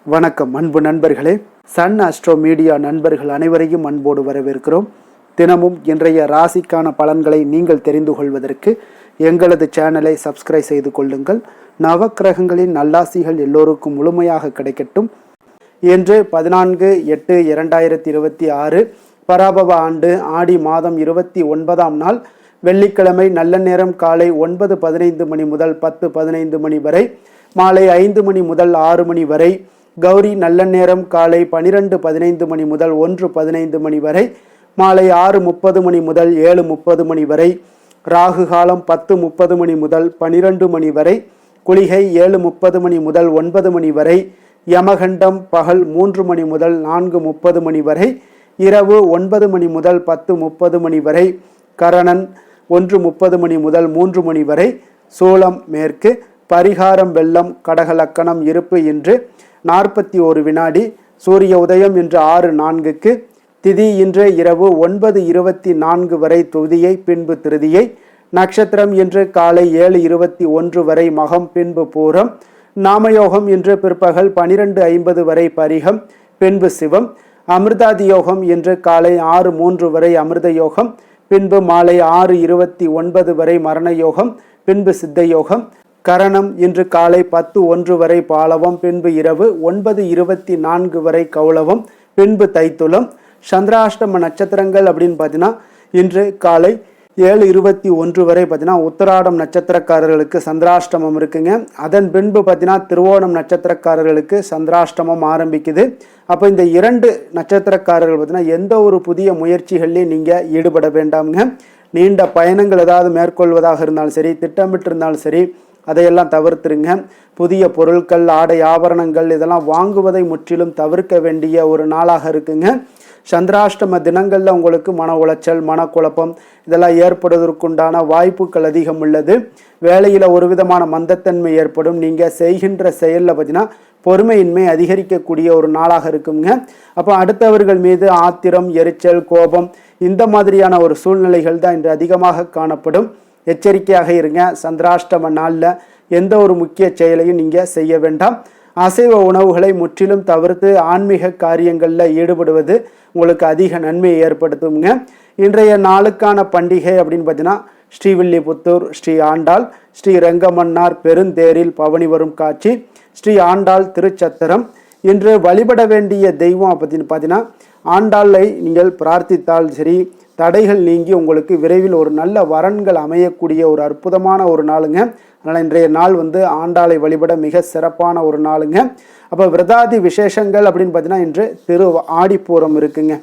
வணக்கம் அன்பு நண்பர்களே. சன் அஸ்ட்ரோ மீடியா நண்பர்கள் அனைவரையும் அன்போடு வரவேற்கிறோம். தினமும் இன்றைய ராசிக்கான பலன்களை நீங்கள் தெரிந்து கொள்வதற்கு எங்களது சேனலை சப்ஸ்கிரைப் செய்து கொள்ளுங்கள். நவக்கிரகங்களின் நல்லாசிகள் எல்லோருக்கும் முழுமையாக கிடைக்கட்டும். இன்று 14/8/2026 பராபவ ஆண்டு ஆடி மாதம் 29ஆம் நாள் வெள்ளிக்கிழமை. நல்ல நேரம் காலை 9:15 மணி முதல் 10:15 மணி வரை, மாலை 5 மணி முதல் 6 மணி வரை. கௌரி நல்ல நேரம் காலை 12:15 மணி முதல் 1:15 மணி வரை, மாலை 6:30 மணி முதல் 7:30 மணி வரை. ராகு காலம் 10:30 மணி முதல் 12 மணி வரை. குளிகை 7:30 மணி முதல் 9 மணி வரை. யமகண்டம் பகல் 3 மணி முதல் 4:30 மணி வரை. இரவு 9 மணி முதல் 10:30 மணி வரை. கரணன் 1:30 மணி முதல் 3 மணி வரை. சூலம் மேற்கு. பரிகாரம் வெள்ளம். கடகலக்கணம் இருப்பு இன்று 41 வினாடி. சூரிய உதயம் இன்று 6:04. திதி இன்று இரவு 9:24 வரை துதியை, பின்பு திருதியை. நட்சத்திரம் இன்று காலை 7:21 வரை மகம், பின்பு பூரம். நாமயோகம் இன்று பிற்பகல் 12:50 வரை பரிகம், பின்பு சிவம். அமிர்தாதி யோகம் இன்று காலை 6:03 வரை அமிர்த யோகம், பின்பு மாலை 6:29 வரை மரண யோகம், பின்பு சித்த யோகம். கரணம் இன்று காலை 10:01 வரை பாலவம், பின்பு இரவு 9:24 வரை கௌளவம், பின்பு தைத்துளம். சந்திராஷ்டம நட்சத்திரங்கள் அப்படின்னு பார்த்தீங்கன்னா இன்று காலை 7:21 வரை பார்த்தீங்கன்னா உத்தராடம் நட்சத்திரக்காரர்களுக்கு சந்திராஷ்டமம் இருக்குங்க. அதன் பின்பு பார்த்தீங்கன்னா திருவோணம் நட்சத்திரக்காரர்களுக்கு சந்திராஷ்டமம் ஆரம்பிக்குது. அப்போ இந்த 2 நட்சத்திரக்காரர்கள் பார்த்தீங்கன்னா எந்த ஒரு புதிய முயற்சிகள்லையும் நீங்கள் ஈடுபட வேண்டாமுங்க. நீண்ட பயணங்கள் ஏதாவது மேற்கொள்வதாக இருந்தாலும் சரி, திட்டமிட்டு இருந்தாலும் சரி, அதையெல்லாம் தவிர்த்துருங்க. புதிய பொருட்கள், ஆடை ஆபரணங்கள் இதெல்லாம் வாங்குவதை முற்றிலும் தவிர்க்க வேண்டிய ஒரு நாளாக இருக்குங்க. சந்திராஷ்டம தினங்களில் உங்களுக்கு மன உளைச்சல், மனக்குழப்பம் இதெல்லாம் ஏற்படுவதற்குண்டான வாய்ப்புகள் அதிகம் உள்ளது. வேலையில் ஒரு விதமான மந்தத்தன்மை ஏற்படும். நீங்கள் செய்கின்ற செயலில் பார்த்தீங்கன்னா பொறுமையின்மை அதிகரிக்கக்கூடிய ஒரு நாளாக இருக்குங்க. அப்போ அடுத்தவர்கள் மீது ஆத்திரம், எரிச்சல், கோபம் இந்த மாதிரியான ஒரு சூழ்நிலைகள் தான் இன்று அதிகமாக காணப்படும். எச்சரிக்கையாக இருங்க. சந்திராஷ்டம நாளில் எந்த ஒரு முக்கிய செயலையும் நீங்கள் செய்ய வேண்டாம். அசைவ உணவுகளை முற்றிலும் தவிர்த்து ஆன்மீக காரியங்களில் ஈடுபடுவது உங்களுக்கு அதிக நன்மையை ஏற்படுத்துங்க. இன்றைய நாளுக்கான பண்டிகை அப்படின்னு பார்த்தீங்கன்னா ஸ்ரீவில்லிபுத்தூர் ஸ்ரீ ஆண்டாள், ஸ்ரீ ரெங்கமன்னார் பெருந்தேரில் பவனி வரும் காட்சி, ஸ்ரீ ஆண்டாள் திருச்சத்திரம். இன்று வழிபட வேண்டிய தெய்வம் அப்படின்னு பார்த்தீங்கன்னா ஆண்டாளை நீங்கள் பிரார்த்தித்தால் சரி, தடைகள் நீங்கி உங்களுக்கு விரைவில் ஒரு நல்ல வரன்கள் அமையக்கூடிய ஒரு அற்புதமான ஒரு நாளுங்க. அதனால் இன்றைய நாள் ஆண்டாளை வழிபட மிக சிறப்பான ஒரு நாளுங்க. அப்போ விரதாதி விசேஷங்கள் அப்படின்னு பார்த்தீங்கன்னா இன்று திரு ஆடிப்பூரம் இருக்குங்க.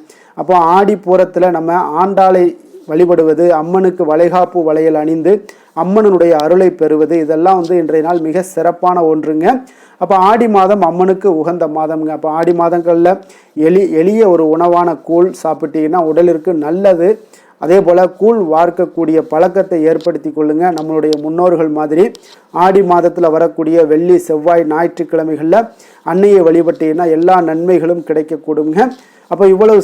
அப்போ ஆடிப்பூரத்தில் நம்ம ஆண்டாளை வழிபடுவது, அம்மனுக்கு வளைகாப்பு வளையல் அணிந்து அம்மனுடைய அருளை பெறுவது, இதெல்லாம் இன்றைய நாள் மிக சிறப்பான ஒன்றுங்க. அப்போ ஆடி மாதம் அம்மனுக்கு உகந்த மாதம்ங்க. அப்போ ஆடி மாதங்களில் எளிய ஒரு உணவான கூழ் சாப்பிட்டீங்கன்னா உடலிற்கு நல்லது. அதே போல் கூழ் வார்க்கக்கூடிய பழக்கத்தை ஏற்படுத்தி கொள்ளுங்க. நம்மளுடைய முன்னோர்கள் மாதிரி ஆடி மாதத்தில் வரக்கூடிய வெள்ளி, செவ்வாய், ஞாயிற்றுக்கிழமைகளில் அன்னையை வழிபட்டீங்கன்னா எல்லா நன்மைகளும் கிடைக்கக்கூடுங்க. அப்போ இவ்வளவு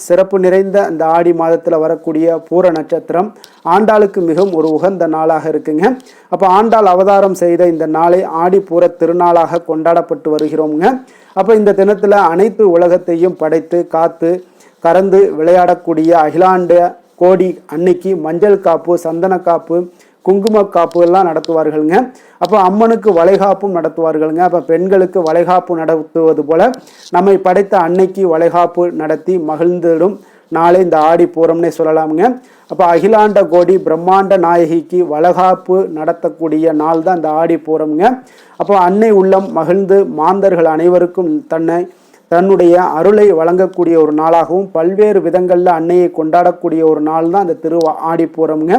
சிறப்பு நிறைந்த இந்த ஆடி மாதத்தில் வரக்கூடிய பூர நட்சத்திரம் ஆண்டாளுக்கு மிகவும் ஒரு உகந்த நாளாக இருக்குங்க. அப்போ ஆண்டாள் அவதாரம் செய்த இந்த நாளை ஆடி பூர திருநாளாக கொண்டாடப்பட்டு வருகிறோங்க. அப்போ இந்த தினத்தில் அனைத்து உலகத்தையும் படைத்து காத்து கறந்து விளையாடக்கூடிய அகிலாண்ட கோடி அன்னைக்கு மஞ்சள் காப்பு, சந்தன காப்பு, குங்கும காப்பு எல்லாம் நடத்துவார்களுங்க. அப்போ அம்மனுக்கு வளைகாப்பும் நடத்துவார்களுங்க. அப்போ பெண்களுக்கு வளைகாப்பு நடத்துவது போல நம்மை படைத்த அன்னைக்கு வளைகாப்பு நடத்தி மகிழ்ந்திடும் நாளே இந்த ஆடி பூரம்னே சொல்லலாமுங்க. அப்போ அகிலாண்ட கோடி பிரம்மாண்ட நாயகிக்கு வளைகாப்பு நடத்தக்கூடிய நாள் தான் இந்த ஆடி பூரம்ங்க. அப்போ அன்னை உள்ளம் மகிழ்ந்து மாந்தர்கள் அனைவருக்கும் தன்னுடைய அருளை வழங்கக்கூடிய ஒரு நாளாகவும் பல்வேறு விதங்களில் அன்னையை கொண்டாடக்கூடிய ஒரு நாள் தான் இந்த திரு ஆடிப்பூரம்ங்க.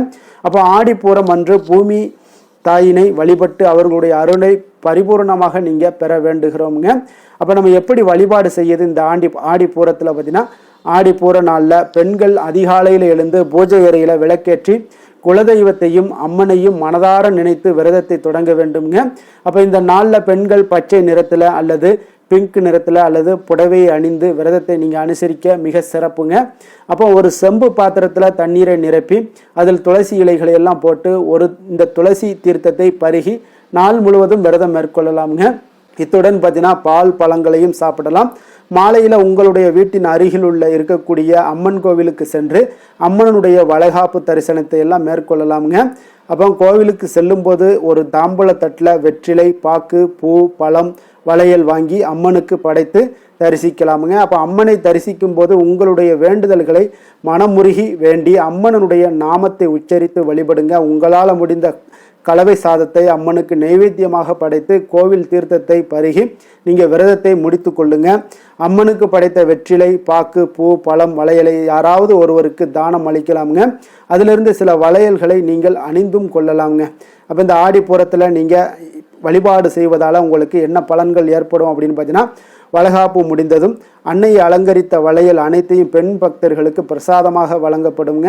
அப்போ ஆடிப்பூரம் அன்று பூமி தாயினை வழிபட்டு அவர்களுடைய அருளை பரிபூர்ணமாக நீங்கள் பெற வேண்டுகிறோம்ங்க. அப்போ நம்ம எப்படி வழிபாடு செய்யுது இந்த ஆடிப்பூரத்தில் பார்த்தீங்கன்னா, ஆடிப்பூர நாளில் பெண்கள் அதிகாலையில் எழுந்து பூஜை அறையில் விளக்கேற்றி குலதெய்வத்தையும் அம்மனையும் மனதார நினைத்து விரதத்தை தொடங்க வேண்டுங்க. அப்போ இந்த நாளில் பெண்கள் பச்சை நிறத்தில் அல்லது பிங்க் நிறத்தில் அல்லது புடவையை அணிந்து விரதத்தை நீங்கள் அனுசரிக்க மிக சிறப்புங்க. அப்போ ஒரு செம்பு பாத்திரத்தில் தண்ணீரை நிரப்பி அதில் துளசி இலைகளை எல்லாம் போட்டு இந்த துளசி தீர்த்தத்தை பருகி நாள் முழுவதும் விரதம் மேற்கொள்ளலாமுங்க. இத்துடன் பார்த்தீங்கன்னா பால் பழங்களையும் சாப்பிடலாம். மாலையில் உங்களுடைய வீட்டின் அருகில் இருக்கக்கூடிய அம்மன் கோவிலுக்கு சென்று அம்மனுடைய வளைகாப்பு தரிசனத்தை எல்லாம் மேற்கொள்ளலாமுங்க. அப்போ கோவிலுக்கு செல்லும்போது ஒரு தாம்பூல தட்டில் வெற்றிலை, பாக்கு, பூ, பழம், வளையல் வாங்கி அம்மனுக்கு படைத்து தரிசிக்கலாமுங்க. அப்போ அம்மனை தரிசிக்கும் போது உங்களுடைய வேண்டுதல்களை மனமுருகி வேண்டி அம்மனுடைய நாமத்தை உச்சரித்து வழிபடுங்க. உங்களால் முடிந்த கலவை சாதத்தை அம்மனுக்கு நைவேத்தியமாக படைத்து கோவில் தீர்த்தத்தை பருகி நீங்கள் விரதத்தை முடித்து கொள்ளுங்க. அம்மனுக்கு படைத்த வெற்றிலை, பாக்கு, பூ, பழம், வளையலை யாராவது ஒருவருக்கு தானம் அளிக்கலாமுங்க. அதிலிருந்து சில வளையல்களை நீங்கள் அணிந்தும் கொள்ளலாமுங்க. அப்போ இந்த ஆடிப்பூரத்தில் நீங்கள் வழிபாடு செய்வதால் உங்களுக்கு என்ன பலன்கள் ஏற்படும் அப்படின்னு பார்த்தீங்கன்னா, வளைகாப்பு முடிந்ததும் அன்னையை அலங்கரித்த வளையல் அனைத்தையும் பெண் பக்தர்களுக்கு பிரசாதமாக வழங்கப்படுங்க.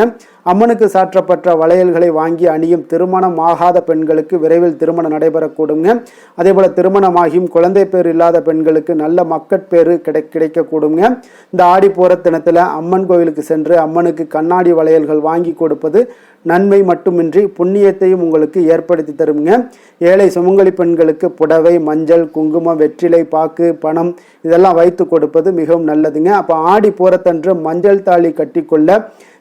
அம்மனுக்கு சாற்றப்பட்ட வளையல்களை வாங்கி அணியும் திருமணம் ஆகாத பெண்களுக்கு விரைவில் திருமணம் நடைபெறக்கூடுங்க. அதே போல் திருமணமாகியும் குழந்தை பேர் இல்லாத பெண்களுக்கு நல்ல மக்கட்பேறு கிடைக்கக்கூடுங்க. இந்த ஆடிப்பூர தினத்தில் அம்மன் கோவிலுக்கு சென்று அம்மனுக்கு கண்ணாடி வளையல்கள் வாங்கி கொடுப்பது நன்மை மட்டுமின்றி புண்ணியத்தையும் உங்களுக்கு ஏற்படுத்தி தருங்க. ஏழை சுமங்கலி பெண்களுக்கு புடவை, மஞ்சள், குங்குமம், வெற்றிலை, பாக்கு, பணம் இதெல்லாம் வைத்து கொடுப்பது மிகவும் நல்லதுங்க. அப்போ ஆடிப்பூரத்தன்று மஞ்சள் தாலி கட்டிக்கொள்ள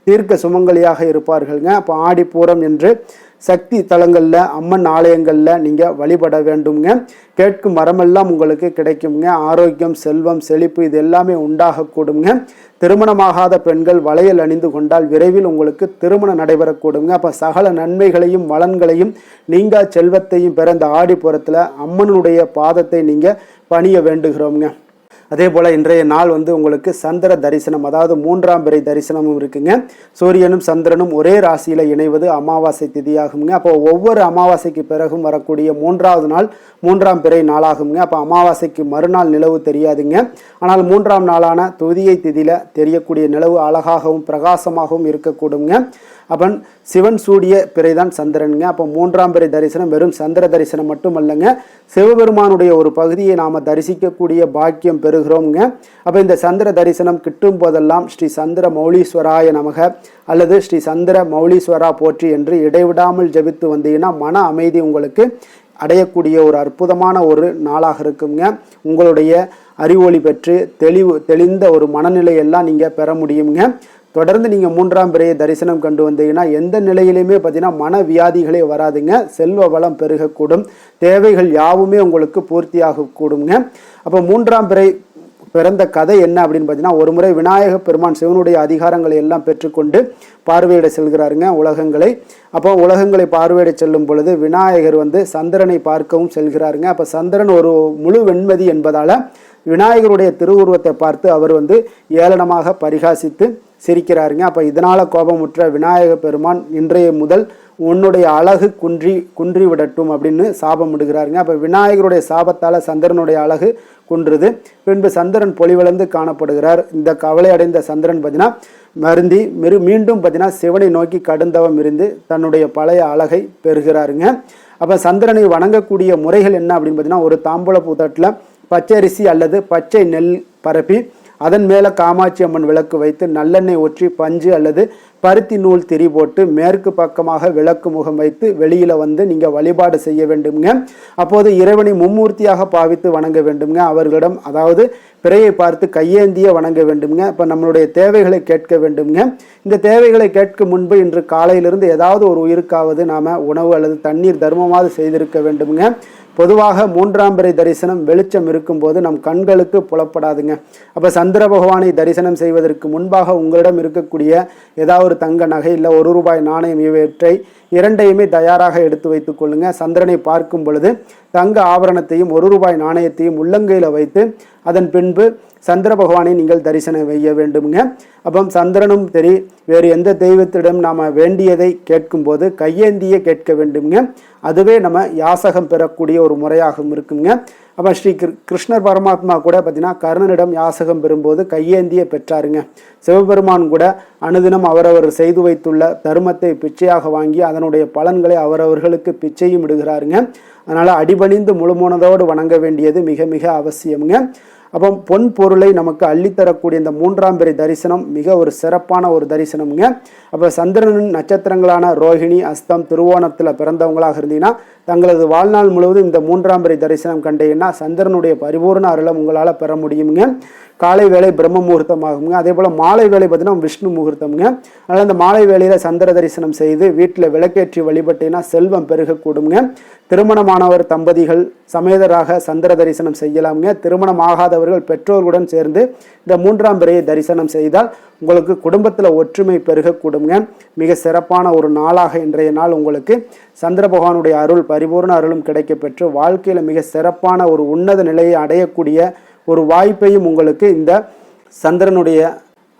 தீர்க்க சுமங்கலியாக இருப்பார்கள்ங்க. அப்போ ஆடிப்பூரம் என்று சக்தி தலங்களில், அம்மன் ஆலயங்களில் நீங்கள் வழிபட வேண்டுங்க. கேட்கும் வரமெல்லாம் உங்களுக்கு கிடைக்குங்க. ஆரோக்கியம், செல்வம், செழிப்பு இது எல்லாமே உண்டாகக்கூடுங்க. திருமணமாகாத பெண்கள் வளையல் அணிந்து கொண்டால் விரைவில் உங்களுக்கு திருமணம் நடைபெறக்கூடுங்க. அப்போ சகல நன்மைகளையும் வளன்களையும் நீங்கா செல்வத்தையும் பெற இந்த ஆடிப்பூரத்தில் அம்மனுடைய பாதத்தை நீங்கள் பணிய வேண்டுகிறோங்க. அதே போல் இன்றைய நாள் உங்களுக்கு சந்திர தரிசனம், அதாவது 3ஆம் பிறை தரிசனமும் இருக்குங்க. சூரியனும் சந்திரனும் ஒரே ராசியில் இணைவது அமாவாசை திதியாகுங்க. அப்போ ஒவ்வொரு அமாவாசைக்கு பிறகும் வரக்கூடிய 3ஆவது நாள் 3ஆம் பிறை நாளாகுங்க. அப்போ அமாவாசைக்கு மறுநாள் நிலவு தெரியாதுங்க. ஆனால் 3ஆம் நாளான துதியை திதியில் தெரியக்கூடிய நிலவு அழகாகவும் பிரகாசமாகவும் இருக்கக்கூடுங்க. அப்பன் சிவன் சூடிய பிறைதான் சந்திரனுங்க. அப்போ 3ஆம் பிறை தரிசனம் வெறும் சந்திர தரிசனம் மட்டும் அல்லங்க, சிவபெருமானுடைய ஒரு பகுதியை நாம் தரிசிக்கக்கூடிய பாக்கியம் பெறுகிறோம்ங்க. அப்போ இந்த சந்திர தரிசனம் கிட்டும் போதெல்லாம் ஸ்ரீ சந்திர மௌலீஸ்வராய நமக அல்லது ஸ்ரீ சந்திர மௌலீஸ்வரா போற்றி என்று இடைவிடாமல் ஜபித்து வந்தீங்கன்னா மன அமைதி உங்களுக்கு அடையக்கூடிய ஒரு அற்புதமான ஒரு நாளாக இருக்குங்க. உங்களுடைய அறிவொளி பெற்று தெளிந்த ஒரு மனநிலையெல்லாம் நீங்கள் பெற முடியுங்க. தொடர்ந்து நீங்கள் 3ஆம் பிறையை தரிசனம் கண்டு வந்தீங்கன்னா எந்த நிலையிலையுமே பார்த்தீங்கன்னா மன வியாதிகளே வராதுங்க. செல்வ வளம் பெருகக்கூடும், தேவைகள் யாவுமே உங்களுக்கு பூர்த்தியாகக்கூடுங்க. அப்போ 3ஆம் பிறை பிறந்த கதை என்ன அப்படின்னு பார்த்தீங்கன்னா, ஒரு முறை விநாயக பெருமான் சிவனுடைய அதிகாரங்களை எல்லாம் பெற்றுக்கொண்டு பார்வையிட செல்கிறாருங்க உலகங்களை. அப்போ உலகங்களை பார்வையிட செல்லும் பொழுது விநாயகர் சந்திரனை பார்க்கவும் செல்கிறாருங்க. அப்போ சந்திரன் ஒரு முழு வெண்மதி என்பதால் விநாயகருடைய திருவுருவத்தை பார்த்து அவர் ஏளனமாக பரிகாசித்து சிரிக்கிறாருங்க. அப்போ இதனால் கோபமுற்ற விநாயக பெருமான் இன்றைய முதல் உன்னுடைய அழகு குன்றி விடட்டும் அப்படின்னு சாபம் விடுகிறாருங்க. அப்போ விநாயகருடைய சாபத்தால் சந்திரனுடைய அழகு குன்றுது. பின்பு சந்திரன் பொலிவிழந்து காணப்படுகிறார். இந்த கவலை அடைந்த சந்திரன் பார்த்தீங்கன்னா மருந்தி மீண்டும் பார்த்தீங்கன்னா சிவனை நோக்கி கடுந்தவம் இருந்து தன்னுடைய பழைய அழகை பெறுகிறாருங்க. அப்போ சந்திரனை வணங்கக்கூடிய முறைகள் என்ன அப்படின்னு பார்த்தீங்கன்னா, ஒரு தாம்பூல பூத்தட்டில் பச்சரிசி அல்லது பச்சை நெல் பரப்பி அதன் மேலே காமாட்சி அம்மன் விளக்கு வைத்து நல்லெண்ணெய் ஊற்றி பஞ்சு அல்லது பருத்தி நூல் திரி போட்டு மேற்கு பக்கமாக விளக்கு முகம் வைத்து வெளியில் நீங்கள் வழிபாடு செய்ய வேண்டுங்க. அப்போது இறைவனை மும்மூர்த்தியாக பாவித்து வணங்க வேண்டுங்க. அவர்களிடம் அதாவது பிறையை பார்த்து கையேந்திய வணங்க வேண்டுங்க. இப்போ நம்மளுடைய தேவைகளை கேட்க வேண்டுங்க. இந்த தேவைகளை கேட்கும் முன்பு இன்று காலையிலிருந்து ஏதாவது ஒரு உயிருக்காவது நாம் உணவு அல்லது தண்ணீர் தர்மமாவது செய்திருக்க வேண்டுங்க. பொதுவாக 3ஆம் பிறை தரிசனம் வெளிச்சம் இருக்கும்போது நம் கண்களுக்கு புலப்படாதுங்க. அப்போ சந்திர பகவானை தரிசனம் செய்வதற்கு முன்பாக உங்களிடம் இருக்கக்கூடிய ஏதாவது ஒரு தங்க நகை இல்லை ₹1 நாணயம் இவற்றை இரண்டையுமே தயாராக எடுத்து வைத்துக் கொள்ளுங்க. சந்திரனை பார்க்கும் பொழுது தங்க ஆபரணத்தையும் ₹1 நாணயத்தையும் உள்ளங்கையில் வைத்து அதன் பின்பு சந்திர பகவானை நீங்கள் தரிசனம் செய்ய வேண்டுங்க. அப்போ சந்திரனும் சரி வேறு எந்த தெய்வத்திடம் நாம் வேண்டியதை கேட்கும்போது கையேந்திய கேட்க வேண்டுங்க. அதுவே நம்ம யாசகம் பெறக்கூடிய ஒரு முறையாகவும் இருக்குங்க. அப்போ ஸ்ரீ கிருஷ்ணர் பரமாத்மா கூட பார்த்தீங்கன்னா கர்ணனிடம் யாசகம் பெறும்போது கையேந்திய பெற்றாருங்க. சிவபெருமான் கூட அனுதினம் அவரவர் செய்து வைத்துள்ள தர்மத்தை பிச்சையாக வாங்கி அதனுடைய பலன்களை அவரவர்களுக்கு பிச்சையும் இடுகிறாருங்க. அதனால் அடிபணிந்து முழுமனதோடு வணங்க வேண்டியது மிக மிக அவசியமுங்க. அப்போ பொன் பொருளை நமக்கு அள்ளித்தரக்கூடிய இந்த 3ஆம் பிறை தரிசனம் மிக ஒரு சிறப்பான ஒரு தரிசனம்ங்க. அப்போ சந்திரனின் நட்சத்திரங்களான ரோஹிணி, அஸ்தம், திருவோணத்தில் பிறந்தவங்களாக இருந்தீங்கன்னா தங்களது வாழ்நாள் முழுவதும் இந்த 3ஆம் பிறை தரிசனம் கண்டீங்கன்னா சந்திரனுடைய பரிபூர்ண அருளை உங்களால் பெற முடியுங்க. காலை வேலை பிரம்ம முகூர்த்தமாகுங்க. அதே போல் மாலை வேலை பார்த்தீங்கன்னா விஷ்ணு முகூர்த்தம்ங்க. அதனால் அந்த மாலை வேலையில் சந்திர தரிசனம் செய்து வீட்டில் விளக்கேற்றி வழிபட்டீங்கன்னா செல்வம் பெருகக்கூடுங்க. திருமணமானவர் தம்பதிகள் சமேதராக சந்திர தரிசனம் செய்யலாமுங்க. திருமணம் ஆகாதவர்கள் பெற்றோர்களுடன் சேர்ந்து இந்த 3ஆம் பிறையை தரிசனம் செய்தால் உங்களுக்கு குடும்பத்தில் ஒற்றுமை பெருகக்கூடுங்க. மிக சிறப்பான ஒரு நாளாக இன்றைய நாள் உங்களுக்கு சந்திர பகவானுடைய அருள் பரிபூர்ண அருளும் கிடைக்கப்பெற்று வாழ்க்கையில் மிக சிறப்பான ஒரு உன்னத நிலையை அடையக்கூடிய ஒரு வாய்ப்பையும் உங்களுக்கு இந்த சந்திரனுடைய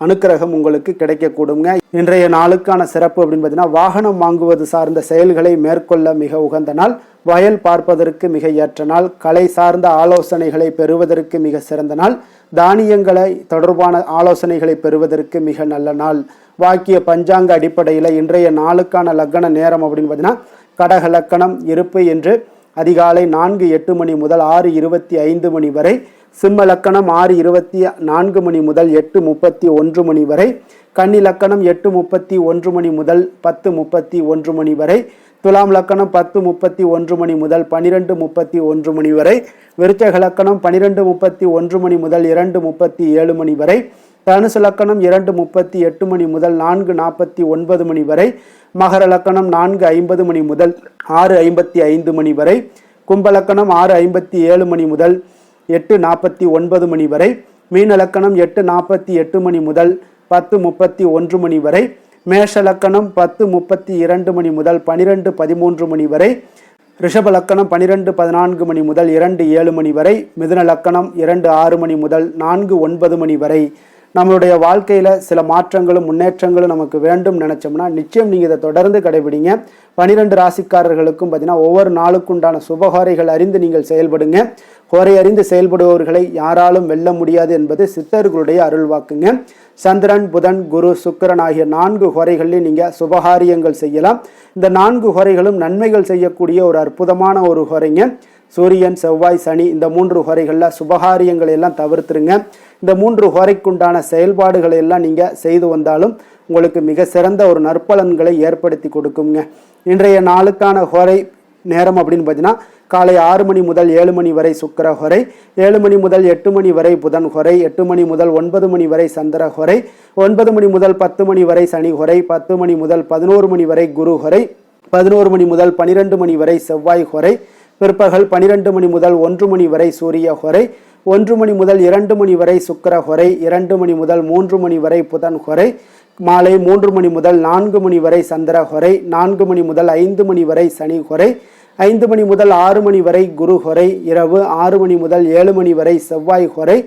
அனுக்கிரகம் உங்களுக்கு கிடைக்கக்கூடுங்க. இன்றைய நாளுக்கான சிறப்பு அப்படின்னு பார்த்தீங்கன்னா வாகனம் வாங்குவது சார்ந்த செயல்களை மேற்கொள்ள மிக உகந்த நாள், வயல் பார்ப்பதற்கு மிக ஏற்ற நாள், கலை சார்ந்த ஆலோசனைகளை பெறுவதற்கு மிக சிறந்த நாள், தானியங்களை தொடர்பான ஆலோசனைகளை பெறுவதற்கு மிக நல்ல நாள். வாக்கிய பஞ்சாங்க அடிப்படையில் இன்றைய நாளுக்கான லக்கண நேரம் அப்படின்னு பார்த்தீங்கன்னா கடக லக்கணம் இருப்பு என்று அதிகாலை 4:08 மணி முதல் 6:25 மணி வரை, சிம்ம லக்கணம் 6:24 மணி முதல் 8:31 மணி வரை, கன்னி லக்கணம் 8:31 மணி முதல் 10:31 மணி வரை, துலாம் லக்கணம் 10:31 மணி முதல் 12:31 மணி வரை, விருச்சக லக்கணம் 12:31 மணி முதல் 2:37 மணி வரை, தனுசு லக்கணம் 2:38 மணி முதல் 4:49 மணி வரை, மகர லக்கணம் 4:50 மணி முதல் 6:55 மணி வரை, கும்பலக்கணம் 6:57 மணி முதல் 8:49 மணி வரை, மீன லக்கணம் 8:48 மணி முதல் 10:31 மணி வரை, மேஷ லக்கணம் 10:32 மணி முதல் 12:13 மணி வரை, ரிஷப லக்கணம் 12:14 மணி முதல் 2:07 மணி வரை, மிதுன லக்கணம் 2:06 மணி முதல் 4:09 மணி வரை. நம்மளுடைய வாழ்க்கையில் சில மாற்றங்களும் முன்னேற்றங்களும் நமக்கு வேண்டும் நினச்சோம்னா நிச்சயம் நீங்கள் இதை தொடர்ந்து கடைபிடிங்க. 12 ராசிக்காரர்களுக்கும் பார்த்தீங்கன்னா ஒவ்வொரு நாளுக்குண்டான சுபகாரைகள் அறிந்து நீங்கள் செயல்படுங்க. ஹோரை அறிந்து செயல்படுபவர்களை யாராலும் வெல்ல முடியாது என்பது சித்தர்களுடைய அருள்வாக்குங்க. சந்திரன், புதன், குரு, சுக்கிரன் ஆகிய 4 ஹோரைகளில் நீங்கள் சுபகாரியங்கள் செய்யலாம். இந்த 4 ஹோரைகளும் நன்மைகள் செய்யக்கூடிய ஒரு அற்புதமான ஒரு ஹோரைங்க. சூரியன், செவ்வாய், சனி இந்த 3 ஹோரைகளில் சுபகாரியங்களை எல்லாம் தவிர்த்துருங்க. இந்த 3 ஹோரைக்குண்டான செயல்பாடுகளை எல்லாம் நீங்கள் செய்து வந்தாலும் உங்களுக்கு மிக சிறந்த ஒரு நற்பலன்களை ஏற்படுத்தி கொடுக்குங்க. இன்றைய நாளுக்கான ஹோரை நேரம் அப்படின்னு பார்த்தீங்கன்னா காலை 6 மணி முதல் 7 மணி வரை சுக்கிர ஹோரை, 7 மணி முதல் 8 மணி வரை புதன் ஹோரை, 8 மணி முதல் 9 மணி வரை சந்திர ஹோரை, 9 மணி முதல் 10 மணி வரை சனி ஹோரை, 10 மணி முதல் 11 மணி வரை குரு ஹோரை, 11 மணி முதல் 12 மணி வரை செவ்வாய் ஹோரை, பிற்பகல் 12 மணி முதல் 1 மணி வரை சூரிய ஹோரை, 1 மணி முதல் 2 மணி வரை சுக்கிர ஹோரை, 2 மணி முதல் 3 மணி வரை புதன் ஹோரை, மாலை 3 மணி முதல் 4 மணி வரை சந்திர ஹோரை, 4 மணி முதல் 5 மணி வரை சனி ஹோரை, 5 மணி முதல் 6 மணி வரை குரு ஹோரை, இரவு 6 மணி முதல் 7 மணி வரை செவ்வாய் ஹோரை,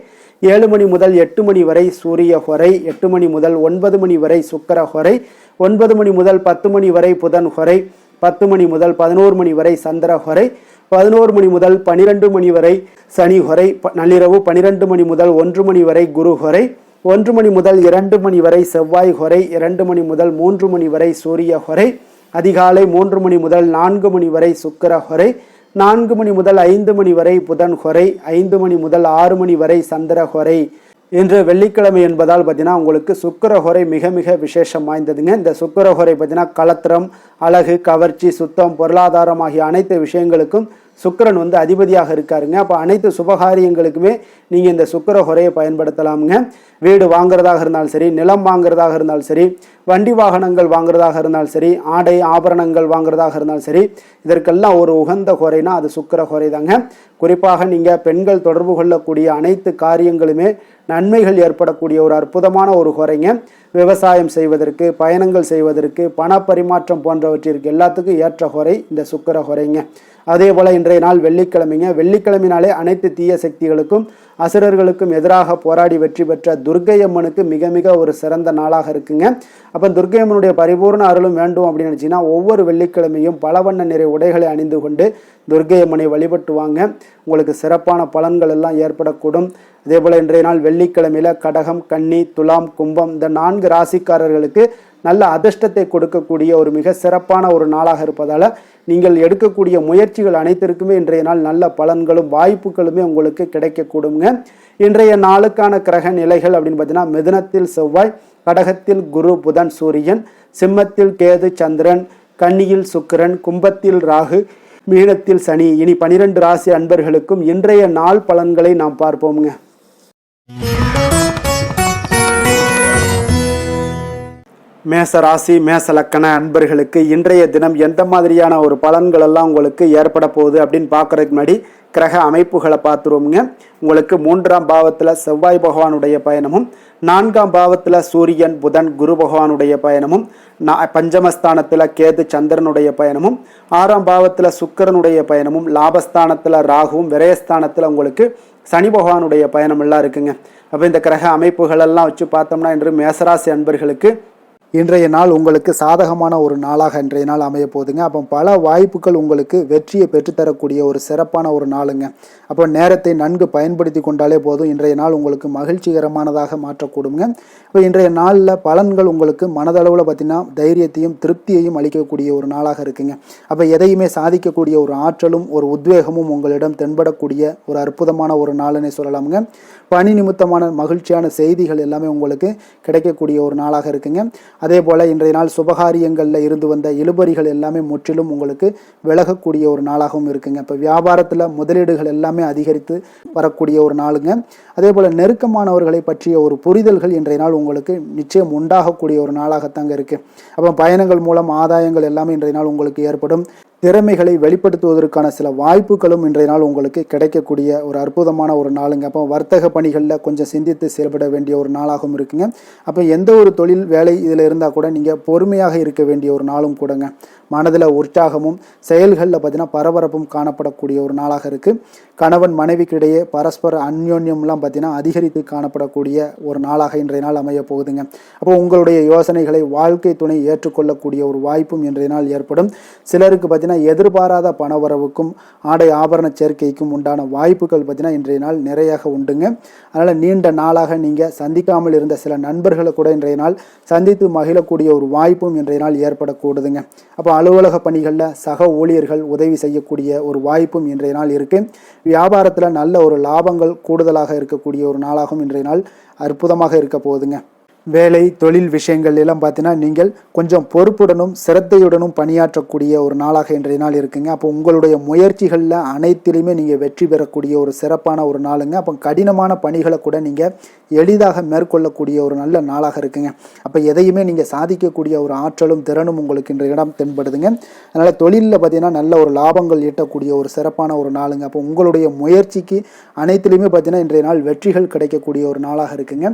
7 மணி முதல் 8 மணி வரை சூரிய ஹோரை, 8 மணி முதல் 9 மணி வரை சுக்கிர ஹோரை, 9 மணி முதல் 10 மணி வரை புதன் ஹோரை, 10 மணி முதல் 11 மணி வரை சந்திர ஹோரை, 11 மணி முதல் 12 மணி வரை சனி ஹோரை, நள்ளிரவு 12 மணி முதல் 1 மணி வரை குரு ஹோரை, 1 மணி முதல் 2 மணி வரை செவ்வாய் ஹோரை, 2 மணி முதல் 3 மணி வரை சூரிய ஹோரை, அதிகாலை 3 மணி முதல் 4 மணி வரை சுக்கிர ஹோரை, 4 மணி முதல் 5 மணி வரை புதன் ஹோரை, 5 மணி முதல் 6 மணி வரை சந்திர ஹோரை. இன்று வெள்ளிக்கிழமை என்பதால் பார்த்தீங்கன்னா உங்களுக்கு சுக்கிர ஹோரை மிக மிக விசேஷம் வாய்ந்ததுங்க. இந்த சுக்கிர ஹோரை பார்த்தீங்கன்னா கலத்திரம், அழகு, கவர்ச்சி, சுத்தம், பொருளாதாரம் ஆகிய அனைத்து விஷயங்களுக்கும் சுக்கிரன் அதிபதியாக இருக்காருங்க. அப்போ அனைத்து சுபகாரியங்களுக்குமே நீங்கள் இந்த சுக்கிர ஹோரையை பயன்படுத்தலாமுங்க. வீடு வாங்குறதாக இருந்தாலும் சரி, நிலம் வாங்குறதாக இருந்தாலும் சரி, வண்டி வாகனங்கள் வாங்குறதாக இருந்தாலும் சரி, ஆடை ஆபரணங்கள் வாங்குறதாக இருந்தாலும் சரி, இதற்கெல்லாம் ஒரு உகந்த ஹோரைனா அது சுக்கிர ஹோரை தாங்க. குறிப்பாக நீங்கள் பெண்கள் தொடர்பு கொள்ளக்கூடிய அனைத்து காரியங்களுமே நன்மைகள் ஏற்படக்கூடிய ஒரு அற்புதமான ஒரு ஹோரைங்க. விவசாயம் செய்வதற்கு, பயணங்கள் செய்வதற்கு, பண பரிமாற்றம் போன்றவற்றிற்கு எல்லாத்துக்கும் ஏற்ற ஹோரை இந்த சுக்கிர ஹோரைங்க. அதே போல் இன்றைய நாள் வெள்ளிக்கிழமைங்க. வெள்ளிக்கிழமைனாலே அனைத்து தீய சக்திகளுக்கும் அசுரர்களுக்கும் எதிராக போராடி வெற்றி பெற்ற துர்க்கை அம்மனுக்கு மிக மிக ஒரு சிறந்த நாளாக இருக்குங்க. அப்போ துர்க்கை அம்மனுடைய பரிபூர்ண அருளும் வேண்டும் அப்படின்னு நினச்சிங்கன்னா ஒவ்வொரு வெள்ளிக்கிழமையும் பல வண்ண நிறை உடைகளை அணிந்து கொண்டு துர்க்கை அம்மனை வழிபட்டு வாங்க. உங்களுக்கு சிறப்பான பலன்கள் எல்லாம் ஏற்படக்கூடும். அதே போல் இன்றைய நாள் வெள்ளிக்கிழமையில் கடகம், கன்னி, துலாம், கும்பம் இந்த 4 ராசிக்காரர்களுக்கு நல்ல அதிர்ஷ்டத்தை கொடுக்கக்கூடிய ஒரு மிக சிறப்பான ஒரு நாளாக இருப்பதால் நீங்கள் எடுக்கக்கூடிய முயற்சிகள் அனைத்திற்குமே இன்றைய நாள் நல்ல பலன்களும் வாய்ப்புகளுமே உங்களுக்கு கிடைக்கக்கூடுங்க. இன்றைய நாளுக்கான கிரக நிலைகள் அப்படின்னு பார்த்தீங்கன்னா, மிதுனத்தில் செவ்வாய், கடகத்தில் குரு புதன் சூரியன், சிம்மத்தில் கேது சந்திரன், கன்னியில் சுக்கிரன், கும்பத்தில் ராகு, மீனத்தில் சனி. இனி 12 ராசி அன்பர்களுக்கும் இன்றைய நாள் பலன்களை நாம் பார்ப்போம்ங்க. மேச ராசி மேச லக்கண அன்பர்களுக்கு இன்றைய தினம் எந்த மாதிரியான ஒரு பலன்கள் எல்லாம் உங்களுக்கு ஏற்பட போகுது அப்படின்னு பார்க்கறதுக்கு முன்னாடி கிரக அமைப்புகளை பார்த்துருவோங்க. உங்களுக்கு 3ஆம் பாவத்தில் செவ்வாய் பகவானுடைய பயணமும், 4ஆம் பாவத்தில் சூரியன் புதன் குரு பகவானுடைய பயணமும், பஞ்சமஸ்தானத்தில் கேது சந்திரனுடைய பயணமும், 6ஆம் பாவத்தில் சுக்கிரனுடைய பயணமும், லாபஸ்தானத்தில் ராகுவும், விரயஸ்தானத்தில் உங்களுக்கு சனி பகவானுடைய பயணம் எல்லாம் இருக்குங்க. அப்போ இந்த கிரக அமைப்புகள் எல்லாம் வச்சு பார்த்தோம்னா இன்று மேசராசி அன்பர்களுக்கு இன்றைய நாள் உங்களுக்கு சாதகமான ஒரு நாளாக இன்றைய நாள் அமைய போகுதுங்க. அப்போ பல வாய்ப்புகள் உங்களுக்கு வெற்றியை பெற்றுத்தரக்கூடிய ஒரு சிறப்பான ஒரு நாளுங்க. அப்போ நேரத்தை நன்கு பயன்படுத்தி கொண்டாலே போதும், இன்றைய நாள் உங்களுக்கு மகிழ்ச்சிகரமானதாக மாற்றக்கூடுங்க. இப்போ இன்றைய நாளில் பலன்கள் உங்களுக்கு மனதளவில் பார்த்திங்கன்னா தைரியத்தையும் திருப்தியையும் அளிக்கக்கூடிய ஒரு நாளாக இருக்குங்க. அப்போ எதையுமே சாதிக்கக்கூடிய ஒரு ஆற்றலும் ஒரு உத்வேகமும் உங்களிடம் தென்படக்கூடிய ஒரு அற்புதமான ஒரு நாளுன்னே சொல்லலாமுங்க. பணி நிமித்தமான மகிழ்ச்சியான செய்திகள் எல்லாமே உங்களுக்கு கிடைக்கக்கூடிய ஒரு நாளாக இருக்குங்க. அதே போல் இன்றைய நாள் சுபகாரியங்களில் இருந்து வந்த இழுபறிகள் எல்லாமே முற்றிலும் உங்களுக்கு விலகக்கூடிய ஒரு நாளாகவும் இருக்குங்க. இப்போ வியாபாரத்தில் முதலீடுகள் எல்லாமே அதிகரித்து வரக்கூடிய ஒரு நாளுங்க. அதே போல் நெருக்கமானவர்களை பற்றிய ஒரு புரிதல்கள் இன்றைய நாள் உங்களுக்கு நிச்சயம் உண்டாகக்கூடிய ஒரு நாளாகத்தாங்க இருக்குது. அப்போ பயணங்கள் மூலம் ஆதாயங்கள் எல்லாமே இன்றைய நாள் உங்களுக்கு ஏற்படும். திறமைகளை வெளிப்படுத்துவதற்கான சில வாய்ப்புகளும் இன்றைய நாள் உங்களுக்கு கிடைக்கக்கூடிய ஒரு அற்புதமான ஒரு நாளுங்க. அப்போ வர்த்தக பணிகளில் கொஞ்சம் சிந்தித்து செயல்பட வேண்டிய ஒரு நாளாகவும் இருக்குங்க. அப்போ எந்த ஒரு தொழில் வேலை இதில் இருந்தால் கூட நீங்கள் பொறுமையாக இருக்க வேண்டிய ஒரு நாளும் கூடங்க. மனதில் உற்சாகமும் செயல்களில் பார்த்தீங்கன்னா பரபரப்பும் காணப்படக்கூடிய ஒரு நாளாக இருக்குது. கணவன் மனைவிக்கிடையே பரஸ்பர அந்யோன்யம்லாம் பார்த்தீங்கன்னா அதிகரித்து காணப்படக்கூடிய ஒரு நாளாக இன்றைய நாள் அமைய போகுதுங்க. அப்போ உங்களுடைய யோசனைகளை வாழ்க்கை துணை ஏற்றுக்கொள்ளக்கூடிய ஒரு வாய்ப்பும் இன்றைய நாள் ஏற்படும். சிலருக்கு பார்த்தீங்கன்னா எதிர்பாராத பணவரவுக்கும் ஆடை ஆபரண சேர்க்கைக்கும் உண்டான வாய்ப்புகள் பார்த்தீங்கன்னா இன்றைய நாள் நிறையாக உண்டுங்க. அதனால் நீண்ட நாளாக நீங்கள் சந்திக்காமல் இருந்த சில நண்பர்களை கூட இன்றைய நாள் சந்தித்து மகிழக்கூடிய ஒரு வாய்ப்பும் இன்றைய நாள் ஏற்படக்கூடுதுங்க. அப்போ அலுவலக பணிகளில் சக ஊழியர்கள் உதவி செய்யக்கூடிய ஒரு வாய்ப்பும் இன்றைய நாள் இருக்குது. வியாபாரத்தில் நல்ல ஒரு லாபங்கள் கூடுதலாக இருக்கக்கூடிய ஒரு நாளாகவும் இன்றைய நாள் அற்புதமாக இருக்க போகுதுங்க. வேலை தொழில் விஷயங்கள் எல்லாம் பார்த்தீங்கன்னா நீங்கள் கொஞ்சம் பொறுப்புடனும் சிரத்தையுடனும் பணியாற்றக்கூடிய ஒரு நாளாக இன்றைய நாள் இருக்குங்க. அப்போ உங்களுடைய முயற்சிகளில் அனைத்திலுமே நீங்கள் வெற்றி பெறக்கூடிய ஒரு சிறப்பான ஒரு நாளுங்க. அப்போ கடினமான பணிகளை கூட நீங்கள் எளிதாக மேற்கொள்ளக்கூடிய ஒரு நல்ல நாளாக இருக்குங்க. அப்போ எதையுமே நீங்கள் சாதிக்கக்கூடிய ஒரு ஆற்றலும் திறனும் உங்களுக்கு இன்றைய இடம் தென்படுதுங்க. அதனால் தொழிலில் பார்த்தீங்கன்னா நல்ல ஒரு லாபங்கள் ஈட்டக்கூடிய ஒரு சிறப்பான ஒரு நாளுங்க. அப்போ உங்களுடைய முயற்சிக்கு அனைத்திலுமே பார்த்தீங்கன்னா இன்றைய நாள் வெற்றிகள் கிடைக்கக்கூடிய ஒரு நாளாக இருக்குங்க.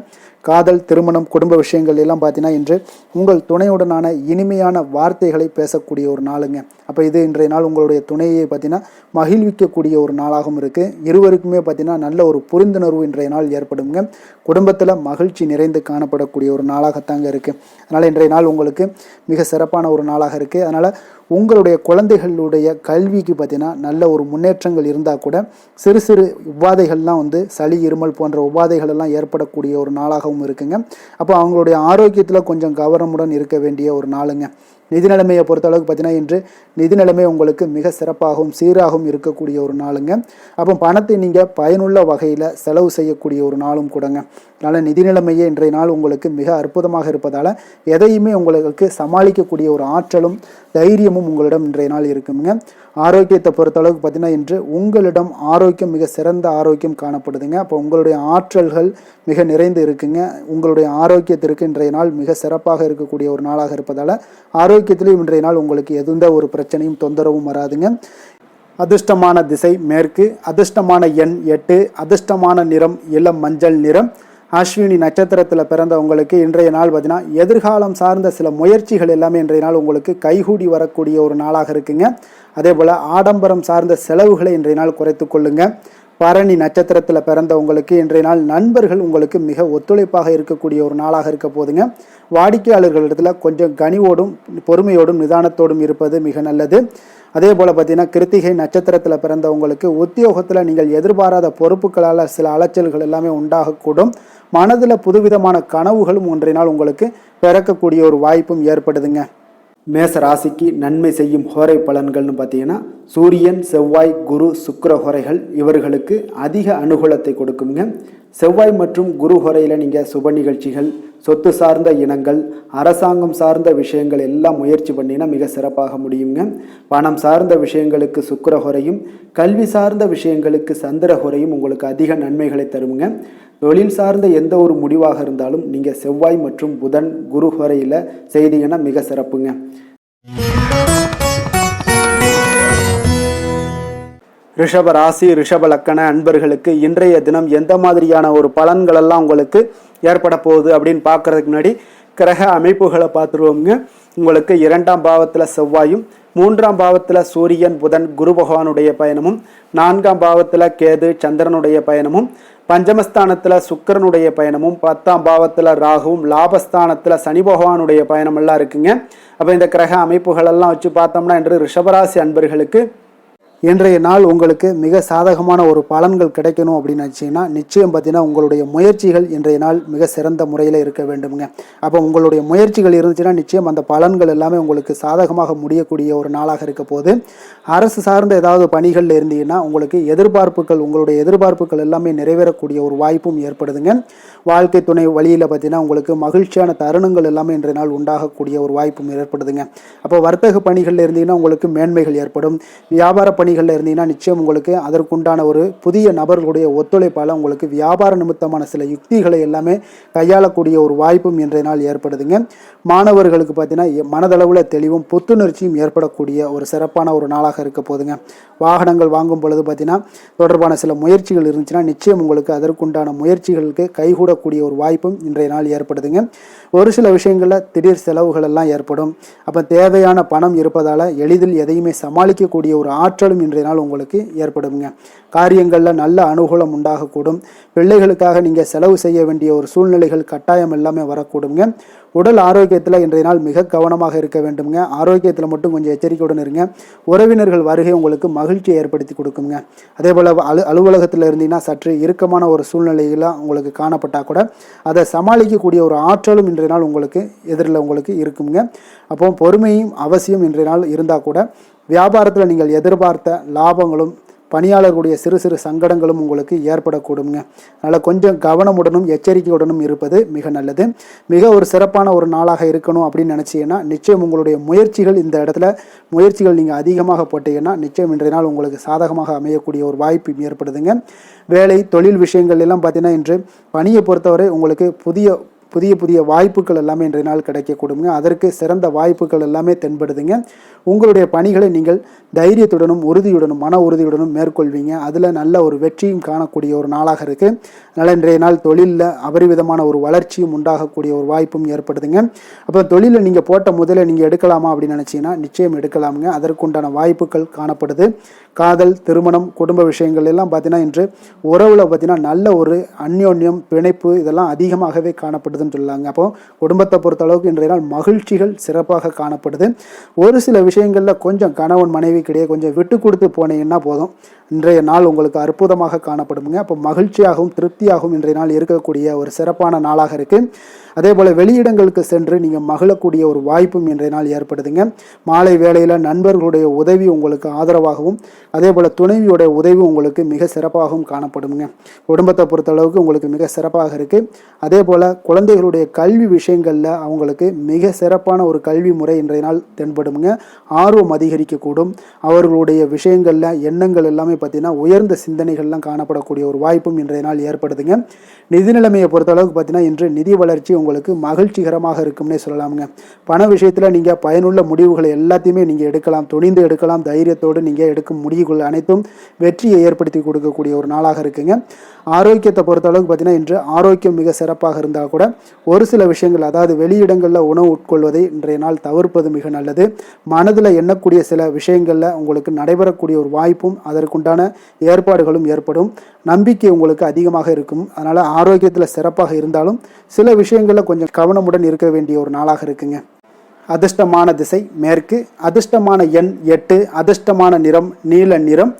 காதல் திருமணம் குடும்ப விஷயங்கள் எல்லாம் பார்த்தீங்கன்னா இன்று உங்கள் துணையுடனான இனிமையான வார்த்தைகளை பேசக்கூடிய ஒரு நாளுங்க. அப்போ இது இன்றைய நாள் உங்களுடைய துணையை பார்த்தீங்கன்னா மகிழ்விக்கக்கூடிய ஒரு நாளாகவும் இருக்குது. இருவருக்குமே பார்த்தீங்கன்னா நல்ல ஒரு புரிந்துணர்வு இன்றைய நாள் ஏற்படுங்க. குடும்பத்தில் மகிழ்ச்சி நிறைந்து காணப்படக்கூடிய ஒரு நாளாகத்தாங்க இருக்குது. அதனால் இன்றைய நாள் உங்களுக்கு மிக சிறப்பான ஒரு நாளாக இருக்குது. அதனால் உங்களுடைய குழந்தைகளுடைய கல்விக்கு பார்த்தீங்கன்னா நல்ல ஒரு முன்னேற்றங்கள் இருந்தால் கூட சிறு சிறு உபாதைகள்லாம் சளி இருமல் போன்ற உபாதைகள் எல்லாம் ஏற்படக்கூடிய ஒரு நாளாகவும் இருக்குங்க. அப்போ அவங்களுடைய ஆரோக்கியத்தில் கொஞ்சம் கவனமுடன் இருக்க வேண்டிய ஒரு நாளுங்க. நிதி நிலைமையை பொறுத்தளவுக்கு பார்த்தீங்கன்னா இன்று நிதி நிலைமை உங்களுக்கு மிக சிறப்பாகவும் சீராகவும் இருக்கக்கூடிய ஒரு நாளுங்க. அப்போ பணத்தை நீங்கள் பயனுள்ள வகையில் செலவு செய்யக்கூடிய ஒரு நாளும் கூடங்க. அதனால் நிதி நிலைமையே இன்றைய நாள் உங்களுக்கு மிக அற்புதமாக இருப்பதால் எதையுமே உங்களுக்கு சமாளிக்கக்கூடிய ஒரு ஆற்றலும் தைரியமும் உங்களிடம் இன்றைய நாள் இருக்குங்க. ஆரோக்கியத்தை பொறுத்தளவுக்கு பார்த்தீங்கன்னா இன்று உங்களிடம் ஆரோக்கியம் மிக சிறந்த ஆரோக்கியம் காணப்படுதுங்க. அப்போ உங்களுடைய ஆற்றல்கள் மிக நிறைந்து இருக்குங்க. உங்களுடைய ஆரோக்கியத்திற்கு இன்றைய நாள் மிக சிறப்பாக இருக்கக்கூடிய ஒரு நாளாக இருப்பதால் ஆரோக்கியத்திலும் இன்றைய நாள் உங்களுக்கு எந்த ஒரு பிரச்சனையும் தொந்தரவும் வராதுங்க. அதிர்ஷ்டமான திசை மேற்கு, அதிர்ஷ்டமான எண் 8, அதிர்ஷ்டமான நிறம் இளம் மஞ்சள் நிறம். அஸ்வினி நட்சத்திரத்தில் பிறந்தவங்களுக்கு இன்றைய நாள் பார்த்தீங்கன்னா எதிர்காலம் சார்ந்த சில முயற்சிகள் எல்லாமே இன்றைய நாள் உங்களுக்கு கைகூடி வரக்கூடிய ஒரு நாளாக இருக்குங்க. அதே போல் ஆடம்பரம் சார்ந்த செலவுகளை இன்றைய நாள் குறைத்து கொள்ளுங்க. பரணி நட்சத்திரத்தில் பிறந்தவங்களுக்கு இன்றைய நாள் நண்பர்கள் உங்களுக்கு மிக ஒத்துழைப்பாக இருக்கக்கூடிய ஒரு நாளாக இருக்க போதுங்க. வாடிக்கையாளர்களிடத்தில் கொஞ்சம் கனிவோடும் பொறுமையோடும் நிதானத்தோடும் இருப்பது மிக நல்லது. அதே போல் பார்த்தீங்கன்னா கிருத்திகை நட்சத்திரத்தில் பிறந்தவங்களுக்கு உத்தியோகத்தில் நீங்கள் எதிர்பாராத பொறுப்புகளால் சில அலைச்சல்கள் எல்லாமே உண்டாகக்கூடும். மனதில் புதுவிதமான கனவுகளும் ஒன்றை நாள் உங்களுக்கு பிறக்கக்கூடிய ஒரு வாய்ப்பும் ஏற்படுதுங்க. மேச ராசிக்கு நன்மை செய்யும் ஹோரை பலன்கள்னு பார்த்தீங்கன்னா சூரியன், செவ்வாய், குரு, சுக்கிர ஹோரைகள் இவர்களுக்கு அதிக அனுகூலத்தை கொடுக்குங்க. செவ்வாய் மற்றும் குரு ஹோரையில் நீங்கள் சுப நிகழ்ச்சிகள், சொத்து சார்ந்த இனங்கள், அரசாங்கம் சார்ந்த விஷயங்கள் எல்லாம் முயற்சி பண்ணினா மிக சிறப்பாக முடியுங்க. பணம் சார்ந்த விஷயங்களுக்கு சுக்கிர ஹோரையும், கல்வி சார்ந்த விஷயங்களுக்கு சந்திர ஹோரையும் உங்களுக்கு அதிக நன்மைகளை தருங்க. தொழில் சார்ந்த எந்த ஒரு முடிவாக இருந்தாலும் நீங்கள் செவ்வாய் மற்றும் புதன், குரு ஹோரையில் செய்தீங்கன்னா மிக சிறப்புங்க. ரிஷப ராசி, ரிஷப லக்கண அன்பர்களுக்கு இன்றைய தினம் எந்த மாதிரியான ஒரு பலன்களெல்லாம் உங்களுக்கு ஏற்பட போகுது அப்படின்னு பார்க்கறதுக்கு முன்னாடி கிரக அமைப்புகளை பார்த்துருவோங்க. உங்களுக்கு 2ஆம் பாவத்தில் செவ்வாயும், 3ஆம் பாவத்தில் சூரியன், புதன், குரு பகவானுடைய பயணமும், 4ஆம் பாவத்தில் கேது, சந்திரனுடைய பயணமும், பஞ்சமஸ்தானத்தில் சுக்கிரனுடைய பயணமும், 10ஆம் பாவத்தில் ராகுவும், லாபஸ்தானத்தில் சனி பகவானுடைய பயணம் எல்லாம் இருக்குங்க. அப்போ இந்த கிரக அமைப்புகளெல்லாம் வச்சு பார்த்தோம்னா இன்று ரிஷபராசி அன்பர்களுக்கு இன்றைய நாள் உங்களுக்கு மிக சாதகமான ஒரு பலன்கள் கிடைக்கணும் அப்படின்னு நினச்சிங்கன்னா நிச்சயம் பார்த்தீங்கன்னா உங்களுடைய முயற்சிகள் இன்றைய நாள் மிக சிறந்த முறையில் இருக்க வேண்டுங்க. அப்போ உங்களுடைய முயற்சிகள் இருந்துச்சுன்னா நிச்சயம் அந்த பலன்கள் எல்லாமே உங்களுக்கு சாதகமாக முடியக்கூடிய ஒரு நாளாக இருக்க போது. அரசு சார்ந்த ஏதாவது பணிகளில் இருந்தீங்கன்னா உங்களுக்கு உங்களுடைய எதிர்பார்ப்புகள் எல்லாமே நிறைவேறக்கூடிய ஒரு வாய்ப்பும் ஏற்படுதுங்க. வாழ்க்கை துணை வழியில் பார்த்தீங்கன்னா உங்களுக்கு மகிழ்ச்சியான தருணங்கள் எல்லாமே இன்றைய நாள் உண்டாகக்கூடிய ஒரு வாய்ப்பும் ஏற்படுதுங்க. அப்போ வர்த்தக பணிகளில் இருந்தீங்கன்னா உங்களுக்கு மேன்மைகள் ஏற்படும். வியாபார பணிகளில் இருந்தீங்கன்னா நிச்சயம் உங்களுக்கு அதற்குண்டான ஒரு புதிய நபர்களுடைய ஒத்துழைப்பால் உங்களுக்கு வியாபார நிமித்தமான சில யுக்திகளை எல்லாமே கையாளக்கூடிய ஒரு வாய்ப்பும் இன்றைய நாள் ஏற்படுதுங்க. மாணவர்களுக்கு பார்த்தீங்கன்னா மனதளவில் தெளிவும் புத்துணர்ச்சியும் ஏற்படக்கூடிய ஒரு சிறப்பான ஒரு நாளாக இருக்க போதுங்க. வாகனங்கள் வாங்கும் பொழுது பார்த்தீங்கன்னா தொடர்பான சில முயற்சிகள் இருந்துச்சுன்னா நிச்சயம் உங்களுக்கு அதற்குண்டான முயற்சிகளுக்கு கைகூடக்கூடிய ஒரு வாய்ப்பும் இன்றைய நாள் ஏற்படுதுங்க. ஒரு சில விஷயங்களில் திடீர் செலவுகள் எல்லாம் ஏற்படும். அப்போ தேவையான பணம் இருப்பதால் எளிதில் எதையுமே சமாளிக்கக்கூடிய ஒரு ஆற்றலும் இன்றைய நாள் உங்களுக்கு ஏற்படுங்க. காரியங்களில் நல்ல அனுகூலம் உண்டாகக்கூடும். பிள்ளைகளுக்காக நீங்கள் செலவு செய்ய வேண்டிய ஒரு சூழ்நிலைகள் கட்டாயம் எல்லாமே வரக்கூடுங்க. உடல் ஆரோக்கியத்தில் இன்றைய நாள் மிக கவனமாக இருக்க வேண்டுங்க. ஆரோக்கியத்தில் மட்டும் கொஞ்சம் எச்சரிக்கையுடன் இருங்க. உறவினர்கள் வருகை உங்களுக்கு மகிழ்ச்சியை ஏற்படுத்தி கொடுக்குங்க. அதே போல் அலுவலகத்தில் இருந்தீங்கன்னா சற்று இறுக்கமான ஒரு சூழ்நிலைகளாக உங்களுக்கு காணப்பட்டால் கூட அதை சமாளிக்கக்கூடிய ஒரு ஆற்றலும் இன்றைய நாள் உங்களுக்கு எதிரில் உங்களுக்கு இருக்குங்க. அப்போ பொறுமையும் அவசியம் இன்றைய நாள் இருந்தால் கூட வியாபாரத்தில் நீங்கள் எதிர்பார்த்த லாபங்களும் பணியாளர்களுடைய சிறு சிறு சங்கடங்களும் உங்களுக்கு ஏற்படக்கூடுங்க. அதனால் கொஞ்சம் கவனமுடனும் எச்சரிக்கையுடனும் இருப்பது மிக நல்லது. மிக ஒரு சிறப்பான ஒரு நாளாக இருக்கணும் அப்படின்னு நினச்சிங்கன்னா நிச்சயம் உங்களுடைய முயற்சிகள் இந்த இடத்துல நீங்கள் அதிகமாக போட்டீங்கன்னா நிச்சயம் இன்றைய நாள் உங்களுக்கு சாதகமாக அமையக்கூடிய ஒரு வாய்ப்பு ஏற்படுதுங்க. வேலை தொழில் விஷயங்கள் எல்லாம் பார்த்தீங்கன்னா இன்று பணியை பொறுத்தவரை உங்களுக்கு புதிய வாய்ப்புகள் எல்லாமே இன்றைய நாள் கிடைக்கக்கூடுங்க. அதற்கு சிறந்த வாய்ப்புகள் எல்லாமே தென்படுதுங்க. உங்களுடைய பணிகளை நீங்கள் தைரியத்துடனும் உறுதியுடனும் மன உறுதியுடனும் மேற்கொள்வீங்க. அதில் நல்ல ஒரு வெற்றியும் காணக்கூடிய ஒரு நாளாக இருக்குது. அதனால் இன்றைய நாள் தொழிலில் அபரிவிதமான ஒரு வளர்ச்சியும் உண்டாகக்கூடிய ஒரு வாய்ப்பும் ஏற்படுதுங்க. அப்போ தொழிலில் நீங்கள் போட்ட முதல்ல நீங்கள் எடுக்கலாமா அப்படின்னு நினச்சிங்கன்னா நிச்சயம் எடுக்கலாமுங்க. அதற்குண்டான வாய்ப்புகள் காணப்படுது. காதல், திருமணம், குடும்ப விஷயங்கள் எல்லாம் பார்த்தீங்கன்னா இன்று உறவில் பார்த்தீங்கன்னா நல்ல ஒரு அந்யோன்யம், பிணைப்பு இதெல்லாம் அதிகமாகவே காணப்படுதுன்னு சொல்லலாங்க. அப்போ குடும்பத்தை பொறுத்த அளவுக்கு இன்றைய நாள் மகிழ்ச்சிகள் சிறப்பாக காணப்படுது. ஒரு சில விஷயங்களில் கொஞ்சம் கணவன் மனைவிக்கிடையே கொஞ்சம் விட்டு கொடுத்து போனீங்கன்னா போதும், இன்றைய நாள் உங்களுக்கு அற்புதமாக காணப்படுங்க. அப்போ மகிழ்ச்சியாகவும் திருப்தியாகவும் இன்றைய நாள் இருக்கக்கூடிய ஒரு சிறப்பான நாளாக இருக்குது. அதே போல் வெளியிடங்களுக்கு சென்று நீங்கள் மகிழக்கூடிய ஒரு வாய்ப்பும் இன்றைய நாள் ஏற்படுதுங்க. மாலை வேளையில் நண்பர்களுடைய உதவி உங்களுக்கு ஆதரவாகவும் அதே போல் துணைவியோடைய உதவி உங்களுக்கு மிக சிறப்பாகவும் காணப்படுங்க. குடும்பத்தை பொறுத்தளவுக்கு உங்களுக்கு மிக சிறப்பாக இருக்குது. அதே போல் குழந்தைகளுடைய கல்வி விஷயங்களில் அவங்களுக்கு மிக சிறப்பான ஒரு கல்வி முறை இன்றைய நாள் தென்படுங்க. ஆர்வம் அதிகரிக்கக்கூடும். அவர்களுடைய விஷயங்களில் எண்ணங்கள் எல்லாமே பார்த்தீங்கன்னா உயர்ந்த சிந்தனைகள்லாம் காணப்படக்கூடிய ஒரு வாய்ப்பும் இன்றைய நாள் ஏற்படுதுங்க. நிதி நிலைமையை பொறுத்தளவுக்கு பார்த்தீங்கன்னா இன்று நிதி வளர்ச்சி உங்களுக்கு மகிழ்ச்சிகரமாக இருக்கும்னே சொல்லலாமுங்க. பண விஷயத்தில் நீங்கள் பயனுள்ள முடிவுகளை எல்லாத்தையுமே நீங்கள் எடுக்கலாம், துணிந்து எடுக்கலாம். தைரியத்தோடு நீங்கள் எடுக்கும் முடிவுகள் அனைத்தும் வெற்றியை ஏற்படுத்தி கொடுக்கக்கூடிய ஒரு நாளாக இருக்குங்க. ஆரோக்கியத்தை பொறுத்தளவுக்கு பார்த்தீங்கன்னா இன்று ஆரோக்கியம் மிக சிறப்பாக இருந்தால் கூட ஒரு சில விஷயங்கள், அதாவது வெளியிடங்களில் உணவு உட்கொள்வதை இன்றைய நாள் தவிர்ப்பது மிக நல்லது. மனதில் எண்ணக்கூடிய சில விஷயங்களில் உங்களுக்கு நடைபெறக்கூடிய ஒரு வாய்ப்பும் அதற்குண்டான ஏற்பாடுகளும் ஏற்படும். நம்பிக்கை உங்களுக்கு அதிகமாக இருக்கும். அதனால் ஆரோக்கியத்தில் சிறப்பாக இருந்தாலும் சில விஷயங்களில் கொஞ்சம் கவனமுடன் இருக்க வேண்டிய ஒரு நாளாக இருக்குங்க. அதிர்ஷ்டமான திசை மேற்கு, அதிர்ஷ்டமான எண் 8, அதிர்ஷ்டமான நிறம் நீல நிறம்.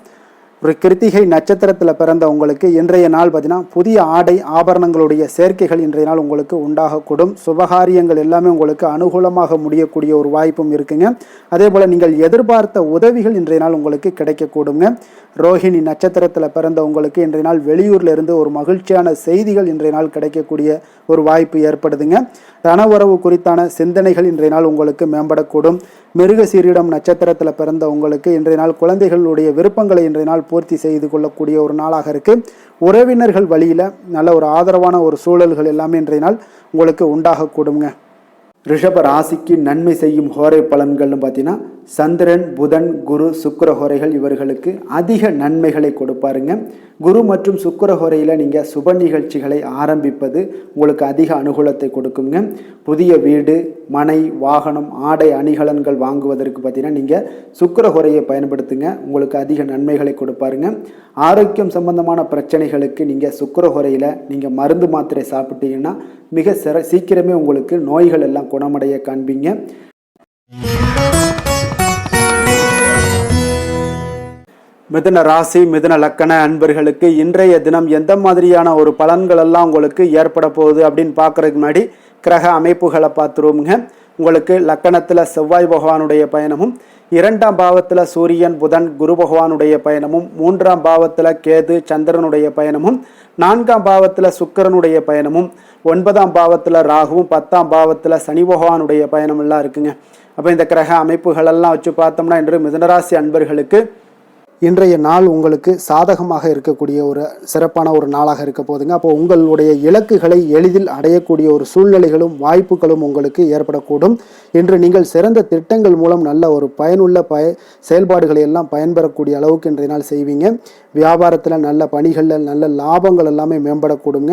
ஒரு கிருத்திகை நட்சத்திரத்தில் பிறந்த உங்களுக்கு இன்றைய நாள் பார்த்தீங்கன்னா புதிய ஆடை ஆபரணங்களுடைய சேர்க்கைகள் இன்றைய நாள் உங்களுக்கு உண்டாகக்கூடும். சுபகாரியங்கள் எல்லாமே உங்களுக்கு அனுகூலமாக முடியக்கூடிய ஒரு வாய்ப்பும் இருக்குங்க. அதே போல் நீங்கள் எதிர்பார்த்த உதவிகள் இன்றைய நாள் உங்களுக்கு கிடைக்கக்கூடுங்க. ரோஹிணி நட்சத்திரத்தில் பிறந்த உங்களுக்கு இன்றைய நாள் வெளியூரில் இருந்து ஒரு மகிழ்ச்சியான செய்திகள் இன்றைய நாள் கிடைக்கக்கூடிய ஒரு வாய்ப்பு ஏற்படுதுங்க. தன உறவு குறித்தான சிந்தனைகள் இன்றைய நாள் உங்களுக்கு மேம்படக்கூடும். மிருகசீரிடம் நட்சத்திரத்தில் பிறந்த உங்களுக்கு இன்றைய நாள் குழந்தைகளுடைய விருப்பங்களை இன்றைய நாள் பூர்த்தி செய்து கொள்ளக்கூடிய ஒரு நாளாக இருக்குது. உறவினர்கள் வழியில் நல்ல ஒரு ஆதரவான ஒரு சூழல்கள் எல்லாமே இன்றைய நாள் உங்களுக்கு உண்டாகக்கூடுங்க. ரிஷப ராசிக்கு நன்மை செய்யும் ஹோரை பலன்கள்னு பார்த்தீங்கன்னா சந்திரன், புதன், குரு, சுக்கிர ஹோரைகள் இவர்களுக்கு அதிக நன்மைகளை கொடுப்பாருங்க. குரு மற்றும் சுக்கிர ஹோரையில் நீங்கள் சுப நிகழ்ச்சிகளை ஆரம்பிப்பது உங்களுக்கு அதிக அனுகூலத்தை கொடுக்குங்க. புதிய வீடு, மனை, வாகனம், ஆடை அணிகலன்கள் வாங்குவதற்கு பார்த்தீங்கன்னா நீங்கள் சுக்கிர ஹோரையை பயன்படுத்துங்க, உங்களுக்கு அதிக நன்மைகளை கொடுப்பாருங்க. ஆரோக்கியம் சம்பந்தமான பிரச்சனைகளுக்கு நீங்கள் சுக்கிர ஹோரையில் நீங்கள் மருந்து மாத்திரை சாப்பிட்டீங்கன்னா மிக சீக்கிரமே உங்களுக்கு நோய்கள் எல்லாம் குணமடைய காண்பீங்க. மிதுன ராசி, மிதுன லக்கண அன்பர்களுக்கு இன்றைய தினம் எந்த மாதிரியான ஒரு பலன்கள் எல்லாம் உங்களுக்கு ஏற்பட போகுது அப்படின்னு பார்க்கறதுக்கு முன்னாடி கிரக அமைப்புகளை பார்த்துருவோமுங்க. உங்களுக்கு லக்கணத்தில் செவ்வாய் பகவானுடைய பயணமும், 2ஆம் பாவத்தில் சூரியன், புதன், குரு பகவானுடைய பயணமும், 3ஆம் பாவத்தில் கேது, சந்திரனுடைய பயணமும், 4ஆம் பாவத்தில் சுக்கிரனுடைய பயணமும், 9ஆம் பாவத்தில் ராகுவும், 10ஆம் பாவத்தில் சனி பகவானுடைய பயணம் எல்லாம் இருக்குங்க. அப்போ இந்த கிரக அமைப்புகளெல்லாம் வச்சு பார்த்தோம்னா இன்று மிதுனராசி அன்பர்களுக்கு இன்றைய நாள் உங்களுக்கு சாதகமாக இருக்கக்கூடிய ஒரு சிறப்பான ஒரு நாளாக இருக்க போதுங்க. அப்போ உங்களுடைய இலக்குகளை எளிதில் அடையக்கூடிய ஒரு சூழ்நிலைகளும் வாய்ப்புகளும் உங்களுக்கு ஏற்படக்கூடும். இன்று நீங்கள் சிறந்த திட்டங்கள் மூலம் நல்ல ஒரு பயனுள்ள செயல்பாடுகளை எல்லாம் பயன்பெறக்கூடிய அளவுக்கு இன்றைய நாள் செய்வீங்க. வியாபாரத்தில் நல்ல பணிகளில் நல்ல லாபங்கள் எல்லாமே மேம்படக்கூடுங்க.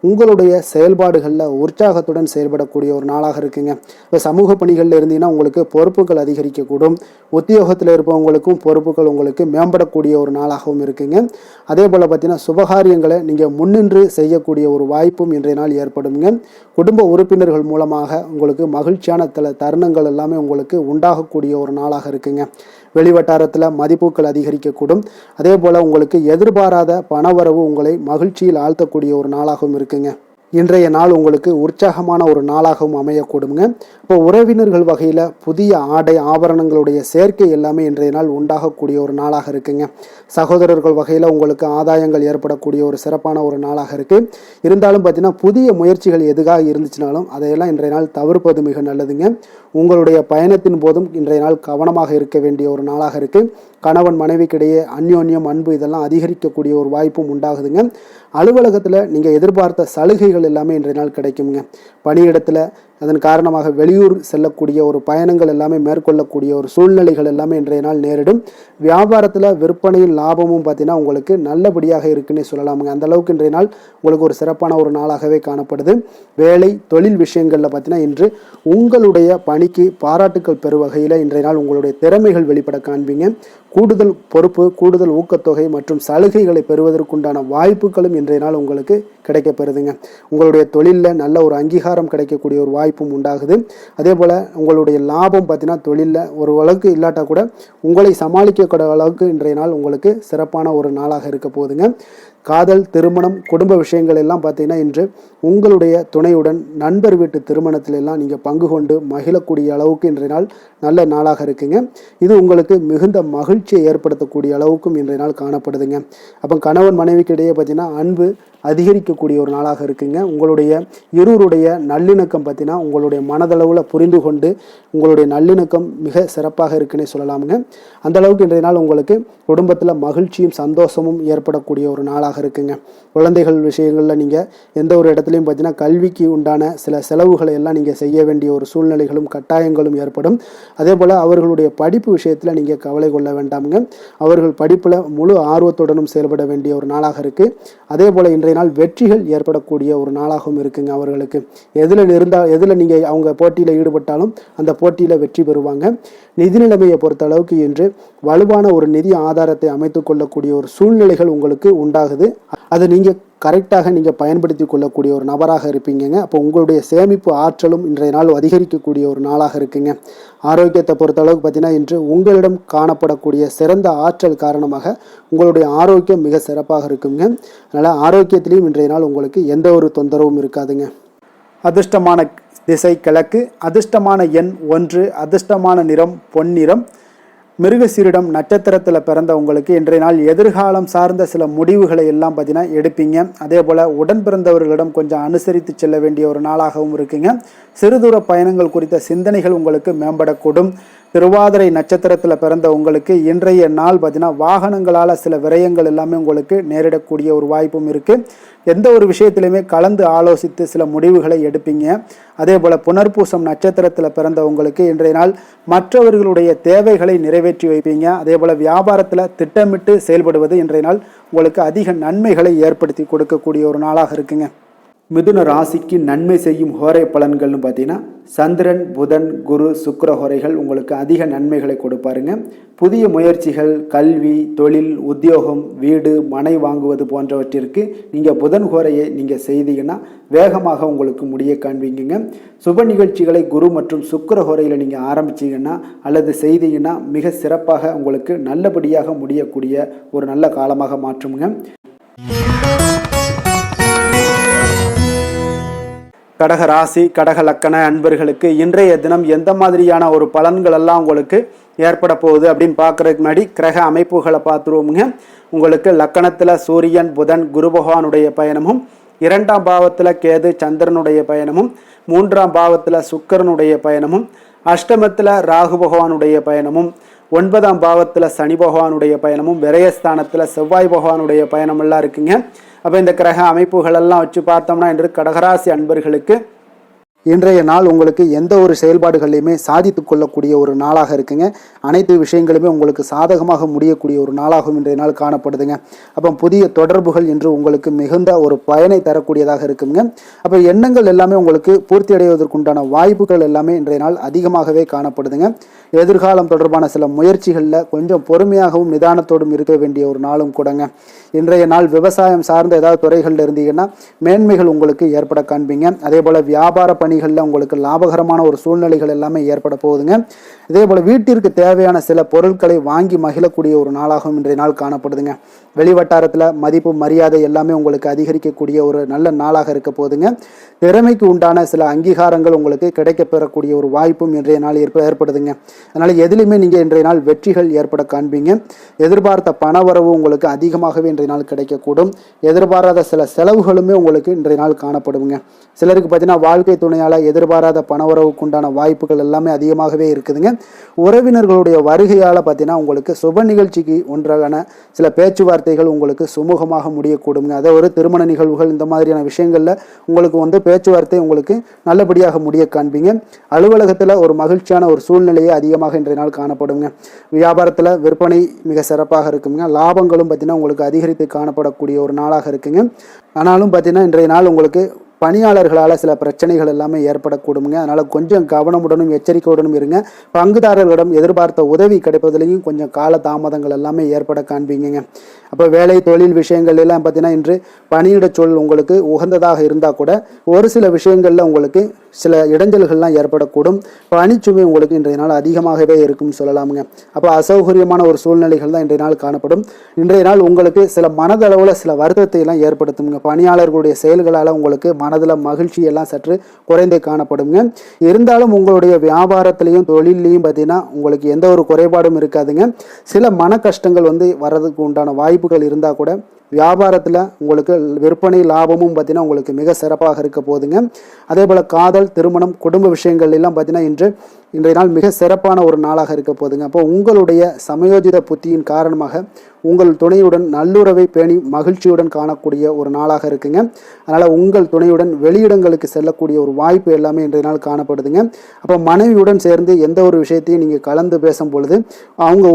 உங்களுடைய செயல்பாடுகளில் உற்சாகத்துடன் செயல்படக்கூடிய ஒரு நாளாக இருக்குங்க. இப்போ சமூக பணிகளில் இருந்தீங்கன்னா உங்களுக்கு பொறுப்புகள் அதிகரிக்கக்கூடும். உத்தியோகத்தில் இருப்பவங்களுக்கும் பொறுப்புகள் உங்களுக்கு மேம்படக்கூடிய ஒரு நாளாகவும் இருக்குங்க. அதே போல் பார்த்தீங்கன்னா சுபகாரியங்களை நீங்கள் முன்னின்று செய்யக்கூடிய ஒரு வாய்ப்பும் இன்றைய நாள் ஏற்படுங்க. குடும்ப உறுப்பினர்கள் மூலமாக உங்களுக்கு மகிழ்ச்சியான தருணங்கள் எல்லாமே உங்களுக்கு உண்டாகக்கூடிய ஒரு நாளாக இருக்குங்க. வெளிவட்டாரத்தில் மதிப்புகள் அதிகரிக்கக்கூடும். அதே போல் உங்களுக்கு எதிர்பாராத பணவரவு உங்களை மகிழ்ச்சியில் ஆழ்த்தக்கூடிய ஒரு நாளாகவும் இருக்குங்க. இன்றைய நாள் உங்களுக்கு உற்சாகமான ஒரு நாளாகவும் அமையக்கூடுங்க. இப்போ உறவினர்கள் வகையில் புதிய ஆடை ஆபரணங்களுடைய சேர்க்கை எல்லாமே இன்றைய நாள் உண்டாகக்கூடிய ஒரு நாளாக இருக்குங்க. சகோதரர்கள் வகையில் உங்களுக்கு ஆதாயங்கள் ஏற்படக்கூடிய ஒரு சிறப்பான ஒரு நாளாக இருக்குது. இருந்தாலும் பார்த்தீங்கன்னா புதிய முயற்சிகள் எதுக்காக இருந்துச்சுனாலும் அதையெல்லாம் இன்றைய நாள் தவிர்ப்பது மிக நல்லதுங்க. உங்களுடைய பயணத்தின் போதும் இன்றைய நாள் கவனமாக இருக்க வேண்டிய ஒரு நாளாக இருக்குது. கணவன் மனைவிக்கிடையே அந்யோன்யம், அன்பு இதெல்லாம் அதிகரிக்கக்கூடிய ஒரு வாய்ப்பும் உண்டாகுதுங்க. அலுவலகத்தில் நீங்கள் எதிர்பார்த்த சலுகைகள் எல்லாமே இன்றைய நாள் கிடைக்குங்க. பணியிடத்தில் அதன் காரணமாக வெளியூர் செல்லக்கூடிய ஒரு பயணங்கள் எல்லாமே மேற்கொள்ளக்கூடிய ஒரு சூழ்நிலைகள் எல்லாமே இன்றைய நாள் நேரிடும். வியாபாரத்தில் விற்பனையும் லாபமும் பார்த்தீங்கன்னா உங்களுக்கு நல்லபடியாக இருக்குன்னே சொல்லலாமுங்க. அந்த அளவுக்கு இன்றைய நாள் உங்களுக்கு ஒரு சிறப்பான ஒரு நாளாகவே காணப்படுது. வேலை தொழில் விஷயங்களில் பார்த்தீங்கன்னா இன்று உங்களுடைய பணிக்கு பாராட்டுக்கள் பெறும் வகையில் இன்றைய நாள் உங்களுடைய திறமைகள் வெளிப்பட காண்பீங்க. கூடுதல் பொறுப்பு, கூடுதல் ஊக்கத்தொகை மற்றும் சலுகைகளை பெறுவதற்குண்டான வாய்ப்புகளும் இன்றைய நாள் உங்களுக்கு கிடைக்கப்பெறுதுங்க. உங்களுடைய தொழிலில் நல்ல ஒரு அங்கீகாரம் கிடைக்கக்கூடிய ஒரு வாய்ப்பும் உண்டாகுது. அதே போல் உங்களுடைய லாபம் பார்த்தீங்கன்னா தொழிலில் ஒரு அளவுக்கு இல்லாட்டா கூட உங்களை சமாளிக்கக்கூடிய அளவுக்கு இன்றைய நாள் உங்களுக்கு சிறப்பான ஒரு நாளாக இருக்க போகுதுங்க. காதல், திருமணம், குடும்ப விஷயங்கள் எல்லாம் பார்த்தீங்கன்னா இன்று உங்களுடைய துணையுடன் நண்பர் வீட்டு திருமணத்தில் எல்லாம் நீங்கள் பங்கு கொண்டு மகிழக்கூடிய அளவுக்கு இன்றைய நாள் நல்ல நாளாக இருக்குங்க. இது உங்களுக்கு மிகுந்த மகிழ்ச்சியை ஏற்படுத்தக்கூடிய அளவுக்கும் இன்றைய நாள் காணப்படுதுங்க. அப்போ கணவன் மனைவிக்கு இடையே பார்த்தீங்கன்னா அன்பு அதிகரிக்கக்கூடிய ஒரு நாளாக இருக்குங்க. உங்களுடைய இருவருடைய நல்லிணக்கம் பார்த்தீங்கன்னா உங்களுடைய மனதளவில் புரிந்து கொண்டு உங்களுடைய நல்லிணக்கம் மிக சிறப்பாக இருக்குன்னே சொல்லலாமுங்க. அந்த அளவுக்கு இன்றைய நாள் உங்களுக்கு குடும்பத்தில் மகிழ்ச்சியும் சந்தோஷமும் ஏற்படக்கூடிய ஒரு நாளாக இருக்குங்க. குழந்தைகள் விஷயங்களில் நீங்கள் எந்த ஒரு இடத்துலையும் பார்த்தீங்கன்னா கல்விக்கு உண்டான சில செலவுகளை எல்லாம் நீங்கள் செய்ய வேண்டிய ஒரு சூழ்நிலைகளும் கட்டாயங்களும் ஏற்படும். அதே போல் அவர்களுடைய படிப்பு விஷயத்தில் நீங்கள் கவலை கொள்ள வேண்டாமுங்க. அவர்கள் படிப்பில் முழு ஆர்வத்துடனும் செயல்பட வேண்டிய ஒரு நாளாக இருக்குது. அதே போல் இன்றைய நாள் வெற்றிகள் ஏற்படக்கூடிய ஒரு நாளாகவும் இருக்குங்க. அவர்களுக்கு எதில் நீங்கள் அவங்க போட்டியில் ஈடுபட்டாலும் அந்த போட்டியில் வெற்றி பெறுவாங்க. நிதி நிலைமையை பொறுத்த அளவுக்கு இன்று வலுவான ஒரு நிதி ஆதாரத்தை அமைத்து கொள்ளக்கூடிய ஒரு சூழ்நிலைகள் உங்களுக்கு உண்டாகுது. அது நீங்கள் கரெக்டாக நீங்கள் பயன்படுத்தி கொள்ளக்கூடிய ஒரு நபராக இருப்பீங்க. அப்போ உங்களுடைய சேமிப்பு ஆற்றலும் இன்றைய நாள் அதிகரிக்கக்கூடிய ஒரு நாளாக இருக்குங்க. ஆரோக்கியத்தை பொறுத்தளவுக்கு பார்த்தீங்கன்னா இன்று உங்களிடம் காணப்படக்கூடிய சிறந்த ஆற்றல் காரணமாக உங்களுடைய ஆரோக்கியம் மிக சிறப்பாக இருக்குங்க. அதனால் ஆரோக்கியத்திலையும் இன்றைய நாள் உங்களுக்கு எந்த ஒரு தொந்தரவும் இருக்காதுங்க. அதிர்ஷ்டமான திசை கிழக்கு, அதிர்ஷ்டமான எண் 1, அதிர்ஷ்டமான நிறம் பொன்னிறம். மிருகசீரிடம் நட்சத்திரத்தில் பிறந்த உங்களுக்கு இன்றைய நாள் எதிர்காலம் சார்ந்த சில முடிவுகளை எல்லாம் பார்த்தீங்கன்னா எடுப்பீங்க. அதே போல் உடன் பிறந்தவர்களிடம் கொஞ்சம் அனுசரித்து செல்ல வேண்டிய ஒரு நாளாகவும் இருக்குங்க. சிறுதூர பயணங்கள் குறித்த சிந்தனைகள் உங்களுக்கு மேம்படக்கூடும். திருவாதிரை நட்சத்திரத்தில் பிறந்த உங்களுக்கு இன்றைய நாள் பார்த்தீங்கன்னா வாகனங்களால் சில விரயங்கள் எல்லாமே உங்களுக்கு நேரிடக்கூடிய ஒரு வாய்ப்பும் இருக்குது. எந்த ஒரு விஷயத்திலையுமே கலந்து ஆலோசித்து சில முடிவுகளை எடுப்பீங்க. அதே போல் புனர்பூசம் நட்சத்திரத்தில் பிறந்த உங்களுக்கு இன்றைய நாள் மற்றவர்களுடைய தேவைகளை நிறைவேற்றி வைப்பீங்க. அதே போல் வியாபாரத்தில் திட்டமிட்டு செயல்படுவது இன்றைய நாள் உங்களுக்கு அதிக நன்மைகளை ஏற்படுத்தி கொடுக்கக்கூடிய ஒரு நாளாக இருக்குங்க. மிதுன ராசிக்கு நன்மை செய்யும் ஹோரை பலன்கள்னு பார்த்தீங்கன்னா சந்திரன், புதன், குரு, சுக்கிர ஹோரைகள் உங்களுக்கு அதிக நன்மைகளை கொடுப்பாருங்க. புதிய முயற்சிகள், கல்வி, தொழில், உத்தியோகம், வீடு, மனை வாங்குவது போன்றவற்றிற்கு நீங்கள் புதன் ஹோரையை நீங்கள் செய்தீங்கன்னா வேகமாக உங்களுக்கு முடிய காண்பீங்க. சுப நிகழ்ச்சிகளை குரு மற்றும் சுக்கிர ஹோரையில் நீங்கள் ஆரம்பிச்சிங்கன்னா அல்லது செய்தீங்கன்னா மிக சிறப்பாக உங்களுக்கு நல்லபடியாக முடியக்கூடிய ஒரு நல்ல காலமாக மாற்றுங்க. கடக ராசி, கடக லக்கண அன்பர்களுக்கு இன்றைய தினம் எந்த மாதிரியான ஒரு பலன்கள் எல்லாம் உங்களுக்கு ஏற்பட போகுது அப்படின்னு பார்க்கறதுக்கு முன்னாடி கிரக அமைப்புகளை பார்த்துருவோமுங்க. உங்களுக்கு லக்கணத்தில் சூரியன், புதன், குரு பகவானுடைய பயணமும், 2ஆம் பாவத்தில் கேது, சந்திரனுடைய பயணமும், 3ஆம் பாவத்தில் சுக்கிரனுடைய பயணமும், அஷ்டமத்தில் ராகு பகவானுடைய பயணமும், 9ஆம் பாவத்தில் சனி பகவானுடைய பயணமும், விரயஸ்தானத்தில் செவ்வாய் பகவானுடைய பயணமெல்லாம் இருக்குங்க. அப்போ இந்த கிரக அமைப்புகளெல்லாம் வச்சு பார்த்தோம்னா இன்று கடகராசி அன்பர்களுக்கு இன்றைய நாள் உங்களுக்கு எந்த ஒரு செயல்பாடுகளையுமே சாதித்து கொள்ளக்கூடிய ஒரு நாளாக இருக்குங்க. அனைத்து விஷயங்களுமே உங்களுக்கு சாதகமாக முடியக்கூடிய ஒரு நாளாகவும் இன்றைய நாள் காணப்படுதுங்க. அப்போ புதிய தொடர்புகள் இன்று உங்களுக்கு மிகுந்த ஒரு பயனை தரக்கூடியதாக இருக்குங்க. அப்போ எண்ணங்கள் எல்லாமே உங்களுக்கு பூர்த்தி அடைவதற்குண்டான வாய்ப்புகள் எல்லாமே இன்றைய நாள் அதிகமாகவே காணப்படுதுங்க. எதிர்காலம் தொடர்பான சில முயற்சிகளில் கொஞ்சம் பொறுமையாகவும் நிதானத்தோடும் இருக்க வேண்டிய ஒரு நாளும் கூடங்க. இன்றைய நாள் விவசாயம் சார்ந்த ஏதாவது துறைகளில் இருந்தீங்கன்னா மேன்மைகள் உங்களுக்கு ஏற்பட காண்பீங்க. அதே போல் வியாபார பணிகளில் உங்களுக்கு லாபகரமான ஒரு சூழ்நிலைகள் எல்லாமே ஏற்பட போகுதுங்க. இதே போல் வீட்டிற்கு தேவையான சில பொருட்களை வாங்கி மகிழக்கூடிய ஒரு நாளாகவும் இன்றைய நாள் காணப்படுதுங்க. வெளிவட்டாரத்தில் மதிப்பு மரியாதை எல்லாமே உங்களுக்கு அதிகரிக்கக்கூடிய ஒரு நல்ல நாளாக இருக்க போகுதுங்க. திறமைக்கு உண்டான சில அங்கீகாரங்கள் உங்களுக்கு கிடைக்க பெறக்கூடிய ஒரு வாய்ப்பும் இன்றைய நாள் ஏற்படுதுங்க. அதனால் எதிலுமே நீங்கள் இன்றைய நாள் வெற்றிகள் ஏற்பட காண்பீங்க. எதிர்பார்த்த பணவரவு உங்களுக்கு அதிகமாகவே இன்றைய நாள் கிடைக்கக்கூடும். எதிர்பாராத சில செலவுகளுமே உங்களுக்கு இன்றைய நாள் காணப்படுங்க. சிலருக்கு பார்த்தீங்கன்னா வாழ்க்கை துணையால் எதிர்பாராத பணவரவுக்கு உண்டான வாய்ப்புகள் எல்லாமே அதிகமாகவே இருக்குதுங்க. உறவினர்களுடைய வருகையால் பார்த்தீங்கன்னா உங்களுக்கு சுப நிகழ்ச்சிக்கு ஒன்றான சில பேச்சுவார்த்தைகள் உங்களுக்கு சுமூகமாக முடியக்கூடுங்க. அதாவது ஒரு திருமண நிகழ்வுகள் இந்த மாதிரியான விஷயங்களில் உங்களுக்கு பேச்சுவார்த்தை உங்களுக்கு நல்லபடியாக முடிய காண்பீங்க. அலுவலகத்தில் ஒரு மகிழ்ச்சியான ஒரு சூழ்நிலையே அதிகமாக இன்றைய நாள் காணப்படுங்க. வியாபாரத்தில் விற்பனை மிக சிறப்பாக இருக்குங்க. லாபங்களும் பார்த்தீங்கன்னா உங்களுக்கு அதிகரித்து காணப்படக்கூடிய ஒரு நாளாக இருக்குங்க. ஆனாலும் பார்த்தீங்கன்னா இன்றைய நாள் உங்களுக்கு பணியாளர்களால் சில பிரச்சனைகள் எல்லாமே ஏற்படக்கூடுங்க. அதனால் கொஞ்சம் கவனமுடனும் எச்சரிக்கையுடனும் இருங்க. பங்குதாரர்களிடம் எதிர்பார்த்த உதவி கிடைப்பதிலையும் கொஞ்சம் கால தாமதங்கள் எல்லாமே ஏற்பட காண்பீங்க. அப்போ வேலை தொழில் விஷயங்கள் எல்லாம் பார்த்தீங்கன்னா இன்று பணியிட சூழல் உங்களுக்கு உகந்ததாக இருந்தால் கூட ஒரு சில விஷயங்களில் உங்களுக்கு சில இடைஞ்சல்கள்லாம் ஏற்படக்கூடும். பணிச்சுமை உங்களுக்கு இன்றைய நாள் அதிகமாகவே இருக்கும்னு சொல்லலாமுங்க. அப்போ அசௌகரியமான ஒரு சூழ்நிலைகள் தான் இன்றைய நாள் காணப்படும். இன்றைய நாள் உங்களுக்கு சில மனதளவில் சில வருத்தத்தை எல்லாம் ஏற்படுத்துங்க. பணியாளர்களுடைய செயல்களால் உங்களுக்கு மனதில் மகிழ்ச்சி எல்லாம் சற்று குறைந்தே காணப்படுங்க. இருந்தாலும் உங்களுடைய வியாபாரத்திலையும் தொழிலையும் பார்த்தீங்கன்னா உங்களுக்கு எந்த ஒரு குறைபாடும் இருக்காதுங்க. சில மன கஷ்டங்கள் வர்றதுக்கு உண்டான வாய்ப்புகள் இருந்தால் கூட வியாபாரத்தில் உங்களுக்கு விற்பனை லாபமும் பார்த்தீங்கன்னா உங்களுக்கு மிக சிறப்பாக இருக்க போகுதுங்க. அதே போல் காதல், திருமணம், குடும்ப விஷயங்கள் எல்லாம் பார்த்தீங்கன்னா இன்றைய நாள் மிக சிறப்பான ஒரு நாளாக இருக்க போகுதுங்க. அப்போ உங்களுடைய சமயோஜித புத்தியின் காரணமாக உங்கள் துணையுடன் நல்லுறவை பேணி மகிழ்ச்சியுடன் காணக்கூடிய ஒரு நாளாக இருக்குங்க. அதனால் உங்கள் துணையுடன் வெளியிடங்களுக்கு செல்லக்கூடிய ஒரு வாய்ப்பு எல்லாமே இன்றைய நாள் காணப்படுதுங்க. அப்போ மனைவியுடன் சேர்ந்து எந்த ஒரு விஷயத்தையும் நீங்கள் கலந்து பேசும் பொழுது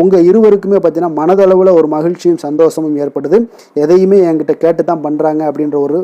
உங்கள் இருவருக்குமே பார்த்தீங்கன்னா மனதளவில் ஒரு மகிழ்ச்சியும் சந்தோஷமும் ஏற்படுது. எதையுமே என்கிட்ட கேட்டு தான் பண்ணுறாங்க அப்படின்ற ஒரு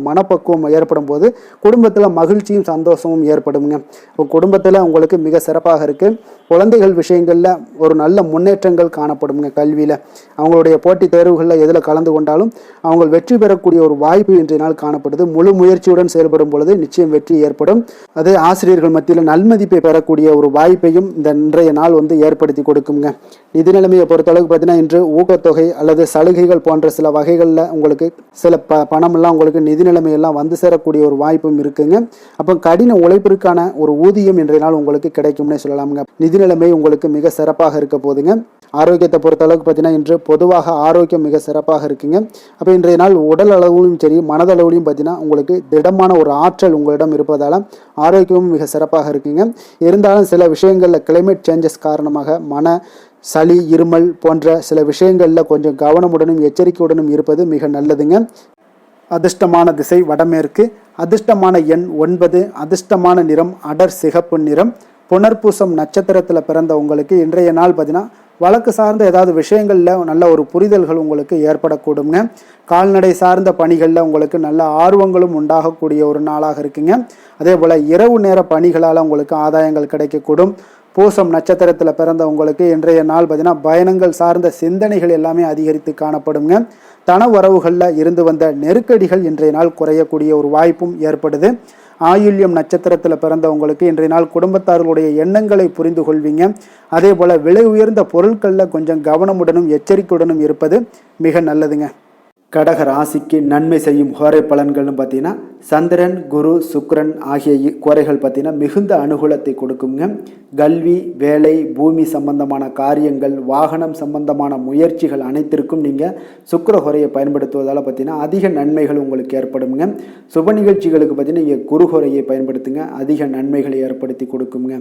மனப்பக்குவம் ஏற்படும் போது குடும்பத்தில் மகிழ்ச்சியும் சந்தோஷமும் ஏற்படுங்க. இப்போ குடும்பத்தில் உங்களுக்கு மிக சிறப்பாக இருக்குது. குழந்தைகள் விஷயங்களில் ஒரு நல்ல முன்னேற்றங்கள் காணப்படுங்க. கல்வியில் அவங்களுடைய போட்டித் தேர்வுகளில் எதில் கலந்து கொண்டாலும் அவங்க வெற்றி பெறக்கூடிய ஒரு வாய்ப்பு இன்றைய நாள் காணப்படுது. முழு முயற்சியுடன் செயல்படும் பொழுது நிச்சயம் வெற்றி ஏற்படும். அதே ஆசிரியர்கள் மத்தியில் நல்மதிப்பை பெறக்கூடிய ஒரு வாய்ப்பையும் இந்த இன்றைய நாள் ஏற்படுத்தி கொடுக்குங்க. நிதி நிலைமையை பொறுத்தளவுக்கு பார்த்தீங்கன்னா இன்று ஊக்கத்தொகை அல்லது சலுகைகள் போன்ற சில வகைகளில் உங்களுக்கு சில பணமெல்லாம் உங்களுக்கு நிதி நிலைமையெல்லாம் வந்து சேரக்கூடிய ஒரு வாய்ப்பும் இருக்குங்க. அப்போ கடின உழைப்பிற்கான ஒரு ஊதியம் இன்றைய நாள் உங்களுக்கு கிடைக்கும்னே சொல்லலாமுங்க. நிதி நிலைமை உங்களுக்கு மிக சிறப்பாக இருக்க போதுங்க. ஆரோக்கியத்தை பொறுத்தளவுக்கு பார்த்தீங்கன்னா இன்று பொதுவாக ஆரோக்கியம் மிக சிறப்பாக இருக்குங்க. அப்போ இன்றைய நாள் உடல் அளவிலும் சரி மனதளவிலும் பார்த்தீங்கன்னா உங்களுக்கு திடமான ஒரு ஆற்றல் உங்களிடம் இருப்பதால் ஆரோக்கியமும் மிக சிறப்பாக இருக்குங்க. இருந்தாலும் சில விஷயங்களில் கிளைமேட் சேஞ்சஸ் காரணமாக சளி இருமல் போன்ற சில விஷயங்களில் கொஞ்சம் கவனமுடனும் எச்சரிக்கையுடனும் இருப்பது மிக நல்லதுங்க. அதிர்ஷ்டமான திசை வடமேற்கு, அதிர்ஷ்டமான எண் 9, அதிர்ஷ்டமான நிறம் அடர் சிகப்பு நிறம். புனர்பூசம் நட்சத்திரத்தில் பிறந்த உங்களுக்கு இன்றைய நாள் பார்த்தீங்கன்னா வழக்கு சார்ந்த ஏதாவது விஷயங்களில் நல்ல ஒரு புரிதல்கள் உங்களுக்கு ஏற்படக்கூடுங்க. கால்நடை சார்ந்த பணிகளில் உங்களுக்கு நல்ல ஆர்வங்களும் உண்டாகக்கூடிய ஒரு நாளாக இருக்குங்க. அதே போல் இரவு நேர பணிகளால் உங்களுக்கு ஆதாயங்கள் கிடைக்கக்கூடும். பூசம் நட்சத்திரத்தில் பிறந்த உங்களுக்கு இன்றைய நாள் பார்த்தீங்கன்னா பயணங்கள் சார்ந்த சிந்தனைகள் எல்லாமே அதிகரித்து காணப்படுங்க. தன வரவுகளில் இருந்து வந்த நெருக்கடிகள் இன்றைய நாள் குறையக்கூடிய ஒரு வாய்ப்பும் ஏற்படுது. ஆயுள்யம் நட்சத்திரத்தில் பிறந்தவங்களுக்கு இன்றைய நாள் குடும்பத்தார்களுடைய எண்ணங்களை புரிந்து கொள்வீங்க. அதே போல் விலை உயர்ந்த பொருட்களில் கொஞ்சம் கவனமுடனும் எச்சரிக்கையுடனும் இருப்பது மிக நல்லதுங்க. கடக ராசிக்கு நன்மை செய்யும் ஹோரை பலன்கள்னு பார்த்தீங்கன்னா சந்திரன், குரு, சுக்கிரன் ஆகிய குறைகள் பார்த்தீங்கன்னா மிகுந்த அனுகூலத்தை கொடுக்குங்க. கல்வி, வேலை, பூமி சம்பந்தமான காரியங்கள், வாகனம் சம்பந்தமான முயற்சிகள் அனைத்திற்கும் நீங்கள் சுக்கிர ஹோரையை பயன்படுத்துவதால் பார்த்தீங்கன்னா அதிக நன்மைகள் உங்களுக்கு ஏற்படுங்க. சுப நிகழ்ச்சிகளுக்கு பார்த்தீங்கன்னா நீங்கள் குரு ஹோரையை பயன்படுத்துங்க, அதிக நன்மைகளை ஏற்படுத்தி கொடுக்குங்க.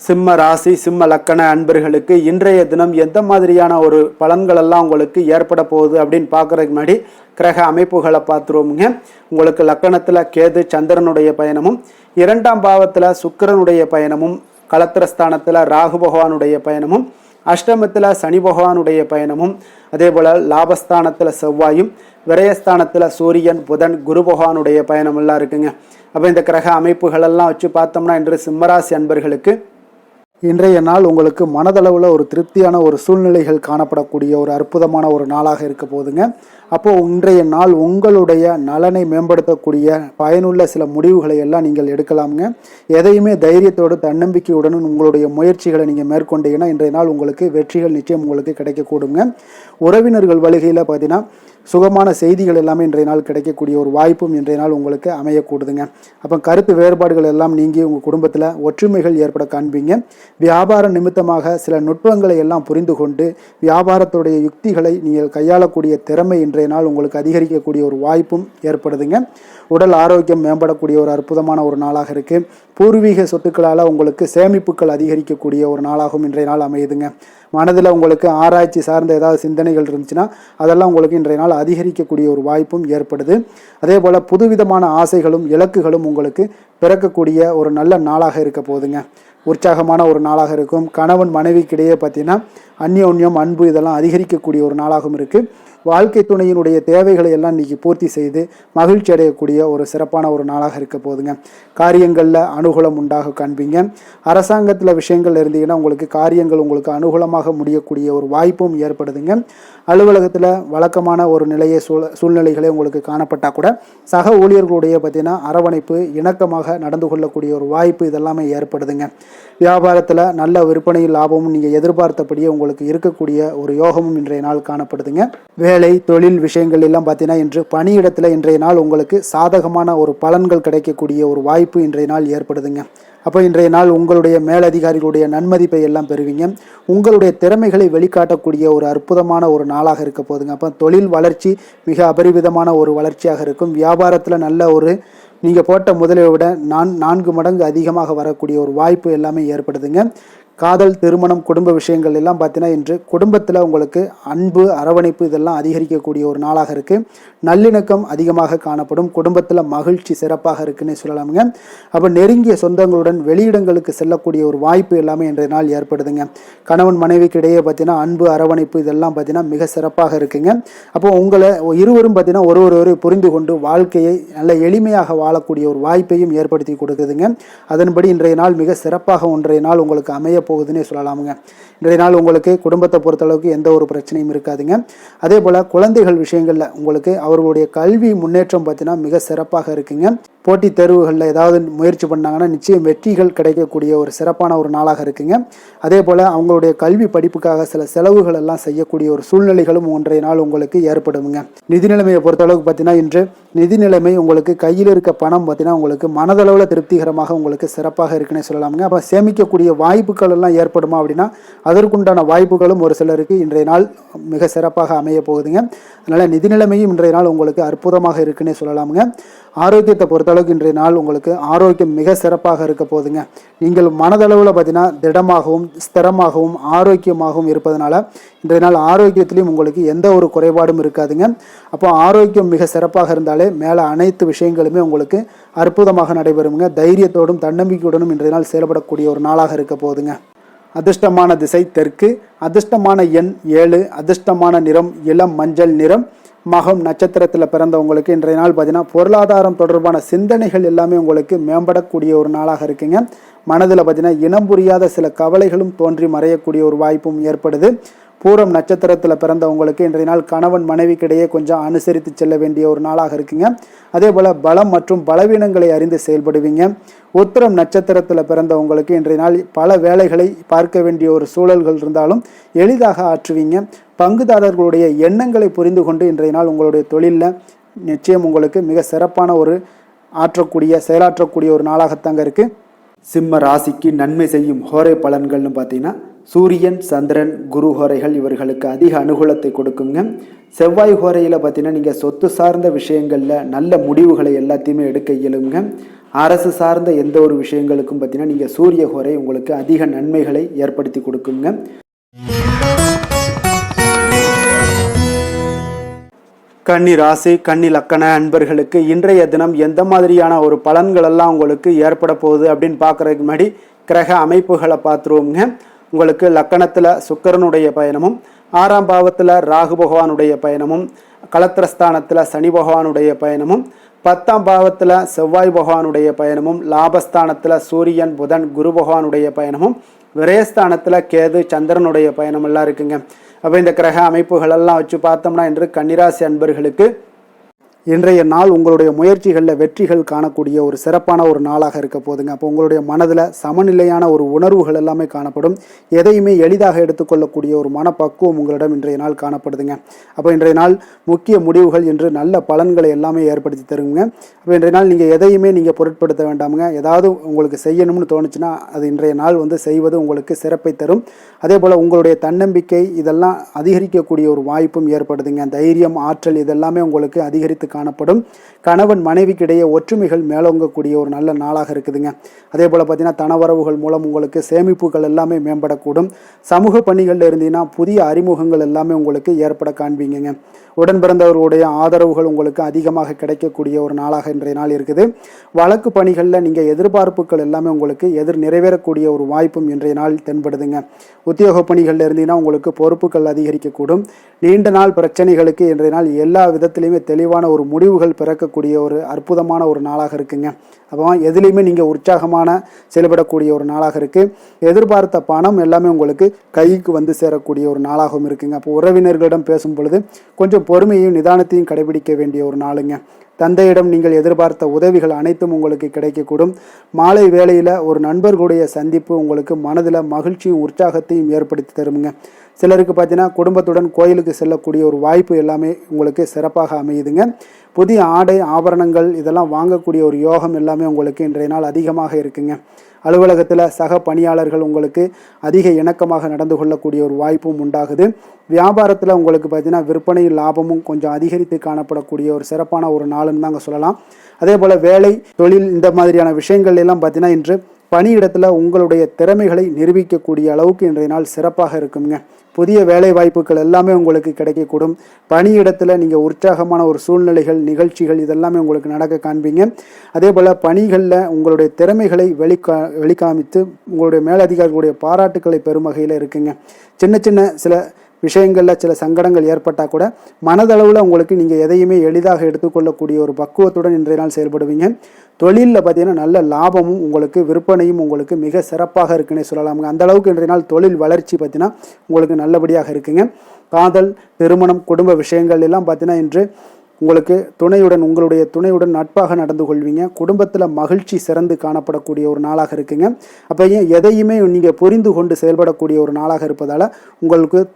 சிம்ம ராசி சிம்ம லக்கண அன்பர்களுக்கு இன்றைய தினம் எந்த மாதிரியான ஒரு பலன்கள் எல்லாம் உங்களுக்கு ஏற்பட போகுது அப்படின்னு பார்க்கறதுக்கு முன்னாடி கிரக அமைப்புகளை பார்த்துருவோமுங்க. உங்களுக்கு லக்கணத்தில் கேது சந்திரனுடைய பயணமும், 2ஆம் பாவத்தில் சுக்கிரனுடைய பயணமும், களத்திரஸ்தானத்தில் ராகு பகவானுடைய பயணமும், அஷ்டமத்தில் சனி பகவானுடைய பயணமும், அதே போல் லாபஸ்தானத்தில் செவ்வாயும், விரயஸ்தானத்தில் சூரியன், புதன், குரு பகவானுடைய பயணமெல்லாம் இருக்குங்க. அப்போ இந்த கிரக அமைப்புகளெல்லாம் வச்சு பார்த்தோம்னா இன்று சிம்மராசி அன்பர்களுக்கு இன்றைய நாள் உங்களுக்கு மனதளவில் ஒரு திருப்தியான ஒரு சூழ்நிலைகள் காணப்படக்கூடிய ஒரு அற்புதமான ஒரு நாளாக இருக்க போதுங்க. அப்போது இன்றைய நாள் உங்களுடைய நலனை மேம்படுத்தக்கூடிய பயனுள்ள சில முடிவுகளை எல்லாம் நீங்கள் எடுக்கலாமுங்க. எதையுமே தைரியத்தோடு தன்னம்பிக்கையுடன் உங்களுடைய முயற்சிகளை நீங்கள் மேற்கொண்டீங்கன்னா இன்றைய நாள் உங்களுக்கு வெற்றிகள் நிச்சயம் உங்களுக்கு கிடைக்கக்கூடுங்க. உறவினர்கள் வழிகையில் பார்த்தீங்கன்னா சுகமான செய்திகள் எல்லாமே இன்றைய நாள் கிடைக்கக்கூடிய ஒரு வாய்ப்பும் இன்றைய நாள் உங்களுக்கு அமையக்கூடுதுங்க. அப்போ கருத்து வேறுபாடுகள் எல்லாம் நீங்கி உங்கள் குடும்பத்தில் ஒற்றுமைகள் ஏற்பட காண்பீங்க. வியாபார நிமித்தமாக சில நுட்பங்களை எல்லாம் புரிந்து கொண்டு வியாபாரத்துடைய யுக்திகளை நீங்கள் கையாளக்கூடிய திறமை இன்றைய நாள் உங்களுக்கு அதிகரிக்கக்கூடிய ஒரு வாய்ப்பும் ஏற்படுதுங்க. உடல் ஆரோக்கியம் மேம்படக்கூடிய ஒரு அற்புதமான ஒரு நாளாக இருக்குது. பூர்வீக சொத்துக்களால் உங்களுக்கு சேமிப்புகள் அதிகரிக்கக்கூடிய ஒரு நாளாகவும் இன்றைய நாள் அமையுதுங்க. மனதில் உங்களுக்கு ஆராய்ச்சி சார்ந்த ஏதாவது சிந்தனைகள் இருந்துச்சுன்னா அதெல்லாம் உங்களுக்கு இன்றைய நாள் அதிகரிக்கக்கூடிய ஒரு வாய்ப்பும் ஏற்படுது. அதே போல் புதுவிதமான ஆசைகளும் இலக்குகளும் உங்களுக்கு பிறக்கக்கூடிய ஒரு நல்ல நாளாக இருக்க போதுங்க. உற்சாகமான ஒரு நாளாக இருக்கும். கணவன் மனைவிக்கிடையே பார்த்தீங்கன்னா அந்யோன்யம், அன்பு இதெல்லாம் அதிகரிக்கக்கூடிய ஒரு நாளாகவும் இருக்குது. வாழ்க்கை துணையினுடைய தேவைகளை எல்லாம் இன்றைக்கி பூர்த்தி செய்து மகிழ்ச்சி அடையக்கூடிய ஒரு சிறப்பான ஒரு நாளாக இருக்க போதுங்க. காரியங்களில் அனுகூலம் உண்டாக காண்பீங்க. அரசாங்கத்தில் விஷயங்கள் இருந்தீங்கன்னா உங்களுக்கு காரியங்கள் உங்களுக்கு அனுகூலமாக முடியக்கூடிய ஒரு வாய்ப்பும் ஏற்படுதுங்க. அலுவலகத்தில் வழக்கமான ஒரு சூழ்நிலைகளே உங்களுக்கு காணப்பட்டால் கூட சக ஊழியர்களுடைய பார்த்தீங்கன்னா அரவணைப்பு, இணக்கமாக நடந்து கொள்ளக்கூடிய ஒரு வாய்ப்பு இதெல்லாமே ஏற்படுதுங்க. வியாபாரத்தில் நல்ல விற்பனை லாபமும் நீங்கள் எதிர்பார்த்தபடியே உங்களுக்கு இருக்கக்கூடிய ஒரு யோகமும் இன்றைய நாள் காணப்படுதுங்க. வேலை, தொழில் விஷயங்கள் எல்லாம் பார்த்தீங்கன்னா இன்று பணியிடத்தில் இன்றைய நாள் உங்களுக்கு சாதகமான ஒரு பலன்கள் கிடைக்கக்கூடிய ஒரு வாய்ப்பு இன்றைய நாள் ஏற்படுதுங்க. அப்போ இன்றைய நாள் உங்களுடைய மேலதிகாரிகளுடைய நன்மதிப்பை எல்லாம் பெறுவீங்க. உங்களுடைய திறமைகளை வெளிக்காட்டக்கூடிய ஒரு அற்புதமான ஒரு நாளாக இருக்க போதுங்க. அப்போ தொழில் வளர்ச்சி மிக அபரிவிதமான ஒரு வளர்ச்சியாக இருக்கும். வியாபாரத்தில் நல்ல ஒரு நீங்கள் போட்ட முதலை விட 4 மடங்கு அதிகமாக வரக்கூடிய ஒரு வாய்ப்பு எல்லாமே ஏற்படுதுங்க. காதல், திருமணம், குடும்ப விஷயங்கள் எல்லாம் பார்த்தீங்கன்னா இன்று குடும்பத்தில் உங்களுக்கு அன்பு, அரவணைப்பு இதெல்லாம் அதிகரிக்கக்கூடிய ஒரு நாளாக இருக்குது. நல்லிணக்கம் அதிகமாக காணப்படும். குடும்பத்தில் மகிழ்ச்சி சிறப்பாக இருக்குன்னு சொல்லலாமுங்க. அப்போ நெருங்கிய சொந்தங்களுடன் வெளியிடங்களுக்கு செல்லக்கூடிய ஒரு வாய்ப்பு எல்லாமே இன்றைய நாள் ஏற்படுதுங்க. கணவன் மனைவிக்கு இடையே பார்த்தீங்கன்னா அன்பு, அரவணைப்பு இதெல்லாம் பார்த்தீங்கன்னா மிக சிறப்பாக இருக்குங்க. அப்போ உங்களை இருவரும் பார்த்தீங்கன்னா ஒருவரை புரிந்து கொண்டு வாழ்க்கையை நல்ல எளிமையாக வாழக்கூடிய ஒரு வாய்ப்பையும் ஏற்படுத்தி கொடுக்குதுங்க. அதன்படி இன்றைய நாள் மிக சிறப்பாக ஒன்றைய நாள் உங்களுக்கு அமைய போகுதுன்னே சொல்லலாமுங்க. இன்றைய நாள் உங்களுக்கு குடும்பத்தை பொறுத்தளவுக்கு எந்த ஒரு பிரச்சனையும் இருக்காதுங்க. அதே போல் குழந்தைகள் விஷயங்களில் உங்களுக்கு அவர்களுடைய கல்வி முன்னேற்றம் பார்த்தீங்கன்னா மிக சிறப்பாக இருக்குங்க. போட்டித் தேர்வுகளில் ஏதாவது முயற்சி பண்ணாங்கன்னா நிச்சயம் வெற்றிகள் கிடைக்கக்கூடிய ஒரு சிறப்பான ஒரு நாளாக இருக்குங்க. அதே போல் அவங்களுடைய கல்வி படிப்புக்காக சில செலவுகள் எல்லாம் செய்யக்கூடிய ஒரு சூழ்நிலைகளும் ஒன்றைய நாள் உங்களுக்கு ஏற்படுங்க. நிதி நிலைமையை பொறுத்தளவுக்கு பார்த்தீங்கன்னா இன்று நிதி நிலைமை உங்களுக்கு கையில் இருக்க பணம் பார்த்தீங்கன்னா உங்களுக்கு மனதளவில் திருப்திகரமாக உங்களுக்கு சிறப்பாக இருக்குன்னு சொல்லலாமுங்க. அப்போ சேமிக்கக்கூடிய வாய்ப்புகள் எல்லாம் ஏற்படுமா அப்படின்னா அதற்குண்டான வாய்ப்புகளும் ஒரு சிலருக்கு இன்றைய நாள் மிக சிறப்பாக அமைய போகுதுங்க. அதனால் நிதி நிலைமையும் இன்றைய நாள் உங்களுக்கு அற்புதமாக இருக்குன்னே சொல்லலாமுங்க. ஆரோக்கியத்தை பொறுத்தளவுக்கு இன்றைய நாள் உங்களுக்கு ஆரோக்கியம் மிக சிறப்பாக இருக்க போகுதுங்க. நீங்கள் மனதளவில் பார்த்தீங்கன்னா திடமாகவும் ஸ்திரமாகவும் ஆரோக்கியமாகவும் இருப்பதனால இன்றைய நாள் ஆரோக்கியத்திலையும் உங்களுக்கு எந்த ஒரு குறைபாடும் இருக்காதுங்க. அப்போ ஆரோக்கியம் மிக சிறப்பாக இருந்தாலே மேலே அனைத்து விஷயங்களுமே உங்களுக்கு அற்புதமாக நடைபெறுங்க. தைரியத்தோடும் தன்னம்பிக்கையுடனும் இன்றைய நாள் செயல்படக்கூடிய ஒரு நாளாக இருக்க போகுதுங்க. அதிர்ஷ்டமான திசை தெற்கு, அதிர்ஷ்டமான எண் 7, அதிர்ஷ்டமான நிறம் இளம் மஞ்சள் நிறம். மகம் நட்சத்திரத்தில் பிறந்தவங்களுக்கு இன்றைய நாள் பார்த்தீங்கன்னா பொருளாதாரம் தொடர்பான சிந்தனைகள் எல்லாமே உங்களுக்கு மேம்படக்கூடிய ஒரு நாளாக இருக்குங்க. மனதில் பார்த்தீங்கன்னா இனம் புரியாத சில கவலைகளும் தோன்றி மறையக்கூடிய ஒரு வாய்ப்பும் ஏற்படுது. பூரம் நட்சத்திரத்தில் பிறந்தவங்களுக்கு இன்றைய நாள் கணவன் மனைவிக்கிடையே கொஞ்சம் அனுசரித்து செல்ல வேண்டிய ஒரு நாளாக இருக்குங்க. அதே போல் பலம் மற்றும் பலவீனங்களை அறிந்து செயல்படுவீங்க. உத்திரம் நட்சத்திரத்தில் பிறந்தவங்களுக்கு இன்றைய நாள் பல வேலைகளை பார்க்க வேண்டிய ஒரு சூழல்கள் இருந்தாலும் எளிதாக ஆற்றுவீங்க. பங்குதாரர்களுடைய எண்ணங்களை புரிந்து கொண்டு இன்றைய நாள் உங்களுடைய தொழிலில் நிச்சயம் உங்களுக்கு மிக சிறப்பான ஒரு செயலாற்றக்கூடிய ஒரு நாளாகத்தாங்க இருக்குது. சிம்ம ராசிக்கு நன்மை செய்யும் ஹோரை பலன்கள்னு பார்த்தீங்கன்னா சூரியன், சந்திரன், குரு ஹோரைகள் இவர்களுக்கு அதிக அனுகூலத்தை கொடுக்குங்க. செவ்வாய் ஹோரையில் பார்த்தீங்கன்னா நீங்கள் சொத்து சார்ந்த விஷயங்களில் நல்ல முடிவுகளை எல்லாத்தையுமே எடுக்க இயலுங்க. அரசு சார்ந்த எந்த ஒரு விஷயங்களுக்கும் பார்த்தீங்கன்னா நீங்கள் சூரிய ஹோரை உங்களுக்கு அதிக நன்மைகளை ஏற்படுத்தி கொடுக்குங்க. கன்னி ராசி, கன்னி லக்கண அன்பர்களுக்கு இன்றைய தினம் எந்த மாதிரியான ஒரு பலன்கள் எல்லாம் உங்களுக்கு ஏற்பட போகுது அப்படின்னு பார்க்குறதுக்கு முன்னாடி கிரக அமைப்புகளை பார்த்துருவோங்க. உங்களுக்கு லக்கணத்தில் சுக்கிரனுடைய பயணமும், 6ஆம் பாவத்தில் ராகு பகவானுடைய பயணமும், களத்திரஸ்தானத்தில் சனி பகவானுடைய பயணமும், 10ஆம் பாவத்தில் செவ்வாய் பகவானுடைய பயணமும், லாபஸ்தானத்தில் சூரியன், புதன், குரு பகவானுடைய பயணமும், விரயஸ்தானத்தில் கேது, சந்திரனுடைய பயணம் எல்லாம் இருக்குங்க. அப்போ இந்த கிரக அமைப்புகளெல்லாம் வச்சு பார்த்தோம்னா இன்று கன்னிராசி அன்பர்களுக்கு இன்றைய நாள் உங்களுடைய முயற்சிகளில் வெற்றிகள் காணக்கூடிய ஒரு சிறப்பான ஒரு நாளாக இருக்க போதுங்க. அப்போ உங்களுடைய மனதில் சமநிலையான ஒரு உணர்வுகள் எல்லாமே காணப்படும். எதையுமே எளிதாக எடுத்துக்கொள்ளக்கூடிய ஒரு மனப்பக்குவம் உங்களிடம் இன்றைய நாள் காணப்படுதுங்க. அப்போ இன்றைய நாள் முக்கிய முடிவுகள் என்று நல்ல பலன்களை எல்லாமே ஏற்படுத்தி தருங்க. அப்போ இன்றைய நாள் நீங்கள் எதையுமே நீங்கள் பொருட்படுத்த வேண்டாமுங்க. ஏதாவது உங்களுக்கு செய்யணும்னு தோணுச்சுன்னா அது இன்றைய நாள் செய்வது உங்களுக்கு சிறப்பை தரும். அதே போல் உங்களுடைய தன்னம்பிக்கை இதெல்லாம் அதிகரிக்கக்கூடிய ஒரு வாய்ப்பும் ஏற்படுதுங்க. தைரியம், ஆற்றல் இதெல்லாமே உங்களுக்கு அதிகரித்து காணப்படும். கணவன் மனைவிக்கிடையே ஒற்றுமைகள் மேலோங்கக்கூடிய ஒரு நல்ல நாளாக இருக்குதுங்க. அதே போல் பார்த்தீங்கன்னா தனவரவுகள் மூலம் உங்களுக்கு சேமிப்புகள் எல்லாமே மேம்படக்கூடும். சமூக பணிகளில் இருந்தீங்கன்னா புதிய அறிமுகங்கள் எல்லாமே உங்களுக்கு ஏற்பட காண்பீங்க. உடன் பிறந்தவர்களுடைய ஆதரவுகள் உங்களுக்கு அதிகமாக கிடைக்கக்கூடிய ஒரு நாளாக இன்றைய நாள் இருக்குது. வழக்கு பணிகளில் நீங்கள் எதிர்பார்ப்புகள் எல்லாமே உங்களுக்கு நிறைவேறக்கூடிய ஒரு வாய்ப்பும் இன்றைய நாள் தென்படுதுங்க. உத்தியோக பணிகளில் இருந்தீங்கன்னா உங்களுக்கு பொறுப்புகள் அதிகரிக்கக்கூடும். நீண்ட நாள் பிரச்சனைகளுக்கு இன்றைய நாள் எல்லா விதத்திலையுமே தெளிவான ஒரு முடிவுகள் பிறக்கக்கூடிய ஒரு அற்புதமான ஒரு நாளாக இருக்குங்க. அப்போ எதுலேயுமே நீங்கள் உற்சாகமான செயல்படக்கூடிய ஒரு நாளாக இருக்குது. எதிர்பார்த்த பணம் எல்லாமே உங்களுக்கு கைக்கு சேரக்கூடிய ஒரு நாளாகவும் இருக்குங்க. அப்போ உறவினர்களிடம் பேசும் பொழுது கொஞ்சம் பொறுமையையும் நிதானத்தையும் கடைபிடிக்க வேண்டிய ஒரு நாளுங்க. தந்தையிடம் நீங்கள் எதிர்பார்த்த உதவிகள் அனைத்தும் உங்களுக்கு கிடைக்கக்கூடும். மாலை வேளையில் ஒரு நண்பர்களுடைய சந்திப்பு உங்களுக்கு மனதில் மகிழ்ச்சியும் உற்சாகத்தையும் ஏற்படுத்தி தருமுங்க. சிலருக்கு பார்த்தீங்கன்னா குடும்பத்துடன் கோயிலுக்கு செல்லக்கூடிய ஒரு வாய்ப்பு எல்லாமே உங்களுக்கு சிறப்பாக அமையுதுங்க. புதிய ஆடை ஆபரணங்கள் இதெல்லாம் வாங்கக்கூடிய ஒரு யோகம் எல்லாமே உங்களுக்கு இன்றைய நாள் அதிகமாக இருக்குங்க. அலுவலகத்தில் சக பணியாளர்கள் உங்களுக்கு அதிக இணக்கமாக நடந்து கொள்ளக்கூடிய ஒரு வாய்ப்பும் உண்டாகுது. வியாபாரத்தில் உங்களுக்கு பார்த்தீங்கன்னா விற்பனை லாபமும் கொஞ்சம் அதிகரித்து காணப்படக்கூடிய ஒரு சிறப்பான ஒரு நாளுன்னு தாங்க சொல்லலாம். அதே போல் வேலை, தொழில் இந்த மாதிரியான விஷயங்கள் எல்லாம் பார்த்தீங்கன்னா இன்று பணியிடத்தில் உங்களுடைய திறமைகளை நிரூபிக்கக்கூடிய அளவுக்கு இன்றைய நாள் சிறப்பாக இருக்குங்க. புதிய வேலை வாய்ப்புகள் எல்லாமே உங்களுக்கு கிடைக்கக்கூடும். பணியிடத்தில் நீங்கள் உற்சாகமான ஒரு சூழ்நிலைகள், நிகழ்ச்சிகள் இதெல்லாமே உங்களுக்கு நடக்க காண்பீங்க. அதே போல் பணிகளில் உங்களுடைய திறமைகளை வெளிக்காமித்து உங்களுடைய மேலதிகாரிகளுடைய பாராட்டுக்களை பெறும் வகையில் இருக்குங்க. சின்ன சின்ன சில விஷயங்களில் சில சங்கடங்கள் ஏற்பட்டால் கூட மனதளவில் உங்களுக்கு நீங்கள் எதையுமே எளிதாக எடுத்துக்கொள்ளக்கூடிய ஒரு பக்குவத்துடன் இன்றைய நாள் செயல்படுவீங்க. தொழிலில் பார்த்தீங்கன்னா நல்ல லாபமும் உங்களுக்கு விற்பனையும் உங்களுக்கு மிக சிறப்பாக இருக்குன்னே சொல்லலாமுங்க. அந்த அளவுக்கு இன்றைய நாள் தொழில் வளர்ச்சி பார்த்தீங்கன்னா உங்களுக்கு நல்லபடியாக இருக்குங்க. காதல், திருமணம், குடும்ப விஷயங்கள் எல்லாம் பார்த்தீங்கன்னா இன்று உங்களுக்கு உங்களுடைய துணையுடன் நட்பாக நடந்து கொள்வீங்க. குடும்பத்தில் மகிழ்ச்சி சிறந்து காணப்படக்கூடிய ஒரு நாளாக இருக்குங்க. அப்போ எதையுமே நீங்கள் புரிந்து கொண்டு செயல்படக்கூடிய ஒரு நாளாக இருப்பதால்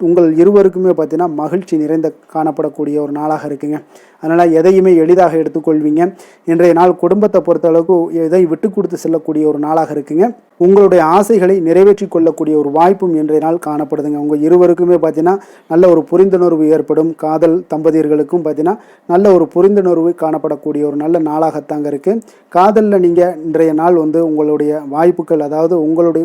உங்கள் இருவருக்குமே பார்த்தீங்கன்னா மகிழ்ச்சி நிறைந்த காணப்படக்கூடிய ஒரு நாளாக இருக்குங்க. அதனால் எதையுமே எளிதாக எடுத்துக்கொள்வீங்க. இன்றைய நாள் குடும்பத்தை பொறுத்தளவுக்கு எதை விட்டு கொடுத்து செல்லக்கூடிய ஒரு நாளாக இருக்குங்க. உங்களுடைய ஆசைகளை நிறைவேற்றி கொள்ளக்கூடிய ஒரு வாய்ப்பும் இன்றைய நாள் காணப்படுதுங்க. உங்கள் இருவருக்குமே பார்த்தீங்கன்னா நல்ல ஒரு புரிந்துணர்வு ஏற்படும். காதல் தம்பதியர்களுக்கும் பார்த்தீங்கன்னா நல்ல ஒரு புரிந்துணர்வு காணப்படக்கூடிய ஒரு நல்ல நாளாகத்தாங்க இருக்குது. காதலில் நீங்கள் இன்றைய நாள் உங்களுடைய வாய்ப்புகள், அதாவது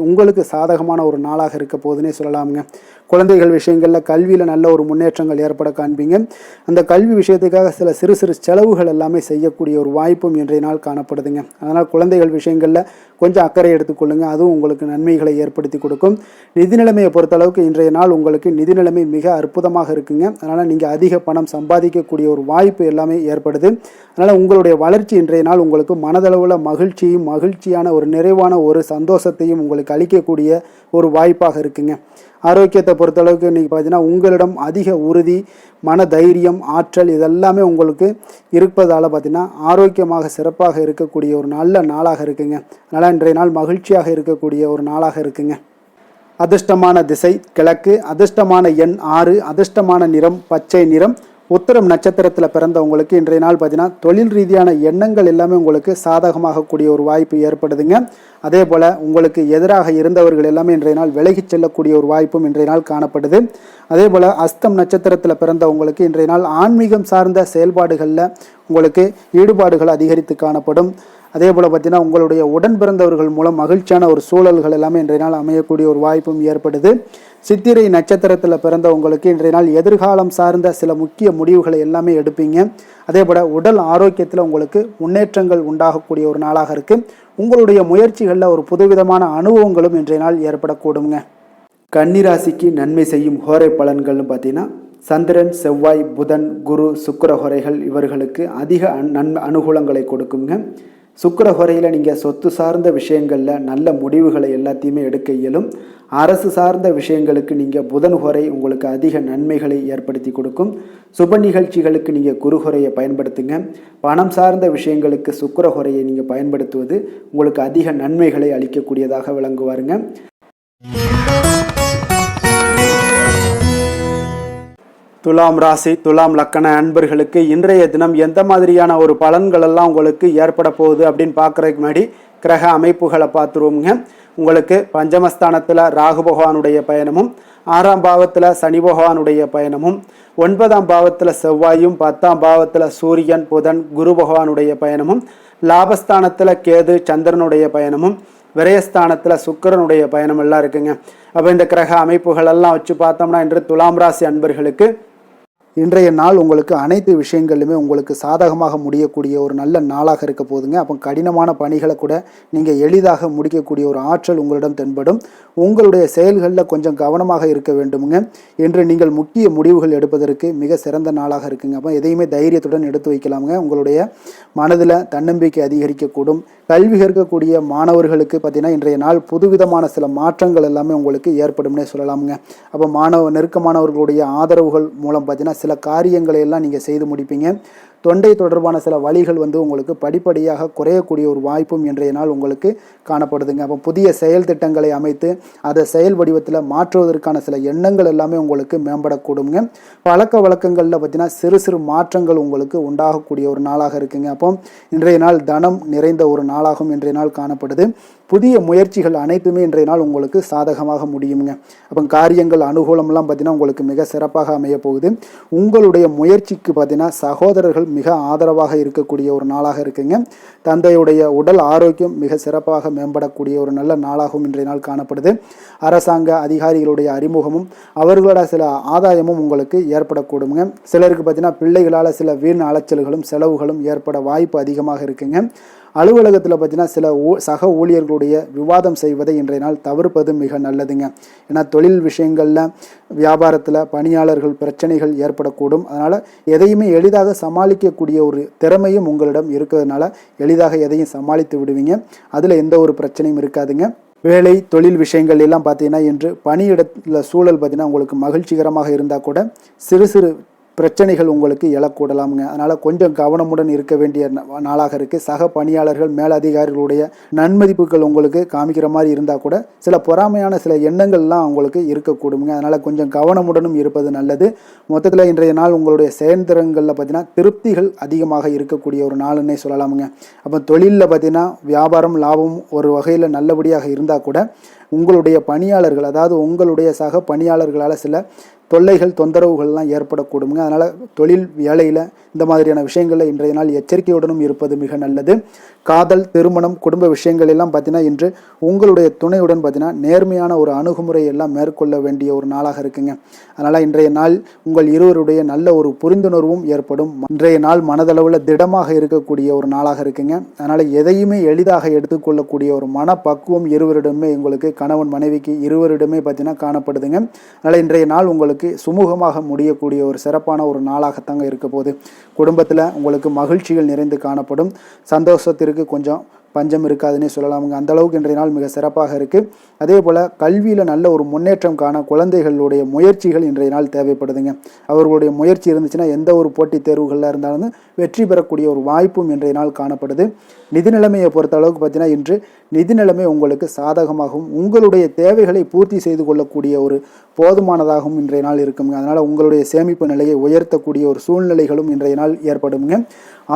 உங்களுக்கு சாதகமான ஒரு நாளாக இருக்க போதுன்னே சொல்லலாமுங்க. குழந்தைகள் விஷயங்களில் கல்வியில் நல்ல ஒரு முன்னேற்றங்கள் ஏற்பட காண்பீங்க. அந்த கல்வி விஷயத்துக்காக சில சிறு சிறு செலவுகள் எல்லாமே செய்யக்கூடிய ஒரு வாய்ப்பும் இன்றைய நாள் காணப்படுதுங்க. அதனால் குழந்தைகள் விஷயங்களில் கொஞ்சம் அக்கறை எடுத்துக்கொள்ளுங்க. அதுவும் உங்களுக்கு நன்மைகளை ஏற்படுத்தி கொடுக்கும். நிதி நிலைமையை பொறுத்தளவுக்கு இன்றைய நாள் உங்களுக்கு நிதி நிலைமை மிக அற்புதமாக இருக்குங்க. அதனால் நீங்கள் அதிக பணம் சம்பாதிக்கக்கூடிய ஒரு வாய்ப்பு எல்லாமே ஏற்படுது. அதனால் உங்களுடைய வளர்ச்சி இன்றைய நாள் உங்களுக்கு மனதளவில் மகிழ்ச்சியான ஒரு நிறைவான ஒரு சந்தோஷத்தையும் உங்களுக்கு அளிக்கக்கூடிய ஒரு வாய்ப்பாக இருக்குங்க. ஆரோக்கியத்தை பொறுத்தளவுக்கு இன்றைக்கி பார்த்தீங்கன்னா உங்களிடம் அதிக உறுதி, மன தைரியம், ஆற்றல் இதெல்லாமே உங்களுக்கு இருப்பதால் பார்த்தீங்கன்னா ஆரோக்கியமாக சிறப்பாக இருக்கக்கூடிய ஒரு நல்ல நாளாக இருக்குங்க. அதனால் இன்றைய நாள் மகிழ்ச்சியாக இருக்கக்கூடிய ஒரு நாளாக இருக்குங்க. அதிர்ஷ்டமான திசை கிழக்கு, அதிர்ஷ்டமான எண் 6, அதிர்ஷ்டமான நிறம் பச்சை நிறம். உத்திரம் நட்சத்திரத்தில் பிறந்தவங்களுக்கு இன்றைய நாள் பார்த்தீங்கன்னா தொழில் ரீதியான எண்ணங்கள் எல்லாமே உங்களுக்கு சாதகமாகக்கூடிய ஒரு வாய்ப்பு ஏற்படுதுங்க. அதே போல் உங்களுக்கு எதிராக இருந்தவர்கள் எல்லாமே இன்றைய நாள் விலகிச் செல்லக்கூடிய ஒரு வாய்ப்பும் இன்றைய நாள் காணப்படுது. அதே போல் அஸ்தம் நட்சத்திரத்தில் பிறந்தவங்களுக்கு இன்றைய நாள் ஆன்மீகம் சார்ந்த செயல்பாடுகளில் உங்களுக்கு ஈடுபாடுகள் அதிகரித்து காணப்படும். அதே போல் பார்த்தீங்கன்னா உங்களுடைய உடன் பிறந்தவர்கள் மூலம் மகிழ்ச்சியான ஒரு சூழல்கள் எல்லாமே இன்றைய நாள் அமையக்கூடிய ஒரு வாய்ப்பும் ஏற்படுது. சித்திரை நட்சத்திரத்தில் பிறந்தவங்களுக்கு இன்றைய நாள் எதிர்காலம் சார்ந்த சில முக்கிய முடிவுகளை எல்லாமே எடுப்பீங்க. அதே போல் உடல் ஆரோக்கியத்தில் உங்களுக்கு முன்னேற்றங்கள் உண்டாகக்கூடிய ஒரு நாளாக இருக்குது. உங்களுடைய முயற்சிகளில் ஒரு புதுவிதமான அனுபவங்களும் இன்றைய நாள் ஏற்படக்கூடுங்க. கன்னிராசிக்கு நன்மை செய்யும் ஹோரை பலன்கள்னு பார்த்தீங்கன்னா சந்திரன், செவ்வாய், புதன், குரு, சுக்கிர ஹோரைகள் இவர்களுக்கு அதிக அனுகூலங்களை கொடுக்குங்க. சுக்கிர ஹோரையில் நீங்கள் சொத்து சார்ந்த விஷயங்களில் நல்ல முடிவுகளை எல்லாத்தையுமே எடுக்க இயலும். அரசு சார்ந்த விஷயங்களுக்கு நீங்கள் புதன் ஹோரை உங்களுக்கு அதிக நன்மைகளை ஏற்படுத்தி கொடுக்கும். சுப நிகழ்ச்சிகளுக்கு நீங்கள் குரு ஹோரையை பயன்படுத்துங்க. பணம் சார்ந்த விஷயங்களுக்கு சுக்கிர ஹோரையை நீங்கள் பயன்படுத்துவது உங்களுக்கு அதிக நன்மைகளை அளிக்கக்கூடியதாக விளங்குவாருங்க. துலாம் ராசி, துலாம் லக்கண அன்பர்களுக்கு இன்றைய தினம் எந்த மாதிரியான ஒரு பலன்கள் எல்லாம் உங்களுக்கு ஏற்பட போகுது அப்படின்னு பார்க்குறதுக்கு முன்னாடி கிரக அமைப்புகளை பார்த்துருவோங்க. உங்களுக்கு பஞ்சமஸ்தானத்தில் ராகு பகவானுடைய பயணமும், 6ஆம் பாவத்தில் சனி பகவானுடைய பயணமும், 9ஆம் பாவத்தில் செவ்வாயும், 10ஆம் பாவத்தில் சூரியன், புதன், குரு பகவானுடைய பயணமும், லாபஸ்தானத்தில் கேது சந்திரனுடைய பயணமும், விரயஸ்தானத்தில் சுக்கிரனுடைய பயணம் எல்லாம் இருக்குங்க. அப்போ இந்த கிரக அமைப்புகள் எல்லாம் வச்சு பார்த்தோம்னா இன்று துலாம் ராசி அன்பர்களுக்கு இன்றைய நாள் உங்களுக்கு அனைத்து விஷயங்களிலுமே உங்களுக்கு சாதகமாக முடியக்கூடிய ஒரு நல்ல நாளாக இருக்க போதுங்க. அப்போ கடினமான பணிகளை கூட நீங்கள் எளிதாக முடிக்கக்கூடிய ஒரு ஆற்றல் உங்களிடம் தென்படும். உங்களுடைய செயல்களில் கொஞ்சம் கவனமாக இருக்க வேண்டுமுங்க. என்று நீங்கள் முக்கிய முடிவுகள் எடுப்பதற்கு மிக சிறந்த நாளாக இருக்குங்க. அப்போ எதையுமே தைரியத்துடன் எடுத்து வைக்கலாமுங்க. உங்களுடைய மனதில் தன்னம்பிக்கை அதிகரிக்கக்கூடும். கல்வி கற்கக்கூடிய மாணவர்களுக்கு பார்த்தீங்கன்னா இன்றைய நாள் புதுவிதமான சில மாற்றங்கள் எல்லாமே உங்களுக்கு ஏற்படும்னே சொல்லலாமுங்க. அப்போ நெருக்கமானவர்களுடைய ஆதரவுகள் மூலம் பார்த்தீங்கன்னா சில காரியங்களை எல்லாம் நீங்கள் செய்து முடிப்பீங்க. தொண்டை தொடர்பான சில வழிகள் உங்களுக்கு படிப்படியாக குறையக்கூடிய ஒரு வாய்ப்பும் இன்றைய நாள் உங்களுக்கு காணப்படுதுங்க. அப்போ புதிய செயல் திட்டங்களை அமைத்து அதை செயல் வடிவத்தில் மாற்றுவதற்கான சில எண்ணங்கள் எல்லாமே உங்களுக்கு மேம்படக்கூடுங்க. பழக்க வழக்கங்களில் பார்த்தீங்கன்னா சிறு சிறு மாற்றங்கள் உங்களுக்கு உண்டாகக்கூடிய ஒரு நாளாக இருக்குங்க. அப்போ இன்றைய நாள் தனம் நிறைந்த ஒரு நாளாகவும் இன்றைய நாள் காணப்படுது. புதிய முயற்சிகள் அனைத்துமே இன்றைய நாள் உங்களுக்கு சாதகமாக முடியுங்க. அப்போ காரியங்கள் அனுகூலம்லாம் பார்த்தீங்கன்னா உங்களுக்கு மிக சிறப்பாக அமைய போகுது. உங்களுடைய முயற்சிக்கு பார்த்தீங்கன்னா சகோதரர்கள் மிக ஆதரவாக இருக்கக்கூடிய ஒரு நாளாக இருக்குங்க. தந்தையுடைய உடல் ஆரோக்கியம் மிக சிறப்பாக மேம்படக்கூடிய ஒரு நல்ல நாளாகவும் இன்றைய நாள் காணப்படுது. அரசாங்க அதிகாரிகளுடைய அறிமுகமும் அவர்களோட சில ஆதாயமும் உங்களுக்கு ஏற்படக்கூடுங்க. சிலருக்கு பார்த்தீங்கன்னா பிள்ளைகளால் சில வீண் அலைச்சல்களும் செலவுகளும் ஏற்பட வாய்ப்பு அதிகமாக இருக்குங்க. அலுவலகத்தில் பார்த்தீங்கன்னா சில சக ஊழியர்களுடைய விவாதம் செய்வதை இன்றைய நாள் தவிர்ப்பது மிக நல்லதுங்க. ஏன்னா தொழில் விஷயங்களில் வியாபாரத்தில் பணியாளர்கள் பிரச்சனைகள் ஏற்படக்கூடும். அதனால் எதையுமே எளிதாக சமாளிக்கக்கூடிய ஒரு திறமையும் உங்களிடம் இருக்கிறதுனால எளிதாக எதையும் சமாளித்து விடுவீங்க. அதில் எந்த ஒரு பிரச்சனையும் இருக்காதுங்க. வேலை தொழில் விஷயங்கள் எல்லாம் பார்த்தீங்கன்னா இன்று பணியிடத்தில் சூழல் பார்த்தீங்கன்னா உங்களுக்கு மகிழ்ச்சிகரமாக இருந்தால் கூட சிறு சிறு பிரச்சனைகள் உங்களுக்கு எழக்கூடலாமுங்க. அதனால் கொஞ்சம் கவனமுடன் இருக்க வேண்டிய நாளாக இருக்குது. சக பணியாளர்கள் மேலதிகாரிகளுடைய நன்மதிப்புகள் உங்களுக்கு காமிக்கிற மாதிரி இருந்தால் கூட சில பொறாமையான சில எண்ணங்கள்லாம் உங்களுக்கு இருக்கக்கூடுங்க. அதனால் கொஞ்சம் கவனமுடனும் இருப்பது நல்லது. மொத்தத்தில் இன்றைய நாள் உங்களுடைய செயல்திறன்களில் பார்த்தீங்கன்னா திருப்திகள் அதிகமாக இருக்கக்கூடிய ஒரு நாளுன்னே சொல்லலாமுங்க. அப்போ தொழிலில் பார்த்தீங்கன்னா வியாபாரம் லாபம் ஒரு வகையில் நல்லபடியாக இருந்தால் கூட உங்களுடைய பணியாளர்கள், அதாவது உங்களுடைய சக பணியாளர்களால் சில தொல்லைகள் தொந்தரவுகள்லாம் ஏற்படக்கூடுங்க. அதனால் தொழில் வேலையில் இந்த மாதிரியான விஷயங்களில் இன்றைய நாள் எச்சரிக்கையுடனும் இருப்பது மிக நல்லது. காதல், திருமணம், குடும்ப விஷயங்கள் எல்லாம் பார்த்தீங்கன்னா இன்று உங்களுடைய துணையுடன் பார்த்தீங்கன்னா நேர்மையான ஒரு அணுகுமுறை எல்லாம் மேற்கொள்ள வேண்டிய ஒரு நாளாக இருக்குங்க. அதனால் இன்றைய நாள் உங்கள் இருவருடைய நல்ல ஒரு புரிந்துணர்வும் ஏற்படும். இன்றைய நாள் மனதளவில் திடமாக இருக்கக்கூடிய ஒரு நாளாக இருக்குங்க. அதனால் எதையுமே எளிதாக எடுத்துக்கொள்ளக்கூடிய ஒரு மனப்பக்குவம் இருவரிடமே உங்களுக்கு கணவன் மனைவிக்கு இருவரிடமே பார்த்தீங்கன்னா காணப்படுதுங்க. அதனால் இன்றைய நாள் உங்களுக்கு சுமூகமாக முடியக்கூடிய ஒரு சிறப்பான ஒரு நாளாகத்தாங்க இருக்க போகுது. குடும்பத்தில் உங்களுக்கு மகிழ்ச்சிகள் நிறைந்து காணப்படும். சந்தோஷத்திற்கு கொஞ்சம் பஞ்சம் இருக்காதுன்னே சொல்லலாமுங்க. அந்த அளவுக்கு இன்றைய நாள் மிக சிறப்பாக இருக்குது. அதே போல் கல்வியில் நல்ல ஒரு முன்னேற்றம் காண குழந்தைகளுடைய முயற்சிகள் இன்றைய நாள் தேவைப்படுதுங்க. அவர்களுடைய முயற்சி இருந்துச்சுன்னா எந்த ஒரு போட்டித் தேர்வுகளில் இருந்தாலும் வெற்றி பெறக்கூடிய ஒரு வாய்ப்பும் இன்றைய நாள் காணப்படுது. நிதி நிலைமையை பொறுத்த அளவுக்கு பார்த்தீங்கன்னா இன்று நிதி நிலைமை உங்களுக்கு சாதகமாகவும் உங்களுடைய தேவைகளை பூர்த்தி செய்து கொள்ளக்கூடிய ஒரு போதுமானதாகவும் இன்றைய நாள் இருக்குங்க. அதனால் உங்களுடைய சேமிப்பு நிலையை உயர்த்தக்கூடிய ஒரு சூழ்நிலைகளும் இன்றைய நாள் ஏற்படுங்க.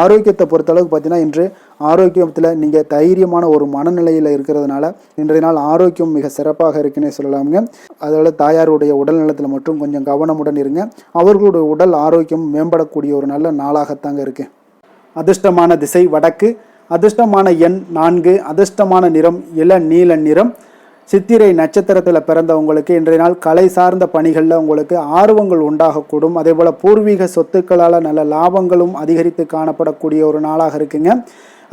ஆரோக்கியத்தை பொறுத்தளவுக்கு பார்த்தீங்கன்னா இன்று ஆரோக்கியத்தில் நீங்கள் தைரியமான ஒரு மனநிலையில் இருக்கிறதுனால இன்றைய நாள் ஆரோக்கியம் மிக சிறப்பாக இருக்குன்னே சொல்லலாமுங்க. அதோட தாயாருடைய உடல் நலத்தில் மட்டும் கொஞ்சம் கவனமுடன் இருங்க. அவர்களுடைய உடல் ஆரோக்கியம் மேம்படக்கூடிய ஒரு நல்ல நாளாகத்தாங்க இருக்குது. அதிர்ஷ்டமான திசை வடக்கு, அதிர்ஷ்டமான எண் 4, அதிர்ஷ்டமான நிறம் இளநீல நிறம். சித்திரை நட்சத்திரத்தில் பிறந்தவங்களுக்கு இன்றைய நாள் கலை சார்ந்த பணிகளில் உங்களுக்கு ஆர்வங்கள் உண்டாகக்கூடும். அதே போல் பூர்வீக சொத்துக்களால் நல்ல லாபங்களும் அதிகரித்து காணப்படக்கூடிய ஒரு நாளாக இருக்குங்க.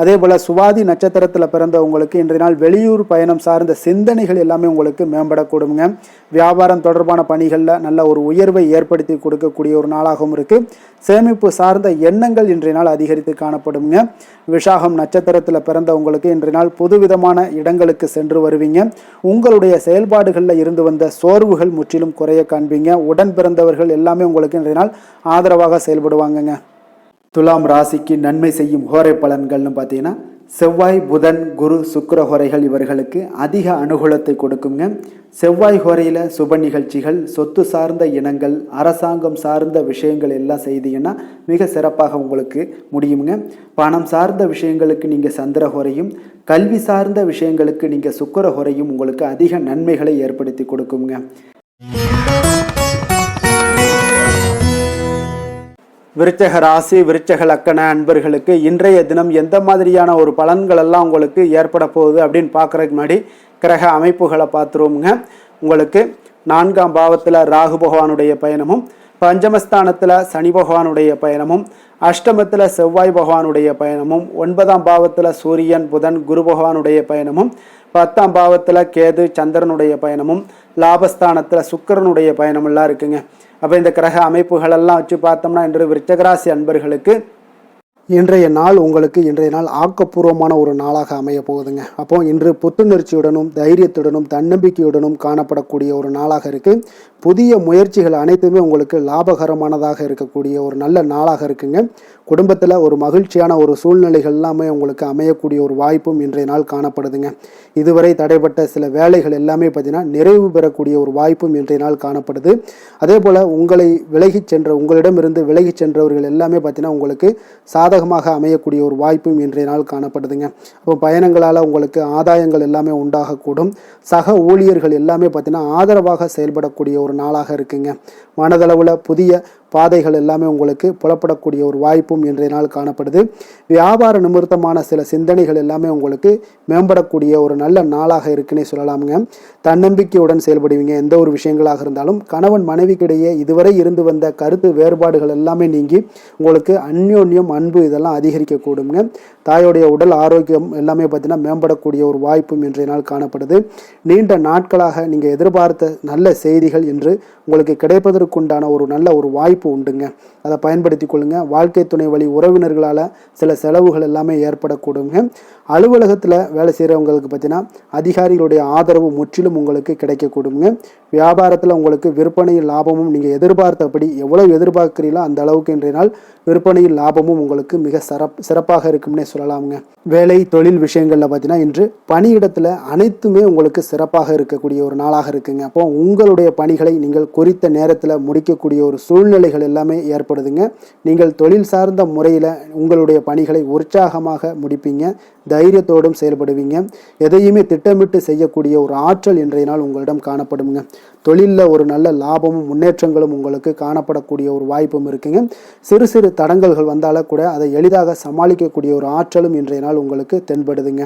அதே போல் சுவாதி நட்சத்திரத்தில் பிறந்தவங்களுக்கு இன்றைய நாள் வெளியூர் பயணம் சார்ந்த சிந்தனைகள் எல்லாமே உங்களுக்கு மேம்படக்கூடுங்க. வியாபாரம் தொடர்பான பணிகளில் நல்ல ஒரு உயர்வை ஏற்படுத்தி கொடுக்கக்கூடிய ஒரு நாளாகவும் இருக்குது. சேமிப்பு சார்ந்த எண்ணங்கள் இன்றைய நாள் அதிகரித்து காணப்படுங்க. விஷாகம் நட்சத்திரத்தில் பிறந்தவங்களுக்கு இன்றைய நாள் புதுவிதமான இடங்களுக்கு சென்று வருவீங்க. உங்களுடைய செயல்பாடுகளில் இருந்து வந்த சோர்வுகள் முற்றிலும் குறைய காண்பீங்க. உடன் பிறந்தவர்கள் எல்லாமே உங்களுக்கு இன்றைய நாள் ஆதரவாக செயல்படுவாங்கங்க. துலாம் ராசிக்கு நன்மை செய்யும் ஹோரை பலன்கள்னு பார்த்தீங்கன்னா செவ்வாய், புதன், குரு, சுக்கிர ஹோரைகள் இவர்களுக்கு அதிக அனுகூலத்தை கொடுக்குங்க. செவ்வாய் ஹோரையில் சுப நிகழ்ச்சிகள், சொத்து சார்ந்த இனங்கள், அரசாங்கம் சார்ந்த விஷயங்கள் எல்லாம் செய்தீங்கன்னா மிக சிறப்பாக உங்களுக்கு முடியுங்க. பணம் சார்ந்த விஷயங்களுக்கு நீங்கள் சந்திர ஹோரையும், கல்வி சார்ந்த விஷயங்களுக்கு நீங்கள் சுக்கிர ஹோரையும் உங்களுக்கு அதிக நன்மைகளை ஏற்படுத்தி கொடுக்குங்க. விருச்சக ராசி, விருச்சக லக்கண அன்பர்களுக்கு இன்றைய தினம் எந்த மாதிரியான ஒரு பலன்கள் எல்லாம் உங்களுக்கு ஏற்பட போகுது அப்படின்னு பார்க்குறதுக்கு முன்னாடி கிரக அமைப்புகளை பார்த்துருவோங்க. உங்களுக்கு 4ஆம் பாவத்தில் ராகு பகவானுடைய பயணமும், பஞ்சமஸ்தானத்தில் சனி பகவானுடைய பயணமும், அஷ்டமத்தில் செவ்வாய் பகவானுடைய பயணமும், 9ஆம் பாவத்தில் சூரியன், புதன், குரு பகவானுடைய பயணமும், 10ஆம் பாவத்தில் கேது, சந்திரனுடைய பயணமும், லாபஸ்தானத்தில் சுக்கிரனுடைய பயணமெல்லாம் இருக்குங்க. அப்போ இந்த கிரக அமைப்புகளெல்லாம் வச்சு பார்த்தோம்னா இன்று விருச்சகராசி அன்பர்களுக்கு இன்றைய நாள் உங்களுக்கு இன்றைய நாள் ஆக்கப்பூர்வமான ஒரு நாளாக அமைய போகுதுங்க. அப்போ இன்று புத்துணர்ச்சியுடனும் தைரியத்துடனும் தன்னம்பிக்கையுடனும் காணப்படக்கூடிய ஒரு நாளாக இருக்குது. புதிய முயற்சிகள் அனைத்துமே உங்களுக்கு லாபகரமானதாக இருக்கக்கூடிய ஒரு நல்ல நாளாக இருக்குங்க. குடும்பத்தில் ஒரு மகிழ்ச்சியான ஒரு சூழ்நிலைகள் எல்லாமே உங்களுக்கு அமையக்கூடிய ஒரு வாய்ப்பும் இன்றைய நாள் காணப்படுதுங்க. இதுவரை தடைப்பட்ட சில வேலைகள் எல்லாமே பார்த்தீங்கன்னா நிறைவு பெறக்கூடிய ஒரு வாய்ப்பும் இன்றைய நாள் காணப்படுது. அதே போல் உங்களிடமிருந்து விலகி சென்றவர்கள் எல்லாமே பார்த்தீங்கன்னா உங்களுக்கு சாதகமாக அமையக்கூடிய ஒரு வாய்ப்பும் இன்றைய நாள் காணப்படுதுங்க. அப்போ பயணங்களால் உங்களுக்கு ஆதாயங்கள் எல்லாமே உண்டாகக்கூடும். சக ஊழியர்கள் எல்லாமே பார்த்தீங்கன்னா ஆதரவாக செயல்படக்கூடிய ஒரு நாளாக இருக்குங்க. மனதளவில் புதிய பாதைகள் எல்லாமே உங்களுக்கு புலப்படக்கூடிய ஒரு வாய்ப்பும் இன்றைய நாள் காணப்படுது. வியாபார நிமித்தமான சில சிந்தனைகள் எல்லாமே உங்களுக்கு மேம்படக்கூடிய ஒரு நல்ல நாளாக இருக்குன்னே சொல்லலாமுங்க. தன்னம்பிக்கையுடன் செயல்படுவீங்க. எந்த ஒரு விஷயங்களாக இருந்தாலும் கணவன் மனைவிக்கிடையே இதுவரை இருந்து வந்த கருத்து வேறுபாடுகள் எல்லாமே நீங்கி உங்களுக்கு அந்யோன்யம், அன்பு இதெல்லாம் அதிகரிக்கக்கூடுங்க. தாயோடைய உடல் ஆரோக்கியம் எல்லாமே பார்த்தீங்கன்னா மேம்படக்கூடிய ஒரு வாய்ப்பும் இன்றைய நாள் காணப்படுது. நீண்ட நாட்களாக நீங்கள் எதிர்பார்த்த நல்ல செய்திகள் என்று உங்களுக்கு கிடைப்பதற்குண்டான ஒரு நல்ல ஒரு வாய்ப்பு உண்டுங்க. அதை பயன்படுத்தி கொள்ளுங்க. வாழ்க்கை துணை வழி உறவினர்களால் சில செலவுகள் எல்லாமே ஏற்படக்கூடுங்க. அலுவலகத்தில் வேலை செய்கிறவங்களுக்கு பார்த்தீங்கன்னா அதிகாரிகளுடைய ஆதரவு முற்றிலும் உங்களுக்கு கிடைக்கக்கூடுங்க. வியாபாரத்தில் உங்களுக்கு விற்பனையில் லாபமும் நீங்கள் எதிர்பார்த்தபடி எவ்வளவு எதிர்பார்க்கிறீங்களோ அந்த அளவுக்கு இன்றைய நாள் விற்பனையில் லாபமும் உங்களுக்கு மிக சிறப்பாக இருக்கும்னே சொல்லலாமுங்க. வேலை தொழில் விஷயங்களில் பார்த்தீங்கன்னா இன்று பணியிடத்தில் அனைத்துமே உங்களுக்கு சிறப்பாக இருக்கக்கூடிய ஒரு நாளாக இருக்குங்க. அப்போ உங்களுடைய பணிகளை நீங்கள் குறித்த நேரத்தில் முடிக்கக்கூடிய ஒரு சூழ்நிலைகள் எல்லாமே ஏற்படுதுங்க. நீங்கள் தொழில் சார்ந்த முறையில் உங்களுடைய பணிகளை உற்சாகமாக முடிப்பீங்க. தைரியத்தோடும் செயல்படுவீங்க. எதையுமே திட்டமிட்டு செய்யக்கூடிய ஒரு ஆற்றல் இன்றைய நாள் உங்களிடம் காணப்படுங்க. தொழிலில் ஒரு நல்ல லாபமும் முன்னேற்றங்களும் உங்களுக்கு காணப்படக்கூடிய ஒரு வாய்ப்பும் இருக்குங்க. சிறு சிறு தடங்கல்கள் வந்தாலும் கூட அதை எளிதாக சமாளிக்கக்கூடிய ஒரு ஆற்றலும் இன்றைய நாள் உங்களுக்கு தென்படுதுங்க.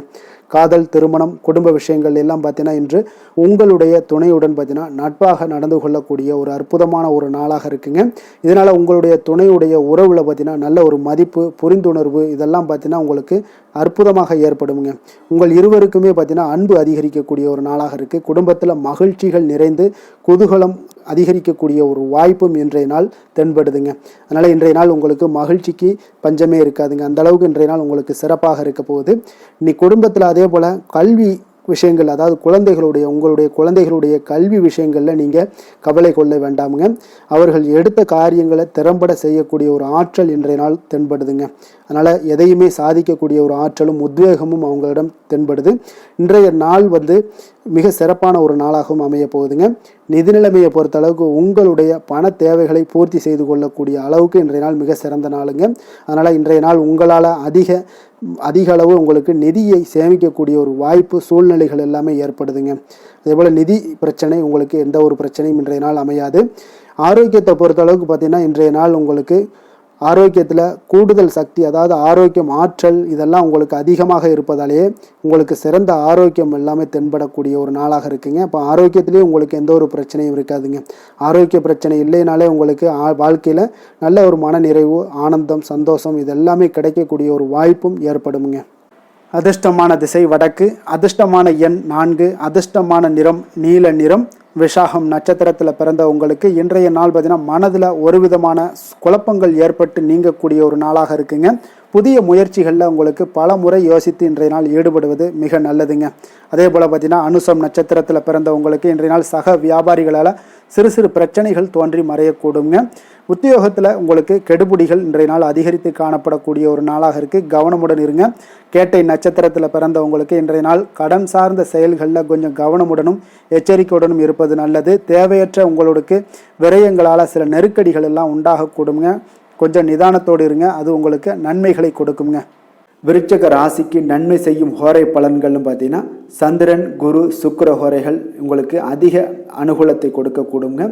காதல், திருமணம், குடும்ப விஷயங்கள் எல்லாம் பார்த்தீங்கன்னா இன்று உங்களுடைய துணையுடன் பார்த்தீங்கன்னா நட்பாக நடந்து கொள்ளக்கூடிய ஒரு அற்புதமான ஒரு நாளாக இருக்குங்க. இதனால் உங்களுடைய துணையுடைய உறவில் பார்த்தீங்கன்னா நல்ல ஒரு மதிப்பு, புரிந்துணர்வு இதெல்லாம் பார்த்தீங்கன்னா உங்களுக்கு அற்புதமாக ஏற்படுங்க. உங்கள் இருவருக்குமே பார்த்தீங்கன்னா அன்பு அதிகரிக்கக்கூடிய ஒரு நாளாக இருக்குது. குடும்பத்தில் மகிழ்ச்சிகள் நிறைந்து குதூகலம் அதிகரிக்கக்கூடிய ஒரு வாய்ப்பும் இன்றைய நாள் தென்படுதுங்க. அதனால் இன்றைய நாள் உங்களுக்கு மகிழ்ச்சிக்கு பஞ்சமே இருக்காதுங்க. அந்த அளவுக்கு இன்றைய நாள் உங்களுக்கு சிறப்பாக இருக்க போகுது. இன்னைக்கு குடும்பத்தில் அதே போல் கல்வி விஷயங்கள், அதாவது உங்களுடைய குழந்தைகளுடைய கல்வி விஷயங்களில் நீங்கள் கவலை கொள்ள வேண்டாமுங்க. அவர்கள் எடுத்த காரியங்களை திறம்பட செய்யக்கூடிய ஒரு ஆற்றல் இன்றைய நாள் தென்படுதுங்க. அதனால் எதையுமே சாதிக்கக்கூடிய ஒரு ஆற்றலும் உத்வேகமும் அவங்களிடம் தென்படுது. இன்றைய நாள் மிக சிறப்பான ஒரு நாளாகவும் அமைய போகுதுங்க. நிதி நிலைமையை பொறுத்த அளவுக்கு உங்களுடைய பண தேவைகளை பூர்த்தி செய்து கொள்ளக்கூடிய அளவுக்கு இன்றைய நாள் மிக சிறந்த நாளுங்க. அதனால் இன்றைய நாள் உங்களால் அதிக அளவு உங்களுக்கு நிதியை சேமிக்கக்கூடிய ஒரு வாய்ப்பு, சூழ்நிலைகள் எல்லாமே ஏற்படுதுங்க. அதேபோல் நிதி பிரச்சனை உங்களுக்கு எந்த ஒரு பிரச்சனையும் இன்றைய நாள் அமையாது. ஆரோக்கியத்தை பொறுத்த அளவுக்கு பார்த்தீங்கன்னா இன்றைய நாள் உங்களுக்கு ஆரோக்கியத்தில் கூடுதல் சக்தி, அதாவது ஆரோக்கியம், ஆற்றல் இதெல்லாம் உங்களுக்கு அதிகமாக இருப்பதாலேயே உங்களுக்கு சிறந்த ஆரோக்கியம் எல்லாமே தென்படக்கூடிய ஒரு நாளாக இருக்குங்க. அப்போ ஆரோக்கியத்திலேயே உங்களுக்கு எந்த ஒரு பிரச்சனையும் இருக்காதுங்க. ஆரோக்கிய பிரச்சனை இல்லைனாலே உங்களுக்கு வாழ்க்கையில் நல்ல ஒரு மன நிறைவு, ஆனந்தம், சந்தோஷம் இதெல்லாமே கிடைக்கக்கூடிய ஒரு வாய்ப்பும் ஏற்படுமுங்க. அதிர்ஷ்டமான திசை வடக்கு, அதிர்ஷ்டமான எண் 4, அதிர்ஷ்டமான நிறம் நீல நிறம். விஷாகம் நட்சத்திரத்தில் பிறந்த உங்களுக்கு இன்றைய நாள் பார்த்தீங்கன்னா மனதில் ஒரு விதமான குழப்பங்கள் ஏற்பட்டு நீங்கக்கூடிய ஒரு நாளாக இருக்குங்க. புதிய முயற்சிகளில் உங்களுக்கு பல முறை யோசித்து இன்றைய நாள் ஈடுபடுவது மிக நல்லதுங்க. அதே போல் பார்த்தீங்கன்னா அனுசம் நட்சத்திரத்தில் பிறந்த உங்களுக்கு இன்றைய நாள் சக வியாபாரிகளால் சிறு சிறு பிரச்சனைகள் தோன்றி மறையக்கூடுங்க. உத்தியோகத்தில் உங்களுக்கு கெடுபிடிகள் இன்றைய நாள் அதிகரித்து காணப்படக்கூடிய ஒரு நாளாக இருக்குது. கவனமுடன் இருங்க. கேட்டை நட்சத்திரத்தில் பிறந்தவங்களுக்கு இன்றைய நாள் கடன் சார்ந்த செயல்களில் கொஞ்சம் கவனமுடனும் எச்சரிக்கையுடனும் இருப்பது நல்லது. தேவையற்ற உங்களுக்கு விரயங்களால் சில நெருக்கடிகள் எல்லாம் உண்டாகக்கூடுங்க. கொஞ்சம் நிதானத்தோடு இருங்க. அது உங்களுக்கு நன்மைகளை கொடுக்குங்க. விருச்சக ராசிக்கு நன்மை செய்யும் ஹோரை பலன்கள்னு பார்த்தீங்கன்னா சந்திரன், குரு, சுக்கிர ஹோரைகள் உங்களுக்கு அதிக அனுகூலத்தை கொடுக்கக்கூடுங்க.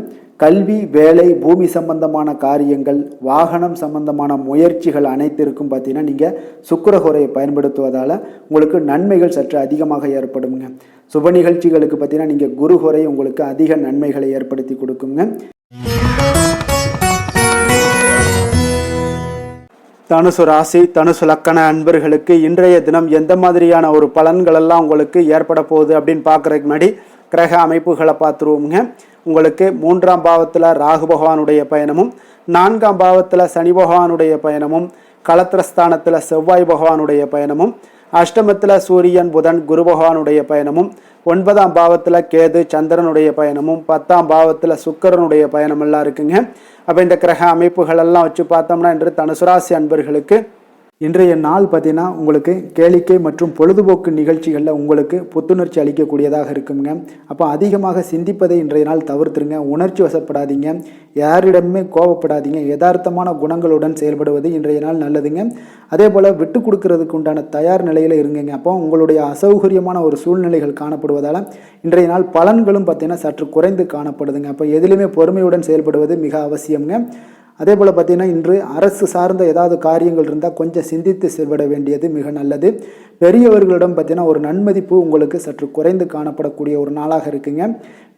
கல்வி, வேலை, பூமி சம்பந்தமான காரியங்கள், வாகனம் சம்பந்தமான முயற்சிகள் அனைத்திற்கும் பார்த்தீங்கன்னா நீங்கள் சுக்கிர ஹோரையை பயன்படுத்துவதால் உங்களுக்கு நன்மைகள் சற்று அதிகமாக ஏற்படுங்க. சுப நிகழ்ச்சிகளுக்கு பார்த்தீங்கன்னா நீங்கள் குரு ஹோரை உங்களுக்கு அதிக நன்மைகளை ஏற்படுத்தி கொடுக்குங்க. தனுசு ராசி, தனுசு லக்கண அன்பர்களுக்கு இன்றைய தினம் எந்த மாதிரியான ஒரு பலன்கள் எல்லாம் உங்களுக்கு ஏற்பட போகுது அப்படின்னு பார்க்குறதுக்கு முன்னாடி கிரக அமைப்புகளை பார்த்துருவோங்க. உங்களுக்கு 3ஆம் பாவத்தில் ராகு பகவானுடைய பயணமும், 4ஆம் பாவத்தில் சனி பகவானுடைய பயணமும், களத்திரஸ்தானத்தில் செவ்வாய் பகவானுடைய பயணமும், அஷ்டமத்தில் சூரியன், புதன், குரு பகவானுடைய பயணமும், 9ஆம் பாவத்தில் கேது, சந்திரனுடைய பயணமும், 10ஆம் பாவத்தில் சுக்கிரனுடைய பயணம் எல்லாம் இருக்குங்க. அப்போ இந்த கிரக அமைப்புகள் எல்லாம் வச்சு பார்த்தோம்னா இன்று தனுசு ராசி அன்பர்களுக்கு இன்றைய நாள் பார்த்தீங்கன்னா உங்களுக்கு கேளிக்கை மற்றும் பொழுதுபோக்கு நிகழ்ச்சிகளில் உங்களுக்கு புத்துணர்ச்சி அளிக்கக்கூடியதாக இருக்குங்க. அப்போ அதிகமாக சிந்திப்பதை இன்றைய நாள் தவிர்த்துருங்க. உணர்ச்சி வசப்படாதீங்க, யாரிடமே கோபப்படாதீங்க. யதார்த்தமான குணங்களுடன் செயல்படுவது இன்றைய நாள் நல்லதுங்க. அதே போல் விட்டு கொடுக்கறதுக்கு உண்டான தயார் நிலையில் இருங்க. அப்போ உங்களுடைய அசௌகரியமான ஒரு சூழ்நிலைகள் காணப்படுவதால் இன்றைய நாள் பலன்களும் பார்த்தீங்கன்னா சற்று குறைந்து காணப்படுதுங்க. அப்போ எதிலுமே பொறுமையுடன் செயல்படுவது மிக அவசியம்ங்க. அதே போல் பார்த்திங்கன்னா இன்று அரசு சார்ந்த ஏதாவது காரியங்கள் இருந்தால் கொஞ்சம் சிந்தித்து செயல்பட வேண்டியது மிக நல்லது. பெரியவர்களிடம் பார்த்திங்கன்னா ஒரு நன்மதிப்பு உங்களுக்கு சற்று குறைந்து காணப்படக்கூடிய ஒரு நாளாக இருக்குங்க.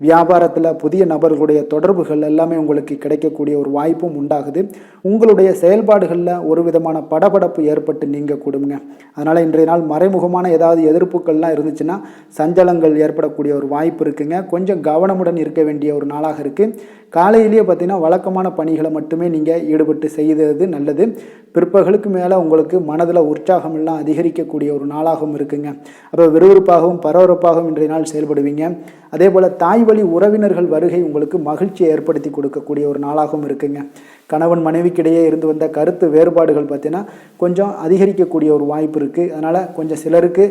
வியாபாரத்தில் புதிய நபர்களுடைய தொடர்புகள் எல்லாமே உங்களுக்கு கிடைக்கக்கூடிய ஒரு வாய்ப்பும் உண்டாகுது. உங்களுடைய செயல்பாடுகளில் ஒரு விதமான படபடப்பு ஏற்பட்டு நீங்க கொடுங்க. அதனால் இன்றைய நாள் மறைமுகமான ஏதாவது எதிர்ப்புகள்லாம் இருந்துச்சுன்னா சஞ்சலங்கள் ஏற்படக்கூடிய ஒரு வாய்ப்பு இருக்குங்க. கொஞ்சம் கவனமுடன் இருக்க வேண்டிய ஒரு நாளாக இருக்குது. காலையிலேயே பார்த்தீங்கன்னா வழக்கமான பணிகளை மட்டுமே நீங்கள் ஈடுபட்டு செய்வது நல்லது. பிற்பகலுக்கு மேலே உங்களுக்கு மனதில் உற்சாகம் எல்லாம் அதிகரிக்கக்கூடிய ஒரு நாளாகவும் இருக்குங்க. அப்போ விறுவிறுப்பாகவும் பரபரப்பாகவும் இன்றைய நாள் செயல்படுவீங்க. அதே போல் தாய் வழி உறவினர்கள் வருகை உங்களுக்கு மகிழ்ச்சியை ஏற்படுத்தி கொடுக்கக்கூடிய ஒரு நாளாகவும் இருக்குங்க. கணவன் மனைவிக்கிடையே இருந்து வந்த கருத்து வேறுபாடுகள் பார்த்தீங்கன்னா கொஞ்சம் அதிகரிக்கக்கூடிய ஒரு வாய்ப்பு இருக்குது. அதனால் கொஞ்சம் சிலருக்கு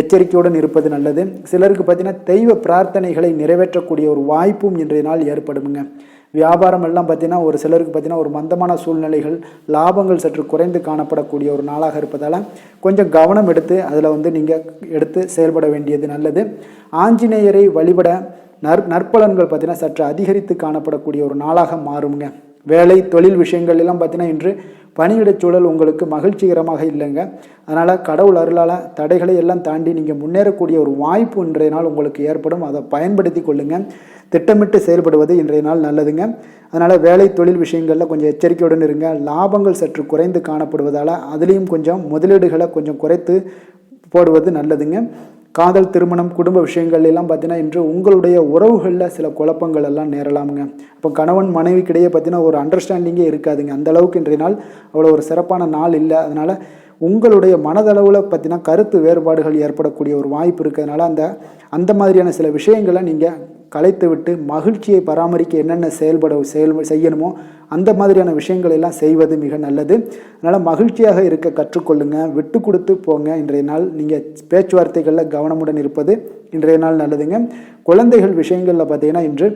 எச்சரிக்கையுடன் இருப்பது நல்லது. சிலருக்கு பார்த்தீங்கன்னா தெய்வ பிரார்த்தனைகளை நிறைவேற்றக்கூடிய ஒரு வாய்ப்பும் இன்றைய நாள் ஏற்படுங்க. வியாபாரம் எல்லாம் பார்த்தீங்கன்னா ஒரு சிலருக்கு பார்த்தீங்கன்னா ஒரு மந்தமான சூழ்நிலைகள், லாபங்கள் சற்று குறைந்து காணப்படக்கூடிய ஒரு நாளாக இருப்பதால் கொஞ்சம் கவனம் எடுத்து அதில் நீங்கள் எடுத்து செயல்பட வேண்டியது நல்லது. ஆஞ்சநேயரை வழிபட நற்பலன்கள் பார்த்தீங்கன்னா சற்று அதிகரித்து காணப்படக்கூடிய ஒரு நாளாக மாறுங்க. வேலை தொழில் விஷயங்கள் எல்லாம் பார்த்தீங்கன்னா இன்று பணியிடச் சூழல் உங்களுக்கு மகிழ்ச்சிகரமாக இல்லைங்க. அதனால் கடவுள் அருளால் தடைகளை எல்லாம் தாண்டி நீங்கள் முன்னேறக்கூடிய ஒரு வாய்ப்பு இன்றைய நாள் உங்களுக்கு ஏற்படும். அதை பயன்படுத்தி கொள்ளுங்கள். திட்டமிட்டு செயல்படுவது இன்றைய நாள் நல்லதுங்க. அதனால் வேலை தொழில் விஷயங்களில் கொஞ்சம் எச்சரிக்கையுடன் இருங்க. லாபங்கள் சற்று குறைந்து காணப்படுவதால் அதுலேயும் கொஞ்சம் முதலீடுகளை கொஞ்சம் குறைத்து போடுவது நல்லதுங்க. காதல், திருமணம், குடும்ப விஷயங்கள் எல்லாம் பார்த்தீங்கன்னா இன்று உங்களுடைய உறவுகளில் சில குழப்பங்கள் எல்லாம் நேரலாமுங்க. இப்போ கணவன் மனைவிக்கிடையே பார்த்தீங்கன்னா ஒரு அண்டர்ஸ்டாண்டிங்கே இருக்காதுங்க. அந்த அளவுக்கு இன்றைய நாள் அவ்வளோ ஒரு சிறப்பான நாள் இல்லை. அதனால் உங்களுடைய மனதளவில் பார்த்தீங்கன்னா கருத்து வேறுபாடுகள் ஏற்படக்கூடிய ஒரு வாய்ப்பு இருக்கிறதுனால அந்த மாதிரியான சில விஷயங்களை நீங்கள் கலைத்து விட்டு மகிழ்ச்சியை பராமரிக்க என்னென்ன செய்யணுமோ அந்த மாதிரியான விஷயங்கள் எல்லாம் செய்வது மிக நல்லது. அதனால் மகிழ்ச்சியாக இருக்க கற்றுக்கொள்ளுங்க. விட்டு கொடுத்து போங்க. இன்றைய நாள் நீங்கள் பேச்சுவார்த்தைகளில் கவனமுடன் இருப்பது இன்றைய நாள் நல்லதுங்க. குழந்தைகள் விஷயங்களில் பார்த்தீங்கன்னா இன்று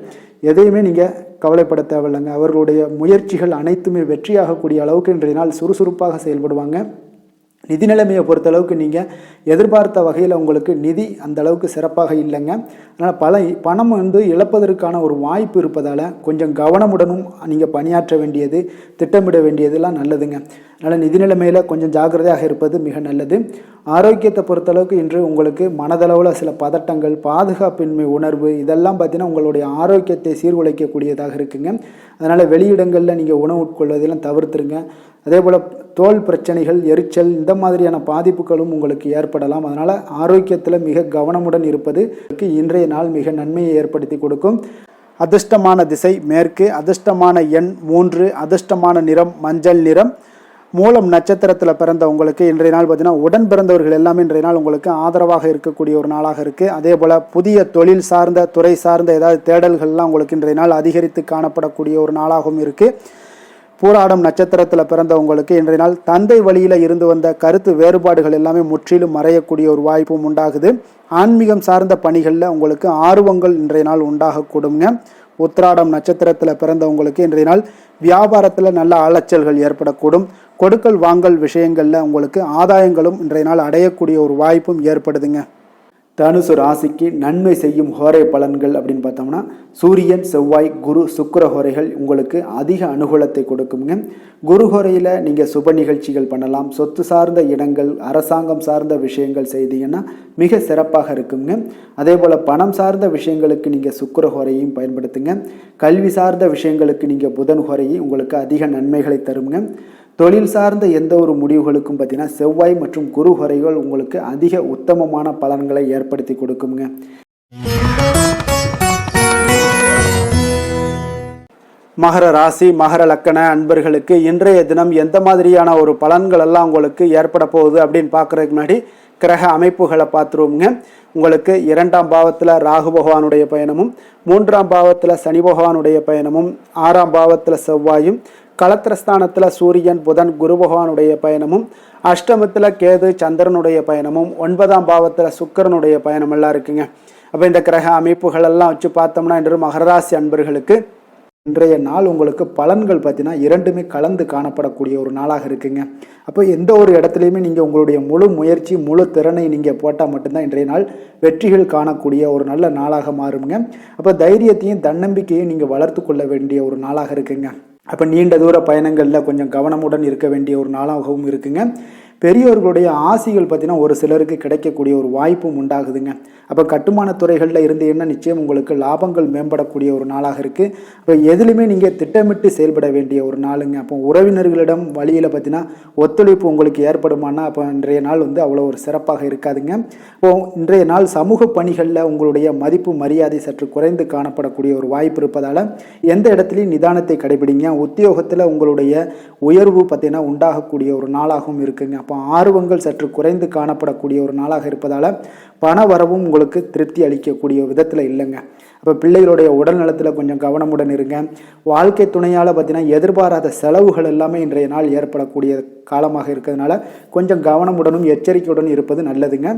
எதையுமே நீங்கள் கவலைப்பட தேவையில்லைங்க. அவர்களுடைய முயற்சிகள் அனைத்துமே வெற்றியாகக்கூடிய அளவுக்கு இன்றைய நாள் சுறுசுறுப்பாக செயல்படுவாங்க. நிதி நிலைமையை பொறுத்தளவுக்கு நீங்கள் எதிர்பார்த்த வகையில் உங்களுக்கு நிதி அந்த அளவுக்கு சிறப்பாக இல்லைங்க. அதனால் பணம் இழப்பதற்கான ஒரு வாய்ப்பு இருப்பதால் கொஞ்சம் கவனமுடனும் நீங்கள் பணியாற்ற வேண்டியது, திட்டமிட வேண்டியதெல்லாம் நல்லதுங்க. அதனால் நிதி நிலைமையில் கொஞ்சம் ஜாக்கிரதையாக இருப்பது மிக நல்லது. ஆரோக்கியத்தை பொறுத்தளவுக்கு இன்று உங்களுக்கு மனதளவில் சில பதட்டங்கள், பாதுகாப்பின்மை உணர்வு இதெல்லாம் பார்த்தீங்கன்னா உங்களுடைய ஆரோக்கியத்தை சீர்குலைக்கக்கூடியதாக இருக்குங்க. அதனால் வெளியிடங்களில் நீங்கள் உணவு உட்கொள்வதெல்லாம் தவிர்த்துருங்க. அதே போல் தோல் பிரச்சனைகள், எரிச்சல் இந்த மாதிரியான பாதிப்புகளும் உங்களுக்கு ஏற்படலாம். அதனால் ஆரோக்கியத்தில் மிக கவனமுடன் இருப்பது இன்றைய நாள் மிக நன்மையை ஏற்படுத்தி கொடுக்கும். அதிர்ஷ்டமான திசை மேற்கு, அதிர்ஷ்டமான எண் 3, அதிர்ஷ்டமான நிறம் மஞ்சள் நிறம். மூலம் நட்சத்திரத்தில் பிறந்த உங்களுக்கு இன்றைய நாள் பார்த்தீங்கன்னா உடன் பிறந்தவர்கள் எல்லாமே இன்றைய நாள் உங்களுக்கு ஆதரவாக இருக்கக்கூடிய ஒரு நாளாக இருக்குது. அதே போல் புதிய தொழில் சார்ந்த துறை சார்ந்த ஏதாவது தேடல்கள்லாம் உங்களுக்கு இன்றைய நாள் அதிகரித்து காணப்படக்கூடிய ஒரு நாளாகவும் இருக்குது. பூராடம் நட்சத்திரத்தில் பிறந்தவங்களுக்கு இன்றைய நாள் தந்தை வழியில் இருந்து வந்த கருத்து வேறுபாடுகள் எல்லாமே முற்றிலும் மறையக்கூடிய ஒரு வாய்ப்பும் உண்டாகுது. ஆன்மீகம் சார்ந்த பணிகளில் உங்களுக்கு ஆர்வங்கள் இன்றைய நாள் உண்டாகக்கூடுங்க. உத்திராடம் நட்சத்திரத்தில் பிறந்தவங்களுக்கு இன்றைய நாள் வியாபாரத்தில் நல்ல அலைச்சல்கள் ஏற்படக்கூடும். கொடுக்கல் வாங்கல் விஷயங்களில் உங்களுக்கு ஆதாயங்களும் இன்றைய நாள் அடையக்கூடிய ஒரு வாய்ப்பும் ஏற்படுதுங்க. தனுசு ராசிக்கு நன்மை செய்யும் ஹோரை பலன்கள் அப்படின்னு பார்த்தோம்னா சூரியன், செவ்வாய், குரு, சுக்கிர ஹோரைகள் உங்களுக்கு அதிக அனுகூலத்தை கொடுக்குங்க. குரு ஹோரையில் நீங்கள் சுப நிகழ்ச்சிகள் பண்ணலாம். சொத்து சார்ந்த இடங்கள், அரசாங்கம் சார்ந்த விஷயங்கள் செய்தீங்கன்னா மிக சிறப்பாக இருக்குங்க. அதே போல் பணம் சார்ந்த விஷயங்களுக்கு நீங்கள் சுக்கிர ஹோரையும் பயன்படுத்துங்க. கல்வி சார்ந்த விஷயங்களுக்கு நீங்கள் புதன் ஹோரையை உங்களுக்கு அதிக நன்மைகளை தருங்க. தொழில் சார்ந்த எந்த ஒரு முடிவுகளுக்கும் பார்த்தீங்கன்னா செவ்வாய் மற்றும் குரு ஹோரைகள் உங்களுக்கு அதிக உத்தமமான பலன்களை ஏற்படுத்தி கொடுக்குங்க. மகர ராசி, மகர லக்கண அன்பர்களுக்கு இன்றைய தினம் எந்த மாதிரியான ஒரு பலன்கள் எல்லாம் உங்களுக்கு ஏற்பட போகுது அப்படின்னு பார்க்குறதுக்கு முன்னாடி கிரக அமைப்புகளை பார்த்துருவோங்க. உங்களுக்கு 2ஆம் பாவத்தில் ராகு பகவானுடைய பயணமும், 3ஆம் பாவத்தில் சனி பகவானுடைய பயணமும், 6ஆம் பாவத்தில் செவ்வாயும், களத்திரஸ்தானத்தில் சூரியன், புதன், குரு பகவானுடைய பயணமும், அஷ்டமத்தில் கேது, சந்திரனுடைய பயணமும், 9ஆம் பாவத்தில் சுக்கிரனுடைய பயணம் எல்லாம் இருக்குங்க. அப்போ இந்த கிரக அமைப்புகள் எல்லாம் வச்சு பார்த்தோம்னா இன்று மகர ராசி அன்பர்களுக்கு இன்றைய நாள் உங்களுக்கு பலன்கள் பார்த்தீங்கன்னா இரண்டுமே கலந்து காணப்படக்கூடிய ஒரு நாளாக இருக்குங்க. அப்போ எந்த ஒரு இடத்துலையுமே நீங்கள் உங்களுடைய முழு முயற்சி முழு திறனை நீங்கள் போட்டால் மட்டும்தான் இன்றைய நாள் வெற்றிகள் காணக்கூடிய ஒரு நல்ல நாளாக மாறுங்க. அப்போ தைரியத்தையும் தன்னம்பிக்கையும் நீங்கள் வளர்த்து கொள்ள வேண்டிய ஒரு நாளாக இருக்குங்க. அப்போ நீண்ட தூர பயணங்களில் கொஞ்சம் கவனமுடன் இருக்க வேண்டிய ஒரு நாளாகவும் இருக்குங்க. பெரியோர்களுடைய ஆசிகள் பார்த்தீங்கன்னா ஒரு சிலருக்கு கிடைக்கக்கூடிய ஒரு வாய்ப்பும் உண்டாகுதுங்க. அப்போ கட்டுமான துறைகளில் இருந்தீங்கன்னா நிச்சயம் உங்களுக்கு லாபங்கள் மேம்படக்கூடிய ஒரு நாளாக இருக்குது. அப்போ எதுலையுமே நீங்கள் திட்டமிட்டு செயல்பட வேண்டிய ஒரு நாளுங்க. அப்போ உறவினர்களிடம் வழியில் பார்த்தீங்கன்னா ஒத்துழைப்பு உங்களுக்கு ஏற்படுமானா அப்போ இன்றைய நாள் அவ்வளோ ஒரு சிறப்பாக இருக்காதுங்க. இப்போது இன்றைய நாள் சமூக பணிகளில் உங்களுடைய மதிப்பு மரியாதை சற்று குறைந்து காணப்படக்கூடிய ஒரு வாய்ப்பு இருப்பதால் எந்த இடத்துலையும் நிதானத்தை கடைபிடிங்க. உத்தியோகத்தில் உங்களுடைய உயர்வு பார்த்தீங்கன்னா உண்டாகக்கூடிய ஒரு நாளாகவும் இருக்குங்க. அப்போ ஆர்வங்கள் சற்று குறைந்து காணப்படக்கூடிய ஒரு நாளாக இருப்பதால் பண வரவும் உங்களுக்கு திருப்தி அளிக்கக்கூடிய விதத்தில் இல்லைங்க. அப்போ பிள்ளைகளுடைய உடல் நலத்தில் கொஞ்சம் கவனமுடன் இருங்க. வாழ்க்கை துணையால் பார்த்தீங்கன்னா எதிர்பாராத செலவுகள் எல்லாமே இன்றைய நாள் ஏற்படக்கூடிய காலமாக இருக்கிறதுனால கொஞ்சம் கவனமுடனும் எச்சரிக்கையுடன் இருப்பது நல்லதுங்க.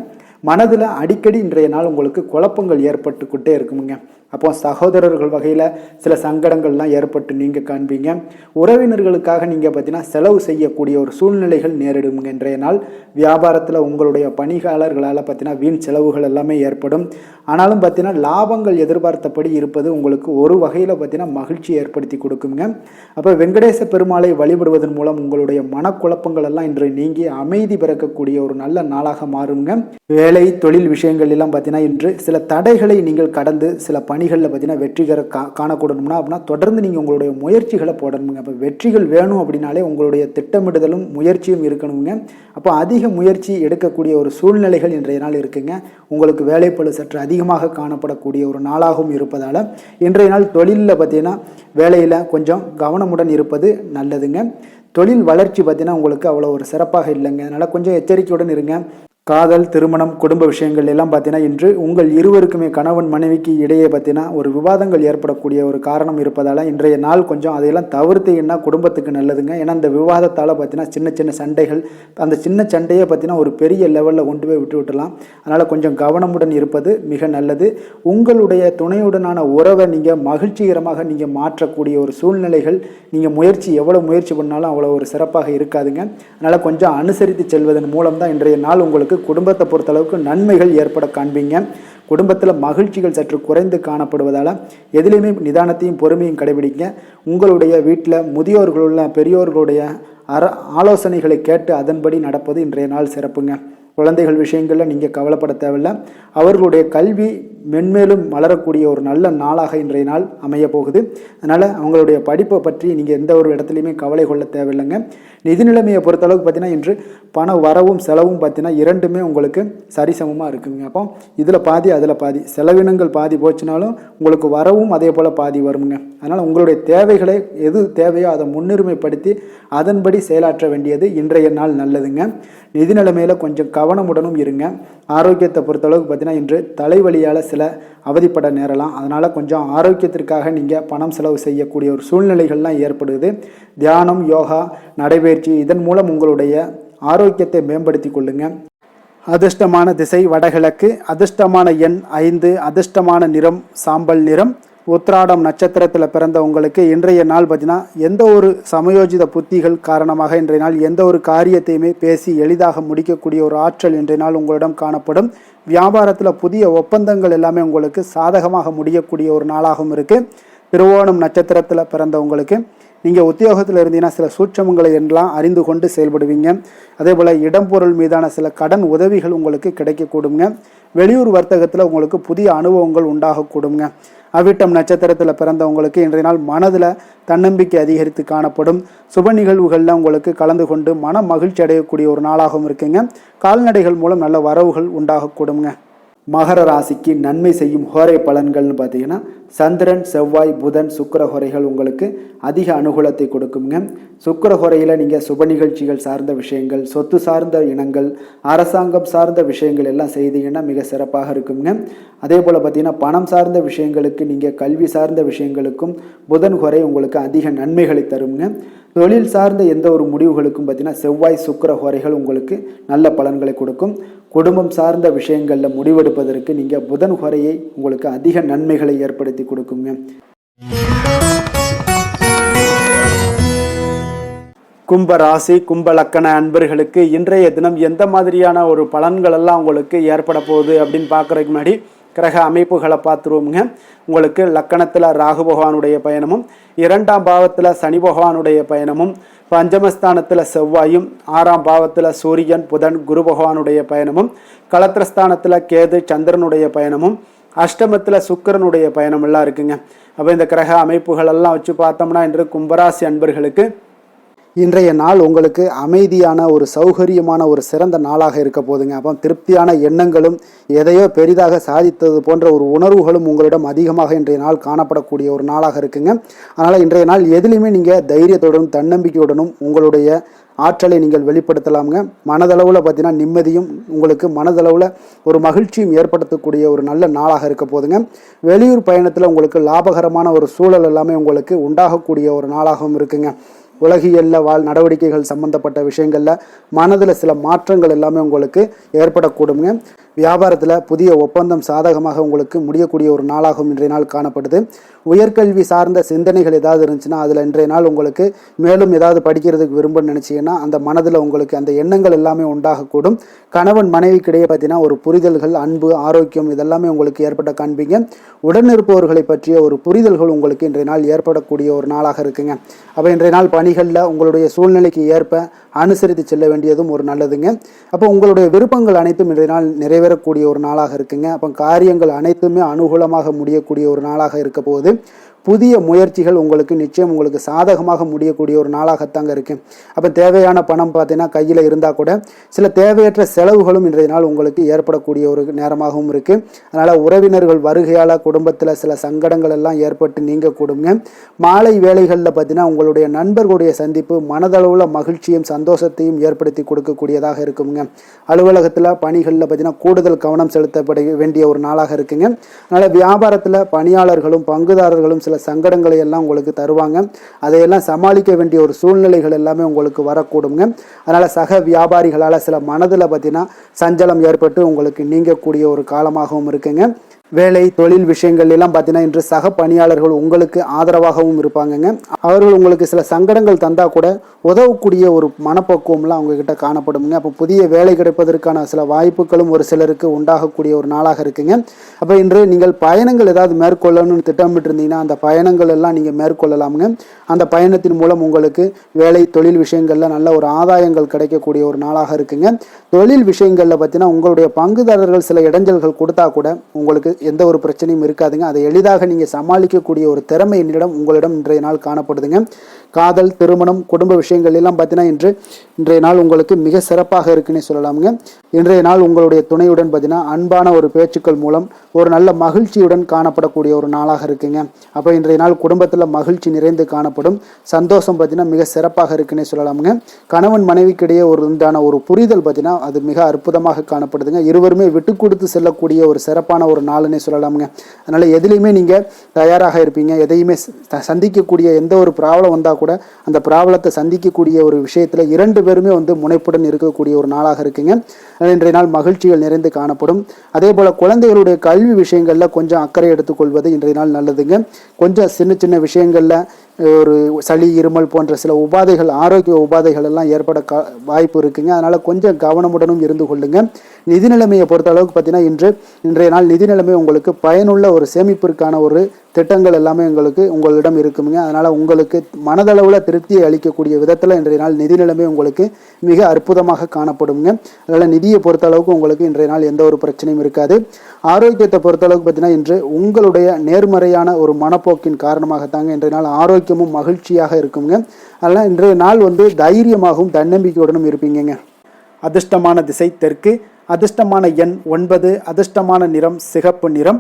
மனதில் அடிக்கடி இன்றைய நாள் உங்களுக்கு குழப்பங்கள் ஏற்பட்டுக்கிட்டே இருக்குமுங்க. அப்போ சகோதரர்கள் வகையில் சில சங்கடங்கள்லாம் ஏற்பட்டு நீங்கள் காண்பீங்க. உறவினர்களுக்காக நீங்கள் பார்த்தீங்கன்னா செலவு செய்யக்கூடிய ஒரு சூழ்நிலைகள் நேரிடுங்க. இன்றைய நாள் வியாபாரத்தில் உங்களுடைய பணியாளர்களால் பார்த்தீங்கன்னா வீண் செலவுகள் எல்லாமே ஏற்படும். ஆனாலும் பார்த்தீங்கன்னா லாபங்கள் எதிர்பார்த்தபடி இருப்பது உங்களுக்கு ஒரு வகையில் பார்த்தீங்கன்னா மகிழ்ச்சி ஏற்படுத்தி கொடுக்குங்க. அப்போ வெங்கடேச பெருமாளை வழிபடுவதன் மூலம் உங்களுடைய மனக்குழப்பங்கள் எல்லாம் இன்று நீங்கி அமைதி பிறக்கக்கூடிய ஒரு நல்ல நாளாக மாறுங்க. வேலை தொழில் விஷயங்கள் எல்லாம் பார்த்தீங்கன்னா இன்று சில தடைகளை நீங்கள் கடந்து சில பணிகளில் பார்த்தீங்கன்னா வெற்றிகர காணக்கூடணும்னா அப்படின்னா தொடர்ந்து நீங்கள் உங்களுடைய முயற்சிகளை போடணுங்க. அப்போ வெற்றிகள் வேணும் அப்படின்னாலே உங்களுடைய திட்டமிடுதலும் முயற்சியும் இருக்கணுங்க. அப்போ அதிக முயற்சி எடுக்கக்கூடிய ஒரு சூழ்நிலைகள் இன்றைய நாள் இருக்குங்க. உங்களுக்கு வேலைப்பளு சற்று அதிகமாக காணப்படக்கூடிய ஒரு நாளாகவும் இருப்பதால் இன்றைய நாள் தொழிலில் பார்த்தீங்கன்னா வேலையில் கொஞ்சம் கவனமுடன் இருப்பது நல்லதுங்க. தொழில் வளர்ச்சி பார்த்தீங்கன்னா உங்களுக்கு அவ்வளோ ஒரு சிறப்பாக இல்லைங்க. அதனால் கொஞ்சம் எச்சரிக்கையுடன் இருங்க. காதல் திருமணம் குடும்ப விஷயங்கள் எல்லாம் பார்த்தீங்கன்னா இன்று உங்கள் இருவருக்குமே கணவன் மனைவிக்கு இடையே பார்த்தீங்கன்னா ஒரு விவாதங்கள் ஏற்படக்கூடிய ஒரு காரணம் இருப்பதால் இன்றைய நாள் கொஞ்சம் அதையெல்லாம் தவிர்த்தீங்கன்னா குடும்பத்துக்கு நல்லதுங்க. ஏன்னா அந்த விவாதத்தால் பார்த்தீங்கன்னா சின்ன சின்ன சண்டைகள் அந்த சின்ன சண்டையை பார்த்தீங்கன்னா ஒரு பெரிய லெவலில் கொண்டு போய் விட்டுலாம். அதனால் கொஞ்சம் கவனமுடன் இருப்பது மிக நல்லது. உங்களுடைய துணையுடனான உறவை நீங்கள் மகிழ்ச்சிகரமாக நீங்கள் மாற்றக்கூடிய ஒரு சூழ்நிலைகள் நீங்கள் எவ்வளோ முயற்சி பண்ணாலும் அவ்வளோ ஒரு சிறப்பாக இருக்காதுங்க. அதனால் கொஞ்சம் அனுசரித்து செல்வதன் மூலம் தான் இன்றைய நாள் உங்களுக்கு குடும்பத்தை பொறுத்தளவுக்கு நன்மைகள் ஏற்பட காண்பீங்க. குடும்பத்தில் மகிழ்ச்சிகள் சற்று குறைந்து காணப்படுவதால் எதிலையுமே நிதானத்தையும் பொறுமையும் கடைபிடிங்க. உங்களுடைய வீட்டில் முதியோர்களுள்ள பெரியோர்களுடைய ஆலோசனைகளை கேட்டு அதன்படி நடப்பது இன்றைய நாள் சிறப்புங்க. குழந்தைகள் விஷயங்களில் நீங்கள் கவலைப்பட தேவையில்லை. அவர்களுடைய கல்வி மென்மேலும் வளரக்கூடிய ஒரு நல்ல நாளாக இன்றைய நாள் அமைய போகுது. அதனால் அவங்களுடைய படிப்பை பற்றி நீங்கள் எந்த ஒரு இடத்துலையுமே கவலை கொள்ள தேவையில்லைங்க. நிதி நிலைமையை பொறுத்தளவுக்கு பார்த்தீங்கன்னா இன்று பண வரவும் செலவும் பார்த்தீங்கன்னா இரண்டுமே உங்களுக்கு சரிசமமாக இருக்குங்க. அப்போ இதில் பாதி அதில் பாதி செலவினங்கள் பாதி போச்சுனாலும் உங்களுக்கு வரவும் அதே போல் பாதி வருங்க. அதனால் உங்களுடைய தேவைகளை எது தேவையோ அதை முன்னுரிமைப்படுத்தி அதன்படி செயலாற்ற வேண்டியது இன்றைய நாள் நல்லதுங்க. நிதி நிலைமையில் கொஞ்சம் கவனமுடனும் இருங்க. ஆரோக்கியத்தை பொறுத்தளவுக்கு பார்த்தீங்கன்னா இன்று தலைவலியால் சில அவதிப்பட நேரலாம். அதனால் கொஞ்சம் ஆரோக்கியத்திற்காக நீங்கள் பணம் செலவு செய்யக்கூடிய ஒரு சூழ்நிலைகள்லாம் ஏற்படுது. தியானம் யோகா நடைபயிற்சி இதன் மூலம் உங்களுடைய ஆரோக்கியத்தை மேம்படுத்தி கொள்ளுங்க. அதிர்ஷ்டமான திசை வடகிழக்கு, அதிர்ஷ்டமான எண் 5, அதிர்ஷ்டமான நிறம் சாம்பல் நிறம். உத்திராடம் நட்சத்திரத்தில் பிறந்த உங்களுக்கு இன்றைய நாள் பார்த்தீங்கன்னா எந்த ஒரு சமயோஜித புத்திகள் காரணமாக இன்றைய நாள் எந்த ஒரு காரியத்தையுமே பேசி எளிதாக முடிக்கக்கூடிய ஒரு ஆற்றல் இன்றைய நாள் உங்களிடம் காணப்படும். வியாபாரத்தில் புதிய ஒப்பந்தங்கள் எல்லாமே உங்களுக்கு சாதகமாக முடியக்கூடிய ஒரு நாளாகவும் இருக்குது. திருவோணம் நட்சத்திரத்தில் பிறந்த உங்களுக்கு நீங்கள் உத்தியோகத்தில் இருந்தீங்கன்னா சில சூட்சமங்களை எல்லாம் அறிந்து கொண்டு செயல்படுவீங்க. அதே போல் இடம்பொருள் மீதான சில கடன் உதவிகள் உங்களுக்கு கிடைக்கக்கூடுங்க. வெளியூர் வர்த்தகத்தில் உங்களுக்கு புதிய அனுபவங்கள் உண்டாகக்கூடுங்க. அவிட்டம் நட்சத்திரத்தில் பிறந்தவங்களுக்கு இன்றைய நாள் மனதில் தன்னம்பிக்கை அதிகரித்து காணப்படும். சுப நிகழ்வுகளில் உங்களுக்கு கலந்து கொண்டு மன மகிழ்ச்சி அடையக்கூடிய ஒரு நாளாகவும் இருக்குங்க. கால்நடைகள் மூலம் நல்ல வரவுகள் உண்டாகக்கூடுங்க. மகர ராசிக்கு நன்மை செய்யும் ஹோரை பலன்கள்னு பார்த்தீங்கன்னா சந்திரன் செவ்வாய் புதன் சுக்கிர ஹோரைகள் உங்களுக்கு அதிக அனுகூலத்தை கொடுக்குங்க. சுக்கிர ஹோரையில் நீங்கள் சுப நிகழ்ச்சிகள் சார்ந்த விஷயங்கள் சொத்து சார்ந்த இனங்கள் அரசாங்கம் சார்ந்த விஷயங்கள் எல்லாம் செய்தீங்கன்னா மிக சிறப்பாக இருக்குங்க. அதே போல் பார்த்தீங்கன்னா பணம் சார்ந்த விஷயங்களுக்கு நீங்கள் கல்வி சார்ந்த விஷயங்களுக்கும் புதன் ஹோரை உங்களுக்கு அதிக நன்மைகளை தருங்க. தொழில் சார்ந்த எந்த ஒரு முடிவுகளுக்கும் பார்த்தீங்கன்னா செவ்வாய் சுக்கிர ஹோரைகள் உங்களுக்கு நல்ல பலன்களை கொடுக்கும். குடும்பம் சார்ந்த விஷயங்களில் முடிவெடுப்பதற்கு நீங்கள் புதன் ஹோரையை உங்களுக்கு அதிக நன்மைகளை ஏற்படுத்தி கொடுக்குங்க. கும்ப ராசி கும்ப லக்கண அன்பர்களுக்கு இன்றைய தினம் எந்த மாதிரியான ஒரு பலன்கள் எல்லாம் உங்களுக்கு ஏற்பட போகுது அப்படின்னு பார்க்குறதுக்கு முன்னாடி கிரக அமைப்புகளை பார்த்துருவோமுங்க. உங்களுக்கு லக்கணத்தில் ராகு பகவானுடைய பயணமும், 2ஆம் பாவத்தில் சனி பகவானுடைய பயணமும், பஞ்சமஸ்தானத்தில் செவ்வாயும், 6ஆம் பாவத்தில் சூரியன் புதன் குரு பகவானுடைய பயணமும், களத்திரஸ்தானத்தில் கேது சந்திரனுடைய பயணமும், அஷ்டமத்தில் சுக்கிரனுடைய பயணம் எல்லாம் இருக்குங்க. அப்போ இந்த கிரக அமைப்புகள் எல்லாம் வச்சு பார்த்தோம்னா இன்று கும்பராசி அன்பர்களுக்கு இன்றைய நாள் உங்களுக்கு அமைதியான ஒரு சௌகரியமான ஒரு சிறந்த நாளாக இருக்க போதுங்க. அப்போ திருப்தியான எண்ணங்களும் எதையோ பெரிதாக சாதித்தது போன்ற ஒரு உணர்வுகளும் உங்களிடம் அதிகமாக இன்றைய நாள் காணப்படக்கூடிய ஒரு நாளாக இருக்குங்க. அதனால் இன்றைய நாள் எதிலையுமே நீங்கள் தைரியத்துடனும் தன்னம்பிக்கையுடனும் உங்களுடைய ஆற்றலை நீங்கள் வெளிப்படுத்தலாமுங்க. மனதளவில் பார்த்தீங்கன்னா நிம்மதியும் உங்களுக்கு மனதளவில் ஒரு மகிழ்ச்சியும் ஏற்படுத்தக்கூடிய ஒரு நல்ல நாளாக இருக்க போதுங்க. வெளியூர் பயணத்தில் உங்களுக்கு லாபகரமான ஒரு சூழல் எல்லாமே உங்களுக்கு உண்டாகக்கூடிய ஒரு நாளாகவும் இருக்குங்க. உலகியல்ல நடவடிக்கைகள் சம்பந்தப்பட்ட விஷயங்களில் மனதில் சில மாற்றங்கள் எல்லாமே உங்களுக்கு ஏற்படக்கூடுங்க. வியாபாரத்தில் புதிய ஒப்பந்தம் சாதகமாக உங்களுக்கு முடியக்கூடிய ஒரு நாளாகவும் இன்றைய நாள் காணப்படுது. உயர்கல்வி சார்ந்த சிந்தனைகள் ஏதாவது இருந்துச்சுன்னா அதில் இன்றைய நாள் உங்களுக்கு மேலும் ஏதாவது படிக்கிறதுக்கு விரும்புன்னு நினச்சிங்கன்னா அந்த மனதில் உங்களுக்கு அந்த எண்ணங்கள் எல்லாமே உண்டாகக்கூடும். கணவன் மனைவிக்கிடையே பார்த்தீங்கன்னா ஒரு புரிதல்கள், அன்பு, ஆரோக்கியம் இதெல்லாமே உங்களுக்கு ஏற்பட காண்பீங்க. உடனிருப்பவர்களை பற்றிய ஒரு புரிதல்கள் உங்களுக்கு இன்றைய நாள் ஏற்படக்கூடிய ஒரு நாளாக இருக்குங்க. அப்போ இன்றைய நாள் பணிகளில் உங்களுடைய சூழ்நிலைக்கு ஏற்ப அனுசரித்து செல்ல வேண்டியதும் ஒரு நல்லதுங்க. அப்போ உங்களுடைய விருப்பங்கள் அனைத்தும் இன்றைய நாள் நிறைவேறக்கூடிய ஒரு நாளாக இருக்குங்க. அப்போ காரியங்கள் அனைத்துமே அனுகூலமாக முடியக்கூடிய ஒரு நாளாக இருக்க போகுது. புதிய முயற்சிகள் உங்களுக்கு நிச்சயம் உங்களுக்கு சாதகமாக முடியக்கூடிய ஒரு நாளாகத்தாங்க இருக்கு. அப்போ தேவையான பணம் பார்த்தீங்கன்னா கையில் இருந்தால் கூட சில தேவையற்ற செலவுகளும் இன்றைய நாள் உங்களுக்கு ஏற்படக்கூடிய ஒரு நேரமாகவும் இருக்கு. அதனால உறவினர்கள் வருகையால் குடும்பத்தில் சில சங்கடங்கள் எல்லாம் ஏற்பட்டு நீங்கக்கூடுங்க. மாலை வேளைகளில் பார்த்தீங்கன்னா உங்களுடைய நண்பர்களுடைய சந்திப்பு மனதளவில் மகிழ்ச்சியும் சந்தோஷத்தையும் ஏற்படுத்தி கொடுக்கக்கூடியதாக இருக்குங்க. அலுவலகத்தில் பணிகளில் பார்த்தீங்கன்னா கூடுதல் கவனம் செலுத்தப்பட வேண்டிய ஒரு நாளாக இருக்குங்க. அதனால வியாபாரத்தில் பணியாளர்களும் பங்குதாரர்களும் சில சங்கடங்களை எல்லாம் உங்களுக்கு தருவாங்க. அதையெல்லாம் சமாளிக்க வேண்டிய ஒரு சூழ்நிலைகள் எல்லாமே உங்களுக்கு வரக்கூடுங்க. அதனால சக வியாபாரிகளால் சில மனதில் பார்த்தீங்கன்னா சஞ்சலம் ஏற்பட்டு உங்களுக்கு நீங்கக்கூடிய ஒரு காலமாகவும் இருக்குங்க. வேலை தொழில் விஷயங்கள் எல்லாம் பார்த்தீங்கன்னா இன்று சக பணியாளர்கள் உங்களுக்கு ஆதரவாகவும் இருப்பாங்கங்க. அவர்கள் உங்களுக்கு சில சங்கடங்கள் தந்தால் கூட உதவக்கூடிய ஒரு மனப்பக்குவம்லாம் அவங்கக்கிட்ட காணப்படுங்க. அப்போ புதிய வேலை கிடைப்பதற்கான சில வாய்ப்புகளும் ஒரு சிலருக்கு உண்டாகக்கூடிய ஒரு நாளாக இருக்குங்க. அப்போ இன்று நீங்கள் பயணங்கள் ஏதாவது மேற்கொள்ளணும்னு திட்டமிட்டு இருந்தீங்கன்னா அந்த பயணங்கள் எல்லாம் நீங்கள் மேற்கொள்ளலாமுங்க. அந்த பயணத்தின் மூலம் உங்களுக்கு வேலை தொழில் விஷயங்களில் நல்ல ஒரு ஆதாயங்கள் கிடைக்கக்கூடிய ஒரு நாளாக இருக்குங்க. தொழில் விஷயங்களில் பார்த்தீங்கன்னா உங்களுடைய பங்குதாரர்கள் சில இடைஞ்சல்கள் கொடுத்தா கூட உங்களுக்கு எந்த ஒரு பிரச்சனையும் இருக்காதுங்க. அதை எளிதாக நீங்கள் சமாளிக்கக்கூடிய ஒரு திறமை உங்களிடம் இன்றைய நாள் காணப்படுதுங்க. காதல், திருமணம், குடும்ப விஷயங்கள் எல்லாம் பார்த்தீங்கன்னா இன்றைய நாள் உங்களுக்கு மிக சிறப்பாக இருக்குன்னு சொல்லலாமுங்க. இன்றைய நாள் உங்களுடைய துணையுடன் பார்த்தீங்கன்னா அன்பான ஒரு பேச்சுக்கள் மூலம் ஒரு நல்ல மகிழ்ச்சியுடன் காணப்படக்கூடிய ஒரு நாளாக இருக்குங்க. அப்போ இன்றைய நாள் குடும்பத்தில் மகிழ்ச்சி நிறைந்து காணப்படும். சந்தோஷம் பார்த்தீங்கன்னா மிக சிறப்பாக இருக்குன்னே சொல்லலாமுங்க. கணவன் மனைவிக்கிடையே உண்டான ஒரு புரிதல் பார்த்தீங்கன்னா அது மிக அற்புதமாக காணப்படுதுங்க. இருவருமே விட்டு கொடுத்து செல்லக்கூடிய ஒரு சிறப்பான ஒரு நாளுன்னே சொல்லலாமுங்க. அதனால எதுலையுமே நீங்கள் தயாராக இருப்பீங்க. எதையுமே சந்திக்கக்கூடிய எந்த ஒரு ப்ராப்ளம் வந்தால் கூட அந்த ப்ராப்ளத்தை சந்திக்கக்கூடிய ஒரு விஷயத்தில் 2 பேருமே முனைப்புடன் இருக்கக்கூடிய ஒரு நாளாக இருக்குங்க. இன்றைய நாள் மகிழ்ச்சிகள் நிறைந்து காணப்படும். அதே போல் குழந்தைகளுடைய கல்வி விஷயங்களில் கொஞ்சம் அக்கறை எடுத்துக்கொள்வது இன்றைய நாள் நல்லதுங்க. கொஞ்சம் சின்ன சின்ன விஷயங்களில் ஒரு சளி, இருமல் போன்ற சில உபாதைகள், ஆரோக்கிய உபாதைகள் எல்லாம் ஏற்பட வாய்ப்பு இருக்குங்க. அதனால் கொஞ்சம் கவனமுடனும் இருந்து கொள்ளுங்க. நிதி நிலைமையை பொறுத்த அளவுக்கு பார்த்தீங்கன்னா இன்றைய நாள் நிதி நிலைமை உங்களுக்கு பயனுள்ள ஒரு சேமிப்பிற்கான ஒரு திட்டங்கள் எல்லாமே உங்களிடம் இருக்குங்க. அதனால் உங்களுக்கு மனதளவில் திருப்தியை அளிக்கக்கூடிய விதத்தில் இன்றைய நாள் நிதி நிலைமை உங்களுக்கு மிக அற்புதமாக காணப்படுங்க. அதனால் நிதியை பொறுத்த அளவுக்கு உங்களுக்கு இன்றைய நாள் எந்த ஒரு பிரச்சனையும் இருக்காது. ஆரோக்கியத்தை பொறுத்த அளவுக்கு பார்த்தீங்கன்னா இன்று உங்களுடைய நேர்மறையான ஒரு மனப்போக்கின் காரணமாகத்தாங்க இன்றைய நாள் ஆரோக்கியமும் மகிழ்ச்சியாக இருக்குங்க. அதனால் இன்றைய நாள் தைரியமாகவும் தன்னம்பிக்கையுடனும் இருப்பீங்க. அதிர்ஷ்டமான திசை தெற்கு, அதிர்ஷ்டமான எண் 9, அதிர்ஷ்டமான நிறம் சிகப்பு நிறம்.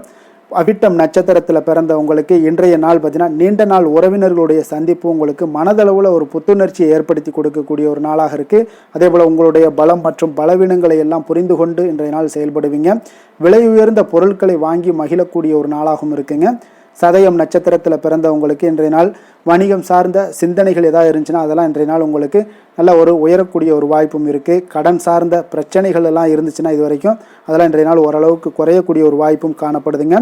அவிட்டம் நட்சத்திரத்தில் பிறந்த உங்களுக்கு இன்றைய நாள் பார்த்தீங்கன்னா நீண்ட நாள் உறவினர்களுடைய சந்திப்பு உங்களுக்கு மனதளவில் ஒரு புத்துணர்ச்சியை ஏற்படுத்தி கொடுக்கக்கூடிய ஒரு நாளாக இருக்குது. அதே போல் உங்களுடைய பலம் மற்றும் பலவீனங்களை எல்லாம் புரிந்து கொண்டு இன்றைய நாள் செயல்படுவீங்க. விலை உயர்ந்த பொருட்களை வாங்கி மகிழக்கூடிய ஒரு நாளாகவும் இருக்குங்க. சதயம் நட்சத்திரத்தில் பிறந்த உங்களுக்கு இன்றைய நாள் வணிகம் சார்ந்த சிந்தனைகள் ஏதாவது இருந்துச்சுன்னா அதெல்லாம் இன்றைய நாள் உங்களுக்கு நல்ல ஒரு உயரக்கூடிய ஒரு வாய்ப்பும் இருக்குது. கடன் சார்ந்த பிரச்சனைகள் எல்லாம் இருந்துச்சுன்னா இது வரைக்கும் அதெல்லாம் இன்றைய நாள் ஓரளவுக்கு குறையக்கூடிய ஒரு வாய்ப்பும் காணப்படுதுங்க.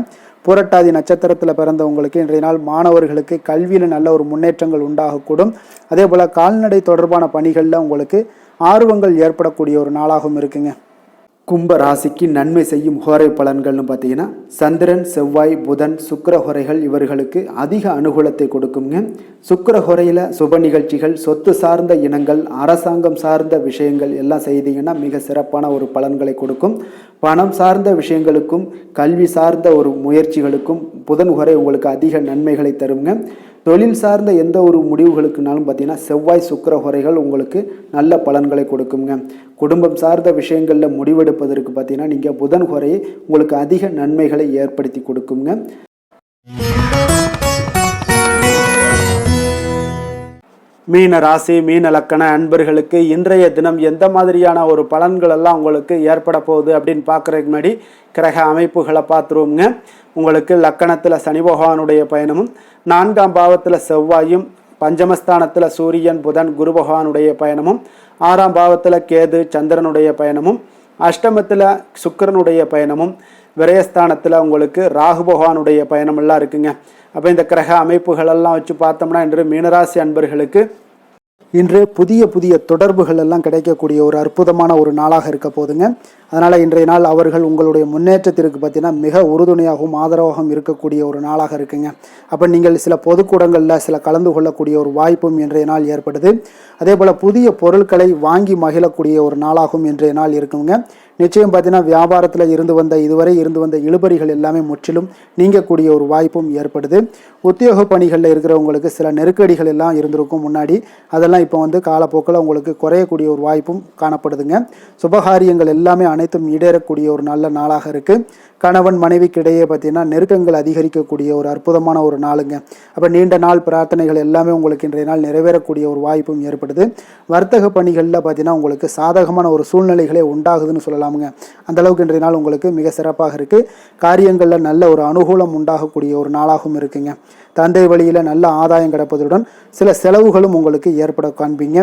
புரட்டாதி நட்சத்திரத்தில் பிறந்தவங்களுக்கு இன்றைய நாள் மாணவர்களுக்கு கல்வியில் நல்ல ஒரு முன்னேற்றங்கள் உண்டாகக்கூடும். அதே போல் கால்நடை தொடர்பான பணிகளில் உங்களுக்கு ஆர்வங்கள் ஏற்படக்கூடிய ஒரு நாளாகவும் இருக்குங்க. கும்ப ராசிக்கு நன்மை செய்யும் ஹோரை பலன்கள்னு பார்த்தீங்கன்னா சந்திரன், செவ்வாய், புதன், சுக்கிர ஹோரைகள் இவர்களுக்கு அதிக அனுகூலத்தை கொடுக்குங்க. சுக்கிர ஹோரையில் சுப நிகழ்ச்சிகள், சொத்து சார்ந்த இனங்கள், அரசாங்கம் சார்ந்த விஷயங்கள் எல்லாம் செய்தீங்கன்னா மிக சிறப்பான ஒரு பலன்களை கொடுக்கும். பணம் சார்ந்த விஷயங்களுக்கும் கல்வி சார்ந்த ஒரு முயற்சிகளுக்கும் புதன் ஹோரை உங்களுக்கு அதிக நன்மைகளை தருங்க. தொழில் சார்ந்த எந்த ஒரு முடிவுகளுக்குனாலும் பார்த்தீங்கன்னா செவ்வாய், சுக்கிர ஹோரைகள் உங்களுக்கு நல்ல பலன்களை கொடுக்குங்க. குடும்பம் சார்ந்த விஷயங்களில் முடிவெடுப்பதற்கு பார்த்தீங்கன்னா நீங்கள் புதன் ஹோரையை உங்களுக்கு அதிக நன்மைகளை ஏற்படுத்தி கொடுக்குங்க. மீன ராசி, மீன லக்கண அன்பர்களுக்கு இன்றைய தினம் எந்த மாதிரியான ஒரு பலன்கள் எல்லாம் உங்களுக்கு ஏற்பட போகுது அப்படின்னு பார்க்குறதுக்கு முன்னாடி கிரக அமைப்புகளை பார்த்துருவோங்க. உங்களுக்கு லக்கணத்தில் சனி பகவானுடைய பயணமும், 4ஆம் பாவத்தில் செவ்வாயும், பஞ்சமஸ்தானத்தில் சூரியன், புதன், குரு பகவானுடைய பயணமும், 6ஆம் பாவத்தில் கேது, சந்திரனுடைய பயணமும், அஷ்டமத்தில் சுக்கிரனுடைய பயணமும், விரயஸ்தானத்தில் உங்களுக்கு ராகு பகவானுடைய பயணம் எல்லாம் இருக்குங்க. அப்போ இந்த கிரக அமைப்புகளெல்லாம் வச்சு பார்த்தோம்னா இன்று மீனராசி அன்பர்களுக்கு இன்று புதிய புதிய தொடர்புகள் எல்லாம் கிடைக்கக்கூடிய ஒரு அற்புதமான ஒரு நாளாக இருக்க போதுங்க. அதனால் இன்றைய நாள் அவர்கள் உங்களுடைய முன்னேற்றத்திற்கு பார்த்தீங்கன்னா மிக உறுதுணையாகவும் ஆதரவாகவும் இருக்கக்கூடிய ஒரு நாளாக இருக்குங்க. அப்போ நீங்கள் சில பொதுக்கூடங்களில் சில கலந்து கொள்ளக்கூடிய ஒரு வாய்ப்பும் இன்றைய நாள் ஏற்படுது. அதே போல் புதிய பொருட்களை வாங்கி மகிழக்கூடிய ஒரு நாளாகவும் இன்றைய நாள் இருக்குங்க. நிச்சயம் பார்த்தீங்கன்னா வியாபாரத்தில் இதுவரை இருந்து வந்த இழுபறிகள் எல்லாமே முற்றிலும் நீங்கக்கூடிய ஒரு வாய்ப்பும் ஏற்படுது. உத்தியோக பணிகளில் இருக்கிறவங்களுக்கு சில நெருக்கடிகள் எல்லாம் இருந்திருக்கும் முன்னாடி, அதெல்லாம் இப்போ காலப்போக்கில் உங்களுக்கு குறையக்கூடிய ஒரு வாய்ப்பும் காணப்படுதுங்க. சுபகாரியங்கள் எல்லாமே அனைத்தும் ஈடேறக்கூடிய ஒரு நல்ல நாளாக இருக்குது. கணவன் மனைவிக்கு இடையே பார்த்தீங்கன்னா நெருக்கங்கள் அதிகரிக்கக்கூடிய ஒரு அற்புதமான ஒரு நாளுங்க. அப்போ நீண்ட நாள் பிரார்த்தனைகள் எல்லாமே உங்களுக்கு இன்றைய நாள் நிறைவேறக்கூடிய ஒரு வாய்ப்பும் ஏற்படுது. வர்த்தக பணிகளில் பார்த்தீங்கன்னா உங்களுக்கு சாதகமான ஒரு சூழ்நிலைகளே உண்டாகுதுன்னு சொல்லலாமுங்க. அந்த அளவுக்கு இன்றைய நாள் உங்களுக்கு மிக சிறப்பாக இருக்குது. காரியங்களில் நல்ல ஒரு அனுகூலம் உண்டாகக்கூடிய ஒரு நாளாகவும் இருக்குங்க. தந்தை வழியில் நல்ல ஆதாயம் கிடைப்பதுடன் சில செலவுகளும் உங்களுக்கு ஏற்பட காண்பீங்க.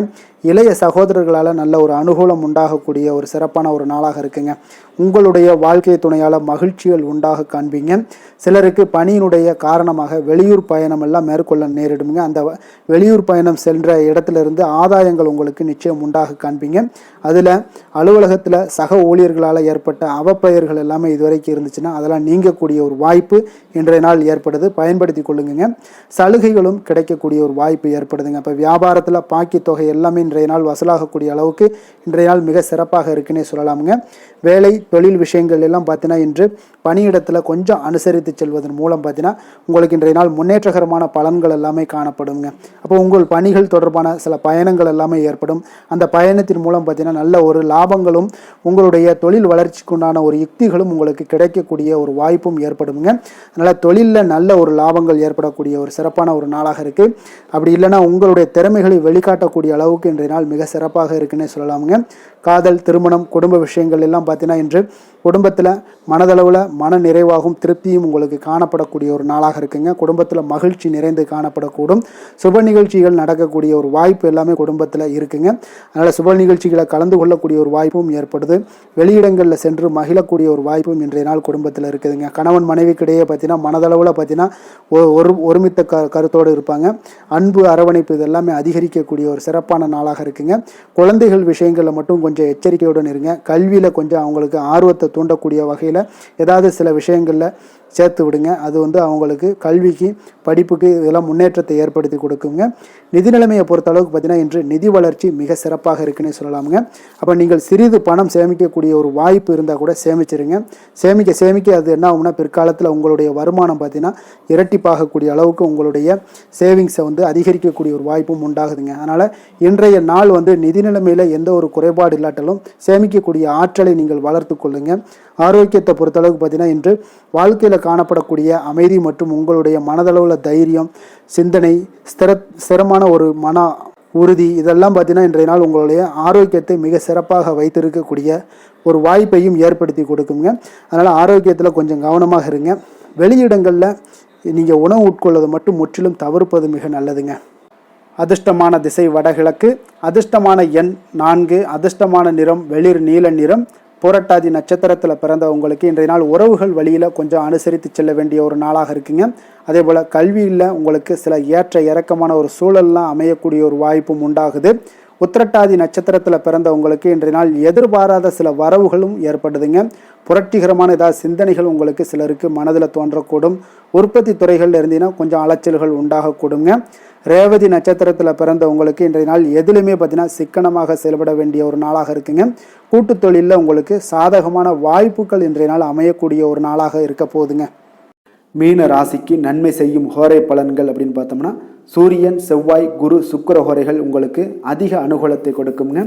இளைய சகோதரர்களால் நல்ல ஒரு அனுகூலம் உண்டாகக்கூடிய ஒரு சிறப்பான ஒரு நாளாக இருக்குங்க. உங்களுடைய வாழ்க்கை துணையால் மகிழ்ச்சிகள் உண்டாக காண்பீங்க. சிலருக்கு பணியினுடைய காரணமாக வெளியூர் பயணம் எல்லாம் மேற்கொள்ள நேரிடுங்க. அந்த வெளியூர் பயணம் சென்ற இடத்திலிருந்து ஆதாயங்கள் உங்களுக்கு நிச்சயம் உண்டாக காண்பீங்க. அதில் அலுவலகத்தில் சக ஊழியர்களால் ஏற்பட்ட அவப்பெயர்கள் எல்லாமே இதுவரைக்கும் இருந்துச்சுன்னா அதெல்லாம் நீங்கக்கூடிய ஒரு வாய்ப்பு இன்றைய நாள் ஏற்படுது. பயன்படுத்தி கொள்ளுங்க. சலுகைகளும் கிடைக்கக்கூடிய ஒரு வாய்ப்பு ஏற்படுதுங்க. இப்போ வியாபாரத்தில் பாக்கி தொகை எல்லாமே இன்றைய நாள் வசூலாகக்கூடிய அளவுக்கு இன்றைய நாள் மிக சிறப்பாக இருக்குன்னே சொல்லலாமுங்க. வேலை தொழில் விஷயங்கள் எல்லாம் பார்த்தீங்கன்னா இன்று பணியிடத்தில் கொஞ்சம் அனுசரித்து செல்வதன் மூலம் பார்த்தீங்கன்னா உங்களுக்கு இன்றைய நாள் முன்னேற்றகரமான பலன்கள் எல்லாமே காணப்படுங்க. அப்போ உங்கள் பணிகள் தொடர்பான சில பயணங்கள் எல்லாமே ஏற்படும். அந்த பயணத்தின் மூலம் பார்த்தீங்கன்னா நல்ல ஒரு லாபங்களும் உங்களுடைய தொழில் வளர்ச்சிக்குண்டான ஒரு யுக்திகளும் உங்களுக்கு கிடைக்கக்கூடிய ஒரு வாய்ப்பும் ஏற்படுங்க. அதனால் தொழிலில் நல்ல ஒரு லாபங்கள் ஏற்படக்கூடிய ஒரு சிறப்பான ஒரு நாளாக இருக்குது. அப்படி இல்லைன்னா உங்களுடைய திறமைகளை வெளிக்காட்டக்கூடிய அளவுக்கு இன்றைய நாள் மிக சிறப்பாக இருக்குன்னே சொல்லலாமுங்க. காதல், திருமணம், குடும்ப விஷயங்கள் எல்லாம் பார்த்தீங்கன்னா இன்று குடும்பத்தில் மனதளவில் மன நிறைவாகவும் திருப்தியும் உங்களுக்கு காணப்படக்கூடிய ஒரு நாளாக இருக்குங்க. குடும்பத்தில் மகிழ்ச்சி நிறைந்து காணப்படக்கூடும். சுப நிகழ்ச்சிகள் நடக்கக்கூடிய ஒரு வாய்ப்பு எல்லாமே குடும்பத்தில் இருக்குங்க. அதனால் சுப நிகழ்ச்சிகளை கலந்து கொள்ளக்கூடிய ஒரு வாய்ப்பும் ஏற்படுது. வெளியிடங்களில் சென்று மகிழக்கூடிய ஒரு வாய்ப்பும் இன்றைய நாள் குடும்பத்தில் இருக்குதுங்க. கணவன் மனைவிக்கிடையே பார்த்தீங்கன்னா மனதளவில் பார்த்தீங்கன்னா ஒருமித்த கருத்தோடு இருப்பாங்க. அன்பு, அரவணைப்பு இதெல்லாமே அதிகரிக்கக்கூடிய ஒரு சிறப்பான நாளாக இருக்குங்க. குழந்தைகள் விஷயங்களில் மட்டும் கொஞ்சம் எச்சரிக்கையுடன் இருங்க. கல்வியில் கொஞ்சம் அவங்களுக்கு ஆர்வத்தை தூண்டக்கூடிய வகையில் ஏதாவது சில விஷயங்களில் சேர்த்து விடுங்க. அது அவங்களுக்கு கல்விக்கு, படிப்புக்கு இதெல்லாம் முன்னேற்றத்தை ஏற்படுத்தி கொடுக்குங்க. நிதி நிலைமையை பொறுத்த அளவுக்கு பார்த்தீங்கன்னா இன்று நிதி வளர்ச்சி மிக சிறப்பாக இருக்குன்னு சொல்லலாமுங்க. அப்போ நீங்கள் சிறிது பணம் சேமிக்கக்கூடிய ஒரு வாய்ப்பு இருந்தால் கூட சேமிச்சிருங்க. சேமிக்க அது என்ன ஆகும்னா பிற்காலத்தில் உங்களுடைய வருமானம் பார்த்தீங்கன்னா இரட்டிப்பாகக்கூடிய அளவுக்கு உங்களுடைய சேவிங்ஸை அதிகரிக்கக்கூடிய ஒரு வாய்ப்பும் உண்டாகுதுங்க. அதனால் இன்றைய நாள் நிதி நிலைமையில் எந்த ஒரு குறைபாடு இல்லாட்டாலும் சேமிக்கக்கூடிய ஆற்றலை நீங்கள் வளர்த்து கொள்ளுங்க. ஆரோக்கியத்தை பொறுத்தளவுக்கு பார்த்தீங்கன்னா இன்று வாழ்க்கையில் காணப்படக்கூடிய அமைதி மற்றும் உங்களுடைய மனதளவில் தைரியம், சிந்தனை, ஸ்திரமான ஒரு மன உறுதி இதெல்லாம் பார்த்தீங்கன்னா இன்றைய நாள் உங்களுடைய ஆரோக்கியத்தை மிக சிறப்பாக வைத்திருக்கக்கூடிய ஒரு வாய்ப்பையும் ஏற்படுத்தி கொடுக்குங்க. அதனால் ஆரோக்கியத்தில் கொஞ்சம் கவனமாக இருங்க. வெளியிடங்களில் நீங்கள் உணவு உட்கொள்வதை மட்டும் முற்றிலும் தவிர்ப்பது மிக நல்லதுங்க. அதிர்ஷ்டமான திசை வடகிழக்கு, அதிர்ஷ்டமான எண் 4, அதிர்ஷ்டமான நிறம் வெளிர் நீல நிறம், புரட்டாதி நட்சத்திரத்தில் பிறந்தவங்களுக்கு இன்றைய நாள் உறவுகள் வழியில் கொஞ்சம் அனுசரித்து செல்ல வேண்டிய ஒரு நாளாக இருக்குங்க. அதே போல் கல்வியில் உங்களுக்கு சில ஏற்ற இறக்கமான ஒரு சூழல்லாம் அமையக்கூடிய ஒரு வாய்ப்பும் உண்டாகுது. உத்திரட்டாதி நட்சத்திரத்தில் பிறந்தவங்களுக்கு இன்றைய நாள் எதிர்பாராத சில வரவுகளும் ஏற்படுதுங்க. புரட்சிகரமான ஏதாவது சிந்தனைகள் உங்களுக்கு சிலருக்கு மனதில் தோன்றக்கூடும். உற்பத்தி துறைகளில் இருந்தீங்கன்னா கொஞ்சம் அலைச்சல்கள் உண்டாகக்கூடுங்க. ரேவதி நட்சத்திரத்தில் பிறந்தவங்களுக்கு இன்றைய நாள் எதிலுமே பார்த்தீங்கன்னா சிக்கனமாக செயல்பட வேண்டிய ஒரு நாளாக இருக்குங்க. கூட்டு தொழிலில் உங்களுக்கு சாதகமான வாய்ப்புகள் இன்றைய நாள் அமையக்கூடிய ஒரு நாளாக இருக்க போகுதுங்க. மீன ராசிக்கு நன்மை செய்யும் ஹோரை பலன்கள் அப்படின்னு பார்த்தோம்னா, சூரியன், செவ்வாய், குரு, சுக்கிர ஹோரைகள் உங்களுக்கு அதிக அனுகூலத்தை கொடுக்குங்க.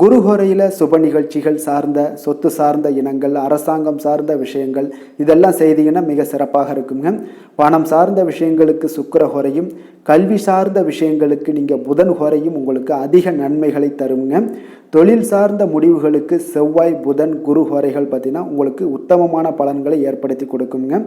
குரு ஹோரையில் சுப நிகழ்ச்சிகள் சார்ந்த, சொத்து சார்ந்த இனங்கள், அரசாங்கம் சார்ந்த விஷயங்கள் இதெல்லாம் செய்தீங்கன்னா மிக சிறப்பாக இருக்குங்க. பணம் சார்ந்த விஷயங்களுக்கு சுக்கிர ஹோரையும், கல்வி சார்ந்த விஷயங்களுக்கு நீங்கள் புதன் ஹோரையும் உங்களுக்கு அதிக நன்மைகளை தருங்க. தொழில் சார்ந்த முடிவுகளுக்கு செவ்வாய், புதன், குரு ஹோரைகள் பார்த்தீங்கன்னா உங்களுக்கு உத்தமமான பலன்களை ஏற்படுத்தி கொடுக்குங்க.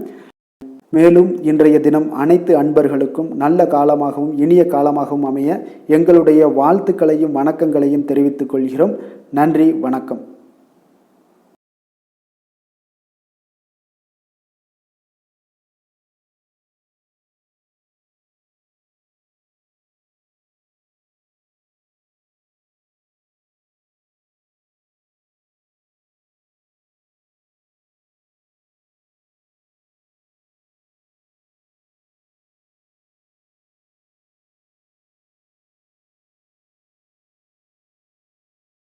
மேலும் இன்றைய தினம் அனைத்து அன்பர்களுக்கும் நல்ல காலமாகவும் இனிய காலமாகவும் அமைய எங்களுடைய வாழ்த்துக்களையும் வணக்கங்களையும் தெரிவித்துக் கொள்கிறோம். நன்றி, வணக்கம்.